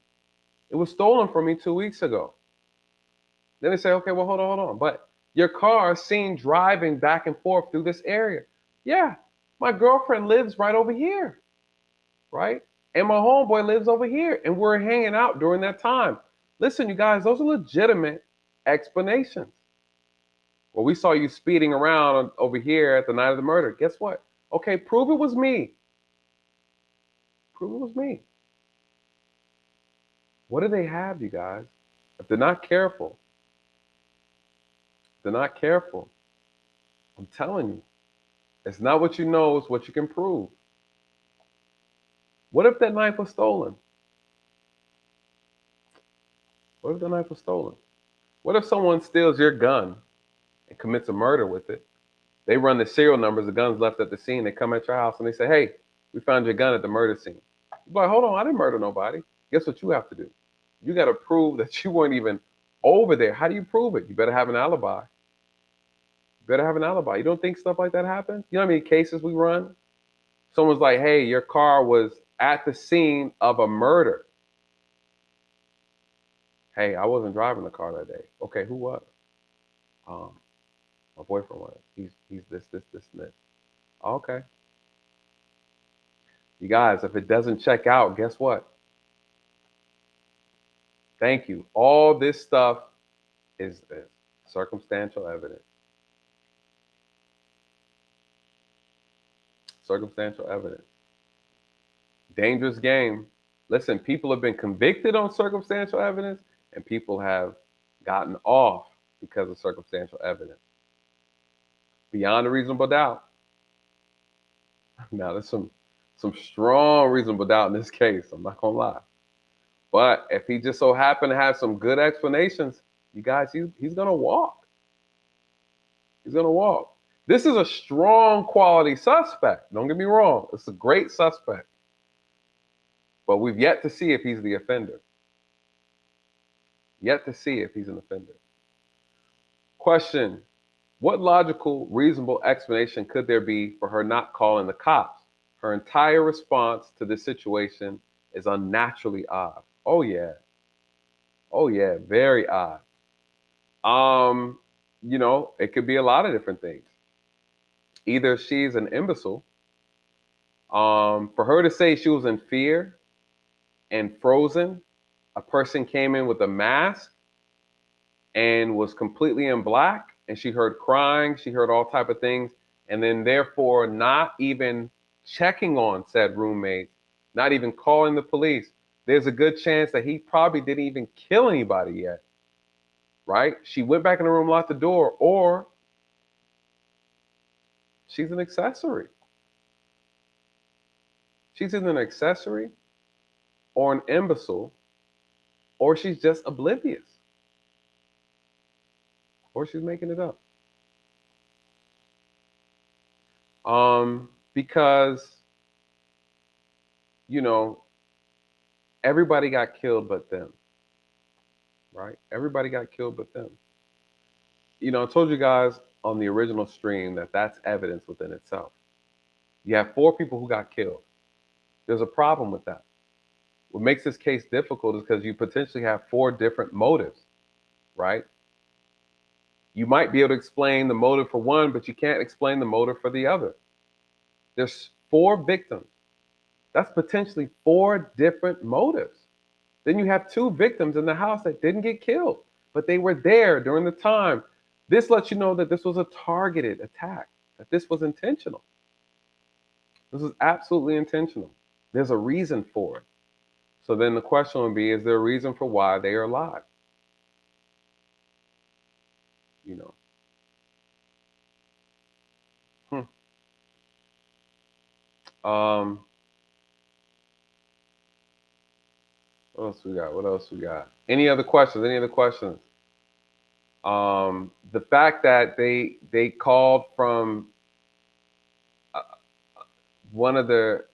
It was stolen from me 2 weeks ago. Then they say, okay, well, hold on. But your car is seen driving back and forth through this area. Yeah, my girlfriend lives right over here, right? And my homeboy lives over here, and we're hanging out during that time. Listen, you guys, those are legitimate explanations. Well, we saw you speeding around over here at the night of the murder. Guess what? Okay, prove it was me. Prove it was me. What do they have, you guys? If they're not careful, I'm telling you, it's not what you know, it's what you can prove. What if that knife was stolen? What if the knife was stolen? What if someone steals your gun and commits a murder with it? They run the serial numbers, the gun's left at the scene, they come at your house and they say, hey, we found your gun at the murder scene. You're like, hold on, I didn't murder nobody. Guess what you have to do? You got to prove that you weren't even over there. How do you prove it? You better have an alibi. You better have an alibi. You don't think stuff like that happens? You know how many cases we run? Someone's like, hey, your car was at the scene of a murder. Hey, I wasn't driving the car that day. Okay, who was? Um, my boyfriend was. He's this, and this. Okay. You guys, if it doesn't check out, guess what? Thank you. All this stuff is circumstantial evidence. Circumstantial evidence. Dangerous game. Listen, people have been convicted on circumstantial evidence, and people have gotten off because of circumstantial evidence. Beyond a reasonable doubt. Now, there's some strong reasonable doubt in this case. I'm not gonna lie. But if he just so happened to have some good explanations, you guys, he's gonna walk. He's gonna walk. This is a strong quality suspect. Don't get me wrong. It's a great suspect. But we've yet to see if he's the offender. Yet to see if he's an offender. Question: what logical, reasonable explanation could there be for her not calling the cops? Her entire response to this situation is unnaturally odd. Oh yeah. Oh yeah, very odd. Um, it could be a lot of different things. Either she's an imbecile. For her to say she was in fear and frozen, a person came in with a mask and was completely in black, and she heard crying, she heard all type of things, and then therefore not even checking on said roommate, not even calling the police. There's a good chance that he probably didn't even kill anybody yet, right? She went back in the room, locked the door, or she's an accessory. She's either an accessory or an imbecile, or she's just oblivious, or she's making it up. Because you know everybody got killed but them, right? Everybody got killed but them. I told you guys on the original stream that that's evidence within itself. You have four people who got killed. There's a problem with that. What makes this case difficult is because you potentially have four different motives, right? You might be able to explain the motive for one, but you can't explain the motive for the other. There's four victims. That's potentially four different motives. Then you have two victims in the house that didn't get killed, but they were there during the time. This lets you know that this was a targeted attack, that this was intentional. This was absolutely intentional. There's a reason for it. So then the question would be, is there a reason for why they are alive? You know. Um, what else we got? What else we got? Any other questions? Any other questions? The fact that they called from uh, one of the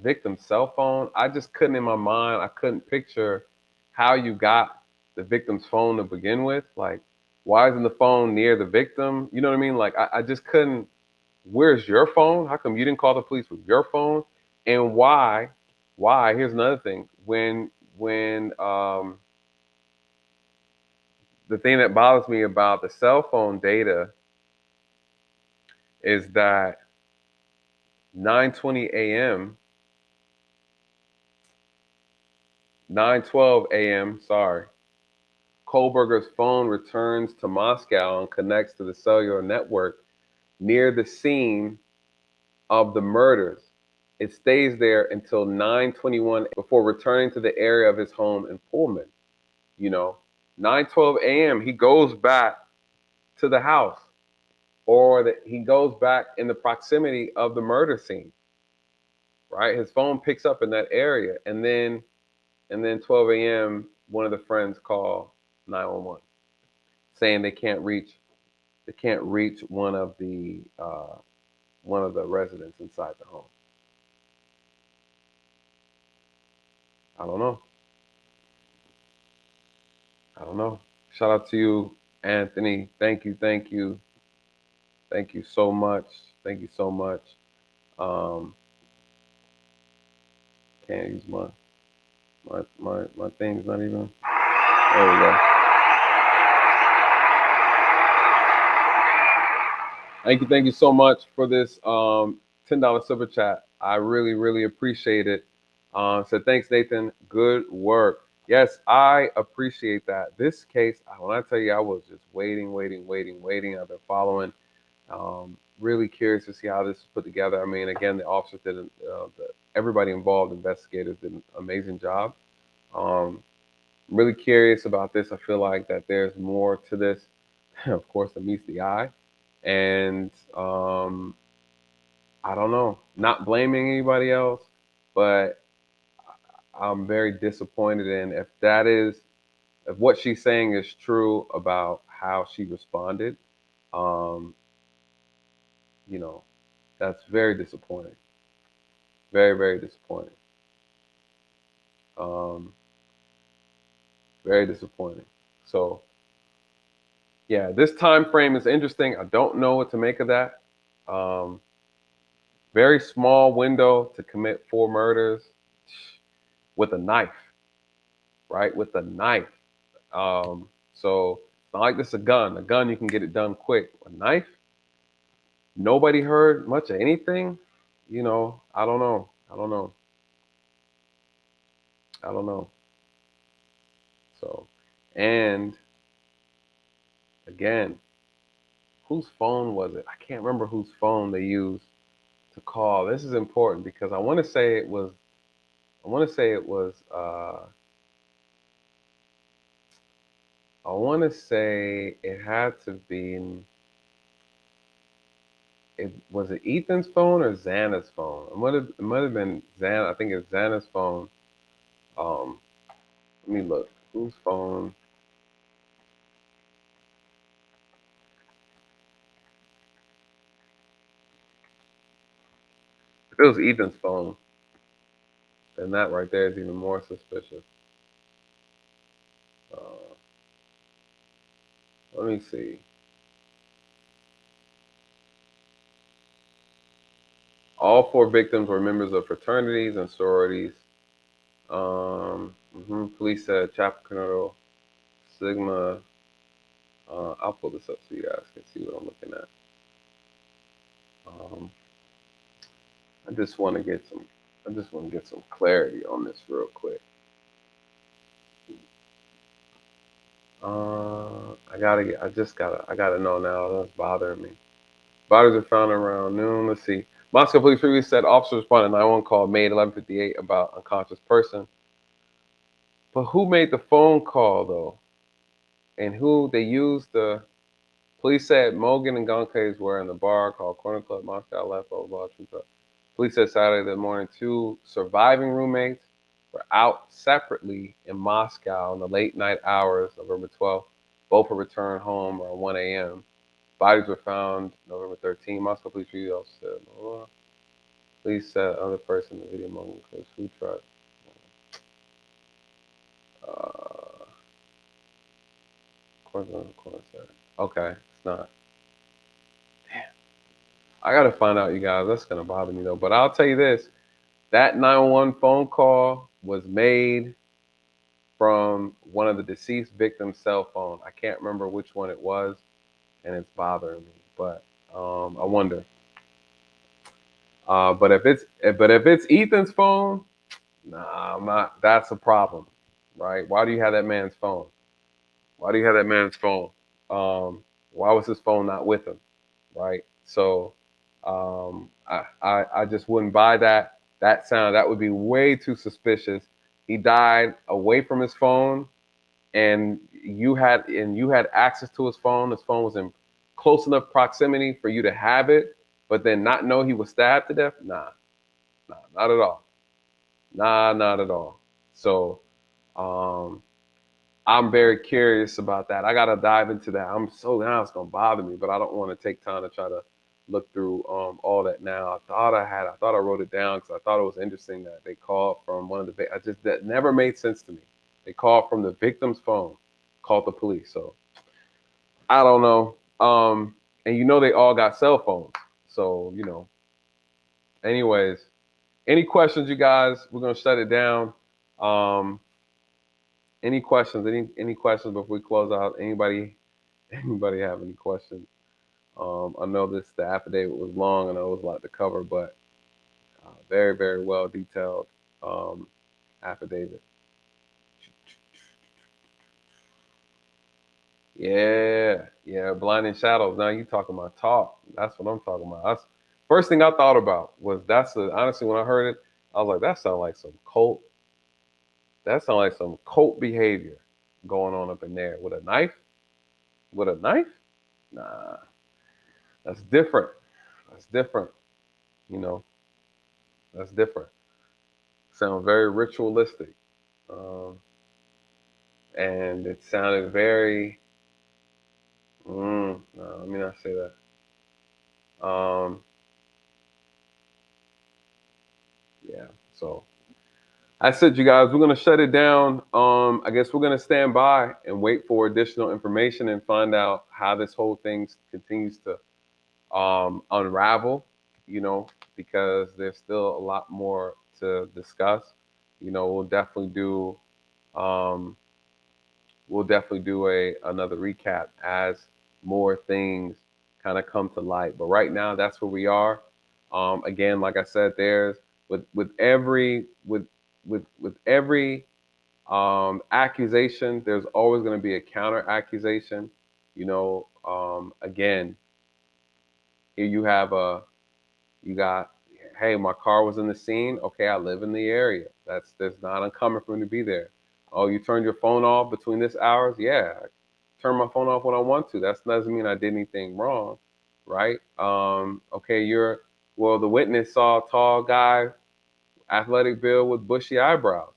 victim's cell phone. I just couldn't in my mind. I couldn't picture how you got the victim's phone to begin with. Like, why isn't the phone near the victim? You know what I mean? Like, I just couldn't. Where's your phone? How come you didn't call the police with your phone? And why? Why? Here's another thing. When the thing that bothers me about the cell phone data is that 9:20 a.m., 9:12 a.m., sorry, Kohberger's phone returns to Moscow and connects to the cellular network near the scene of the murders. It stays there until 9:21 before returning to the area of his home in Pullman. You know, 9:12 a.m. he goes back to the house, or that he goes back in the proximity of the murder scene. Right, his phone picks up in that area, and then 12 a.m. one of the friends call 911 saying they can't reach one of the residents inside the home. I don't know. I don't know. Shout out to you, Anthony. Thank you, thank you, thank you so much. Thank you so much. Um, can't use my thing's not even. There we go. Thank you so much for this $10 super chat. I really, really appreciate it. So thanks, Nathan. Good work. Yes, I appreciate that. This case, when I tell you, I was just waiting, waiting, waiting, waiting. I've been following. Really curious to see how this is put together. I mean, again, the officers did, everybody involved, investigators did an amazing job. Um, really curious about this. I feel like that there's more to this, of course, that meets the eye. And I don't know, not blaming anybody else, but I'm very disappointed in if what she's saying is true about how she responded. Um, you know, that's very disappointing. Very, very disappointing. Um, very disappointing. So yeah, this time frame is interesting. I don't know what to make of that. Um, very small window to commit 4 murders with a knife, right? With a knife. So it's not like this is a gun. A gun you can get it done quick. A knife, nobody heard much of anything. I don't know. I don't know. I don't know. So, and again, whose phone was it? I can't remember whose phone they used to call. This is important because I want to say it was. I want to say it was. I want to say it had to be. It Ethan's phone or Xana's phone? It might have been Xana. I think it's Xana's phone. Um, Let me look. Whose phone? If it was Ethan's phone, then that right there is even more suspicious. Uh, Let me see. All 4 victims were members of fraternities and sororities. Police said Chapel Colonel Sigma. I'll pull this up so you guys can see what I'm looking at. Um, I just want to get some. I just want to get some clarity on this real quick. I gotta get. I just gotta. I gotta know now. That's bothering me. Bodies were found around noon. Let's see. Moscow police previously said officers responded to 911 call made 11:58 about unconscious person. But who made the phone call though? And who they used the police said Mogan and Gonkes were in the bar called Corner Club Moscow left blah blah. Police said Saturday morning 2 surviving roommates were out separately in Moscow in the late night hours, November 12th. Both were returned home around 1 a.m. Bodies were found November 13th. Moscow police also said, police said other person in the video among the food truck. Uh, okay, it's not. Damn. I gotta find out, you guys. That's gonna bother me though. But I'll tell you this: that 911 phone call was made from one of the deceased victim's cell phone. I can't remember which one it was, and it's bothering me. But I wonder. But if it's Ethan's phone, nah, I'm not. That's a problem, right? Why do you have that man's phone? Why do you have that man's phone? Why was his phone not with him, right? So, I just wouldn't buy that. That sound that would be way too suspicious. He died away from his phone, and you had access to his phone. His phone was in close enough proximity for you to have it, but then not know he was stabbed to death. Nah, not at all. Nah, not at all. So, um, I'm very curious about that. I gotta dive into that. I'm so now it's gonna bother me, but I don't want to take time to try to look through all that now. I thought I wrote it down because I thought it was interesting that they called from one of the. I just that never made sense to me. They called from the victim's phone, called the police. So I don't know. And they all got cell phones. So anyways, any questions, you guys? We're gonna shut it down. Um, any questions? Any questions before we close out? Anybody have any questions? I know the affidavit was long. I know it was a lot to cover, but very, very well detailed um, affidavit. Yeah, yeah, blinding shadows. Now you talking about talk. That's what I'm talking about. First thing I thought about was honestly when I heard it, I was like, that sounds like some cult. That sounds like some cult behavior going on up in there with a knife. With a knife? Nah, that's different. That's different. You know, that's different. Sound very ritualistic, um, and it sounded very. No, let me not say that. Yeah. So that's it, you guys. We're gonna shut it down. I guess we're gonna stand by and wait for additional information and find out how this whole thing continues to unravel. Because there's still a lot more to discuss. We'll definitely do. Um, we'll definitely do another recap as more things kind of come to light. But right now, that's where we are. Again, like I said, there's with every accusation, there's always going to be a counter accusation. Again, here you got, hey, my car was in the scene. Okay, I live in the area. That's not uncommon for me to be there. Oh, you turned your phone off between this hours? Yeah, I turn my phone off when I want to. That doesn't mean I did anything wrong, right? Okay, the witness saw a tall guy, athletic build with bushy eyebrows.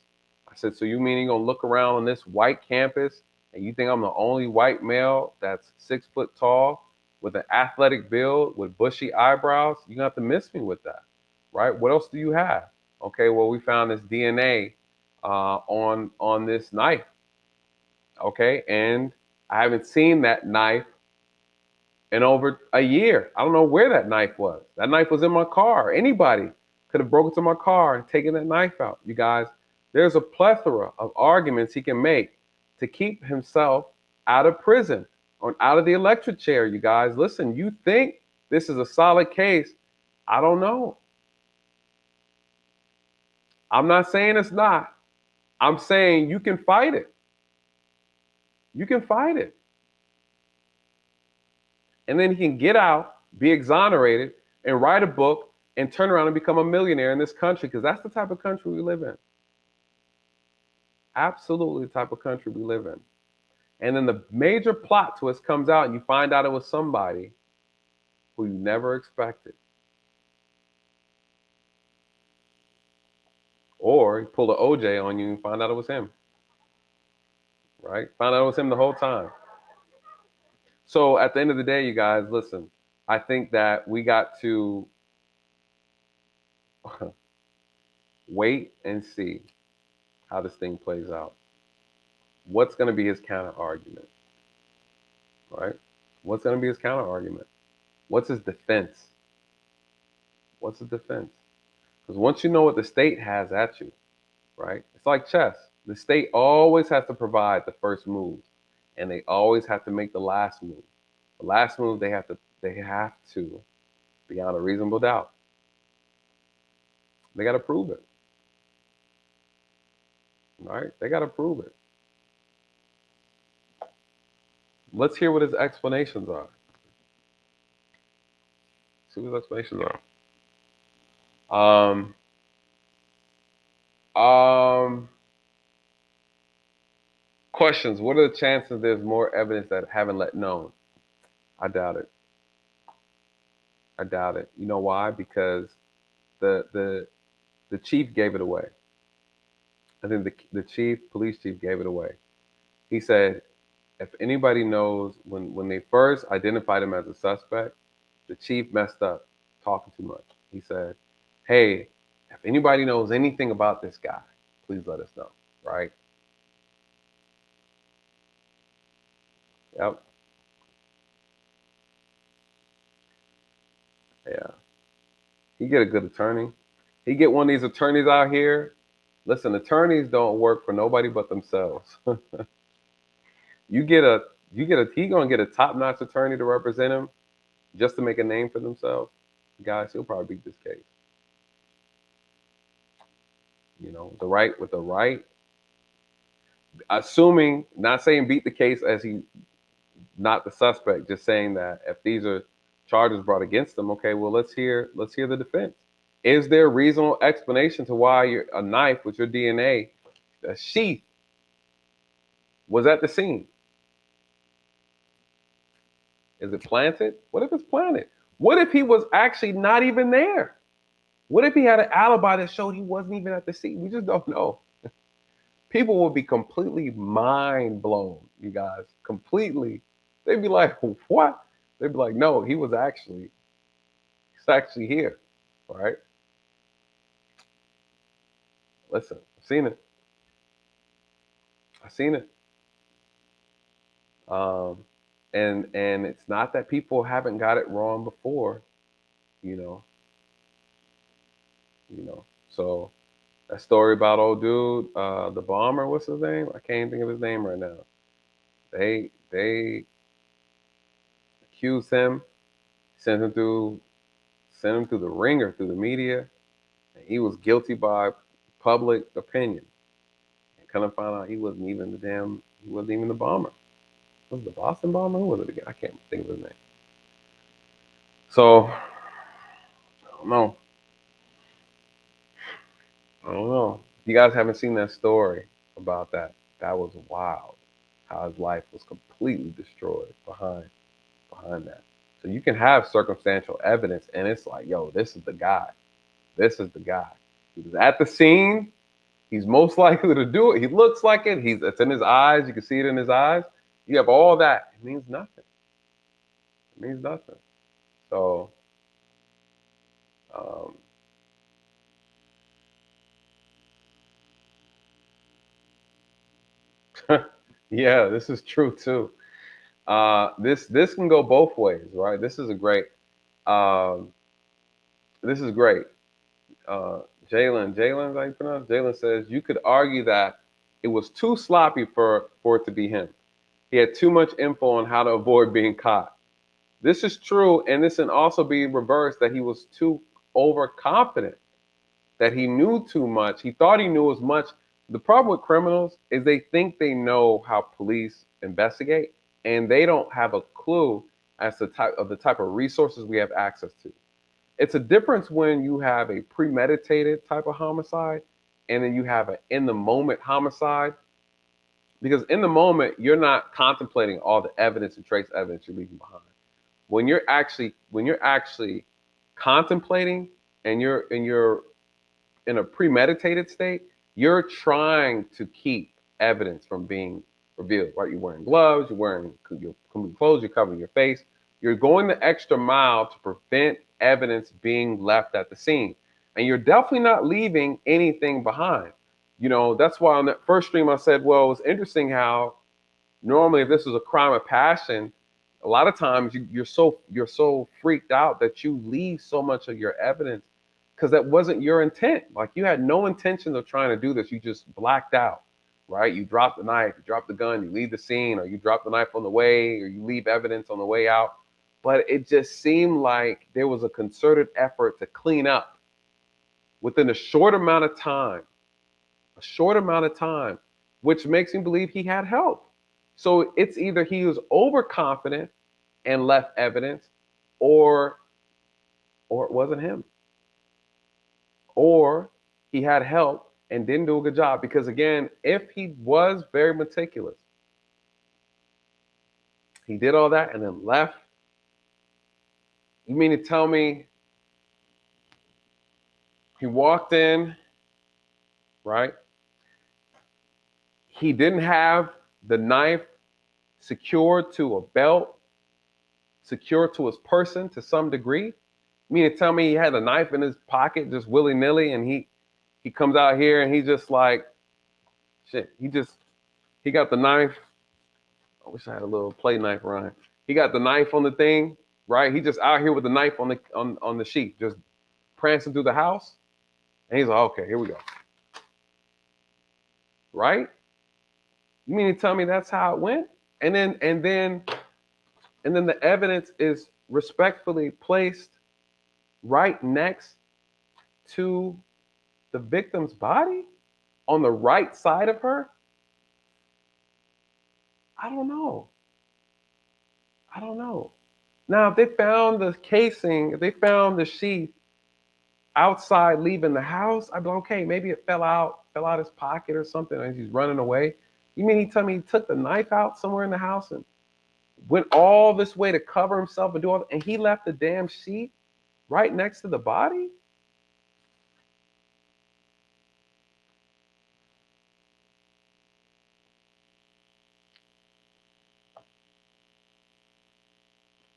I said, so you mean you're gonna look around on this white campus and you think I'm the only white male that's 6 foot tall with an athletic build with bushy eyebrows? You're gonna have to miss me with that, right? What else do you have? Okay, well, we found this DNA on this knife. Okay, and I haven't seen that knife in over a year. I don't know where that knife was. That knife was in my car. Anybody could have broken into my car and taken that knife out. You guys, there's a plethora of arguments he can make to keep himself out of prison or out of the electric chair. You guys, listen, you think this is a solid case? I don't know. I'm not saying it's not. I'm saying you can fight it. You can fight it. And then he can get out, be exonerated, and write a book and turn around and become a millionaire in this country because that's the type of country we live in. Absolutely the type of country we live in. And then the major plot twist comes out and you find out it was somebody who you never expected. Or he pulled an OJ on you and find out it was him. Right? Found out it was him the whole time. So at the end of the day, you guys, listen, I think that we got to wait and see how this thing plays out. What's going to be his counter argument? Right? What's going to be his counter argument? What's his defense? What's his defense? Because once you know what the state has at you, right? It's like chess. The state always has to provide the first move, and they always have to make the last move. The last move they have to beyond a reasonable doubt. They got to prove it, right? They got to prove it. Let's hear what his explanations are. See what his explanations are. Um, Questions. What are the chances there's more evidence that haven't let known? I doubt it. I doubt it. You know why? Because the the chief gave it away. I think the police chief gave it away. He said, if anybody knows, when they first identified him as a suspect, the chief messed up talking too much. He said, hey, if anybody knows anything about this guy, please let us know, right? Yep. Yeah. He get a good attorney. He get one of these attorneys out here. Listen, attorneys don't work for nobody but themselves. you get a he gonna get a top-notch attorney to represent him just to make a name for themselves. Guys, he'll probably beat this case. You know, the right, assuming, not saying beat the case as he not the suspect, just saying that if these are charges brought against him, okay, well let's hear the defense. Is there a reasonable explanation to why a knife with your DNA, a sheath, was at the scene? Is it planted? What if it's planted? What if he was actually not even there? What if he had an alibi that showed he wasn't even at the scene? We just don't know. People would be completely mind blown, you guys. Completely. They'd be like, what? They'd be like, no, he's actually here. All right. Listen, I've seen it. I've seen it. Um, and it's not that people haven't got it wrong before, you know, So that story about old dude, the bomber, what's his name? I can't think of his name right now. They accused him, sent him through the ringer through the media, and he was guilty by public opinion. And kind of found out he wasn't even the bomber. Was it the Boston bomber? Who was it again? I can't think of his name. So I don't know. I don't know. If you guys haven't seen that story about that, that was wild. How his life was completely destroyed behind that. So you can have circumstantial evidence, and it's like, yo, this is the guy. This is the guy. He was at the scene. He's most likely to do it. He looks like it. It's in his eyes. You can see it in his eyes. You have all that. It means nothing. It means nothing. So, um, yeah, this is true too. This can go both ways, right? Um, this is great. Uh, Jalen, how you pronounce? Jalen says you could argue that it was too sloppy for it to be him. He had too much info on how to avoid being caught. This is true, and this can also be reversed that he was too overconfident, that he knew too much. He thought he knew as much. The problem with criminals is they think they know how police investigate, and they don't have a clue as to the type of resources we have access to. It's a difference when you have a premeditated type of homicide and then you have an in the moment homicide, because in the moment you're not contemplating all the evidence and trace evidence you're leaving behind. When you're actually contemplating, and you're in a premeditated state, you're trying to keep evidence from being revealed, right? You're wearing gloves, you're wearing your complete clothes, you're covering your face. You're going the extra mile to prevent evidence being left at the scene. And you're definitely not leaving anything behind. That's why on that first stream I said, well, it's interesting how normally if this was a crime of passion, a lot of times you're so freaked out that you leave so much of your evidence because that wasn't your intent. Like you had no intention of trying to do this. You just blacked out, right? You drop the knife, you drop the gun, you leave the scene, or you drop the knife on the way, or you leave evidence on the way out. But it just seemed like there was a concerted effort to clean up within a short amount of time, which makes me believe he had help. So it's either he was overconfident and left evidence, or it wasn't him, or he had help and didn't do a good job. Because again, if he was very meticulous, he did all that and then left. You mean to tell me he walked in, right? He didn't have the knife secured to a belt, secured to his person to some degree. You mean to tell me he had a knife in his pocket just willy-nilly, and he comes out here and he just like, shit, he got the knife. I wish I had a little play knife around here. He got the knife on the thing, right? He just out here with the knife on the sheet, just prancing through the house. And he's like, okay, here we go. Right? You mean to tell me that's how it went? And then the evidence is respectfully placed right next to the victim's body on the right side of her? I don't know. I don't know. Now, if they found the casing, if they found the sheath outside leaving the house, I'd be like, okay, maybe it fell out his pocket or something as he's running away. You mean he tell me he took the knife out somewhere in the house and went all this way to cover himself and do all, and he left the damn sheet right next to the body?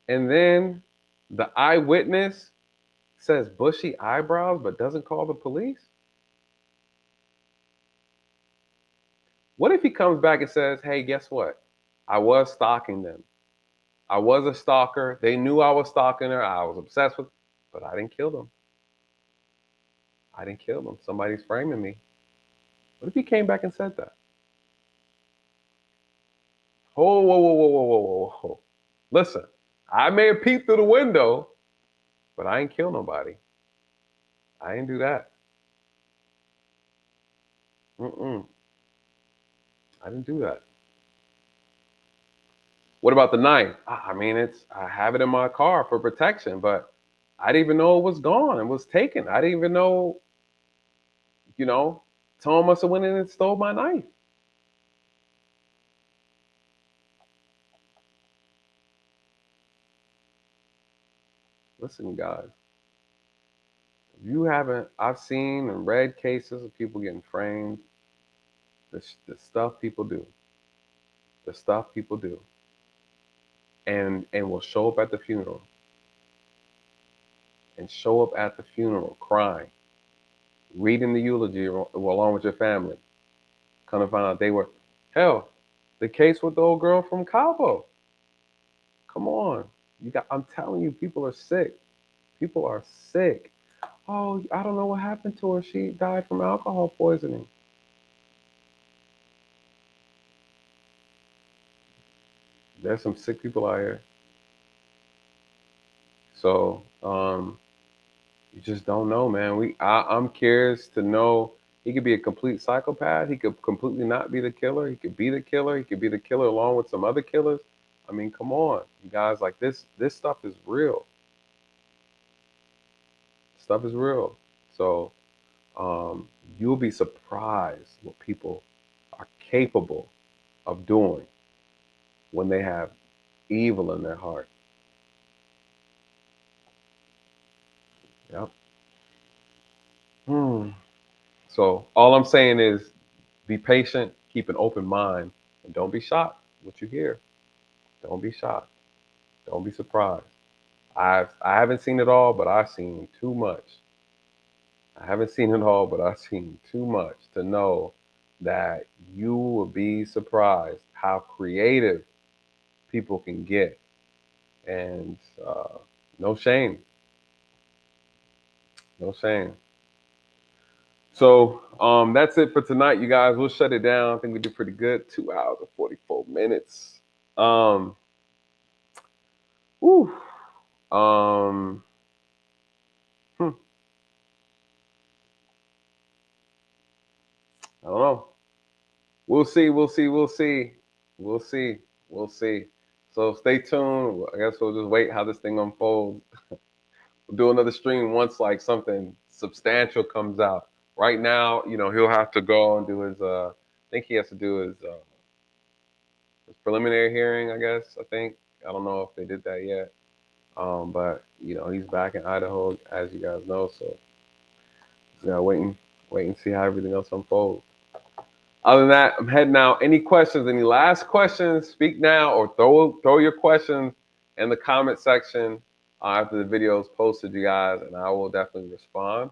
And then the eyewitness says bushy eyebrows but doesn't call the police? What if he comes back and says, hey, guess what? I was stalking them. I was a stalker. They knew I was stalking her. I was obsessed with, but I didn't kill them. I didn't kill them. Somebody's framing me. What if he came back and said that? Oh, whoa, whoa, whoa, whoa, whoa, whoa, whoa. Listen, I may have peeped through the window, but I ain't kill nobody. I didn't do that. Mm-mm. I didn't do that. What about the knife? I mean, I have it in my car for protection, but I didn't even know it was gone. It was taken. I didn't even know, you know, someone must have went in and stole my knife. Listen, guys, if you haven't, I've seen and read cases of people getting framed. The stuff people do, the stuff people do, and will show up at the funeral, and show up at the funeral crying, reading the eulogy along with your family. Kind of find out they were, hell, the case with the old girl from Cabo. Come on, I'm telling you, people are sick. People are sick. Oh, I don't know what happened to her. She died from alcohol poisoning. There's some sick people out here. So you just don't know, man. I'm curious to know. He could be a complete psychopath. He could completely not be the killer. He could be the killer. He could be the killer along with some other killers. I mean, come on, you guys. Like this stuff is real. Stuff is real. So you'll be surprised what people are capable of doing when they have evil in their heart. Yep. Hmm. So all I'm saying is be patient, keep an open mind, and don't be shocked what you hear. Don't be shocked. Don't be surprised. I haven't seen it all, but I've seen too much. I haven't seen it all, but I've seen too much to know that you will be surprised how creative people can get. And no shame. No shame. So that's it for tonight, you guys. We'll shut it down. I think we did pretty good. 2 hours and 44 minutes. Um, whew. Um, hmm, I don't know. We'll see. We'll see. We'll see. We'll see. We'll see. So stay tuned. I guess we'll just wait how this thing unfolds. We'll do another stream once like something substantial comes out. Right now, he'll have to go and do his. I think he has to do his preliminary hearing. I guess. I think. I don't know if they did that yet. But he's back in Idaho, as you guys know. So just gotta wait and see how everything else unfolds. Other than that, I'm heading out. Any questions? Any last questions? Speak now, or throw your questions in the comment section after the video is posted, you guys, and I will definitely respond.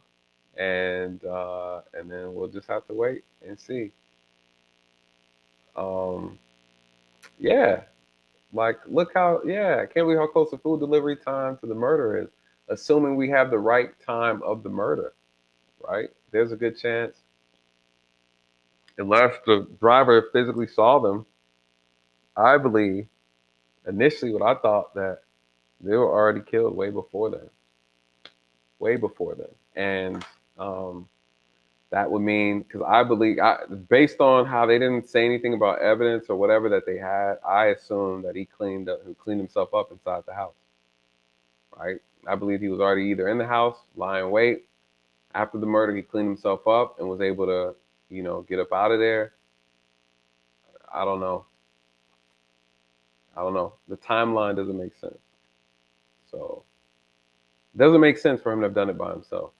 And then we'll just have to wait and see. Um, yeah, like look how I can't believe how close the food delivery time to the murder is. Assuming we have the right time of the murder, right? There's a good chance, unless the driver physically saw them. I believe initially what I thought that they were already killed way before then, and um, that would mean because I believe, based on how they didn't say anything about evidence or whatever that they had, I assume that he cleaned himself up inside the house, right? I believe he was already either in the house, lying wait. After the murder, he cleaned himself up and was able to, get up out of there. I don't know. I don't know. The timeline doesn't make sense. So it doesn't make sense for him to have done it by himself.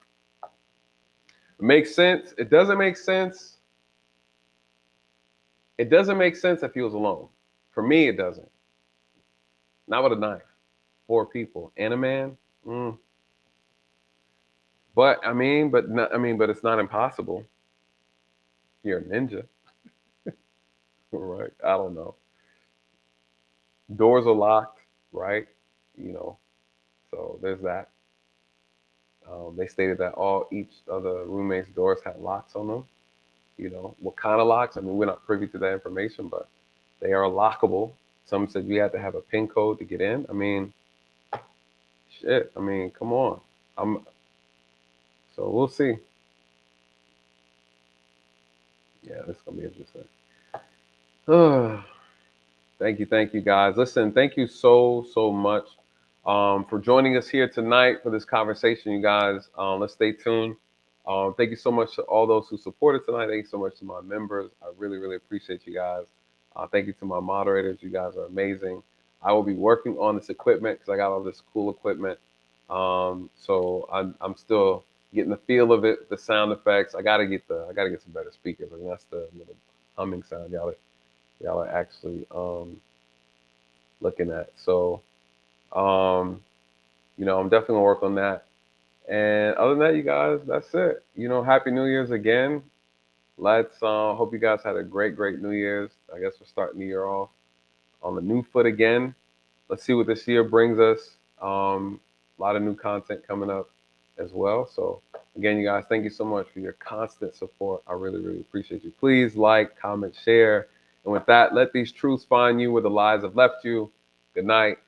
It makes sense. It doesn't make sense. It doesn't make sense if he was alone. For me, it doesn't. Not with a knife. Four people and a man. Mm. But it's not impossible. You're a ninja, right? I don't know. Doors are locked, right? You know, so there's that. They stated that each of the roommates' doors had locks on them. What kind of locks? I mean, we're not privy to that information, but they are lockable. Some said you had to have a PIN code to get in. I mean, shit. I mean, come on. I'm So we'll see. Yeah, this is gonna be interesting. Thank you, guys. Listen, thank you so much for joining us here tonight for this conversation, you guys. Let's stay tuned. Thank you so much to all those who supported tonight. Thank you so much to my members. I really appreciate you guys. Thank you to my moderators. You guys are amazing. I will be working on this equipment because I got all this cool equipment. So I'm still getting the feel of it, the sound effects. I gotta get some better speakers. I mean, that's the little humming sound y'all are actually looking at. So I'm definitely gonna work on that. And other than that, you guys, that's it. Happy New Year's again. Let's hope you guys had a great New Year's. I guess we're starting the year off on the new foot again. Let's see what this year brings us. A lot of new content coming up as well. So again, you guys, thank you so much for your constant support. I really appreciate you. Please like, comment, share. And with that, let these truths find you where the lies have left you. Good night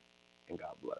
and God bless.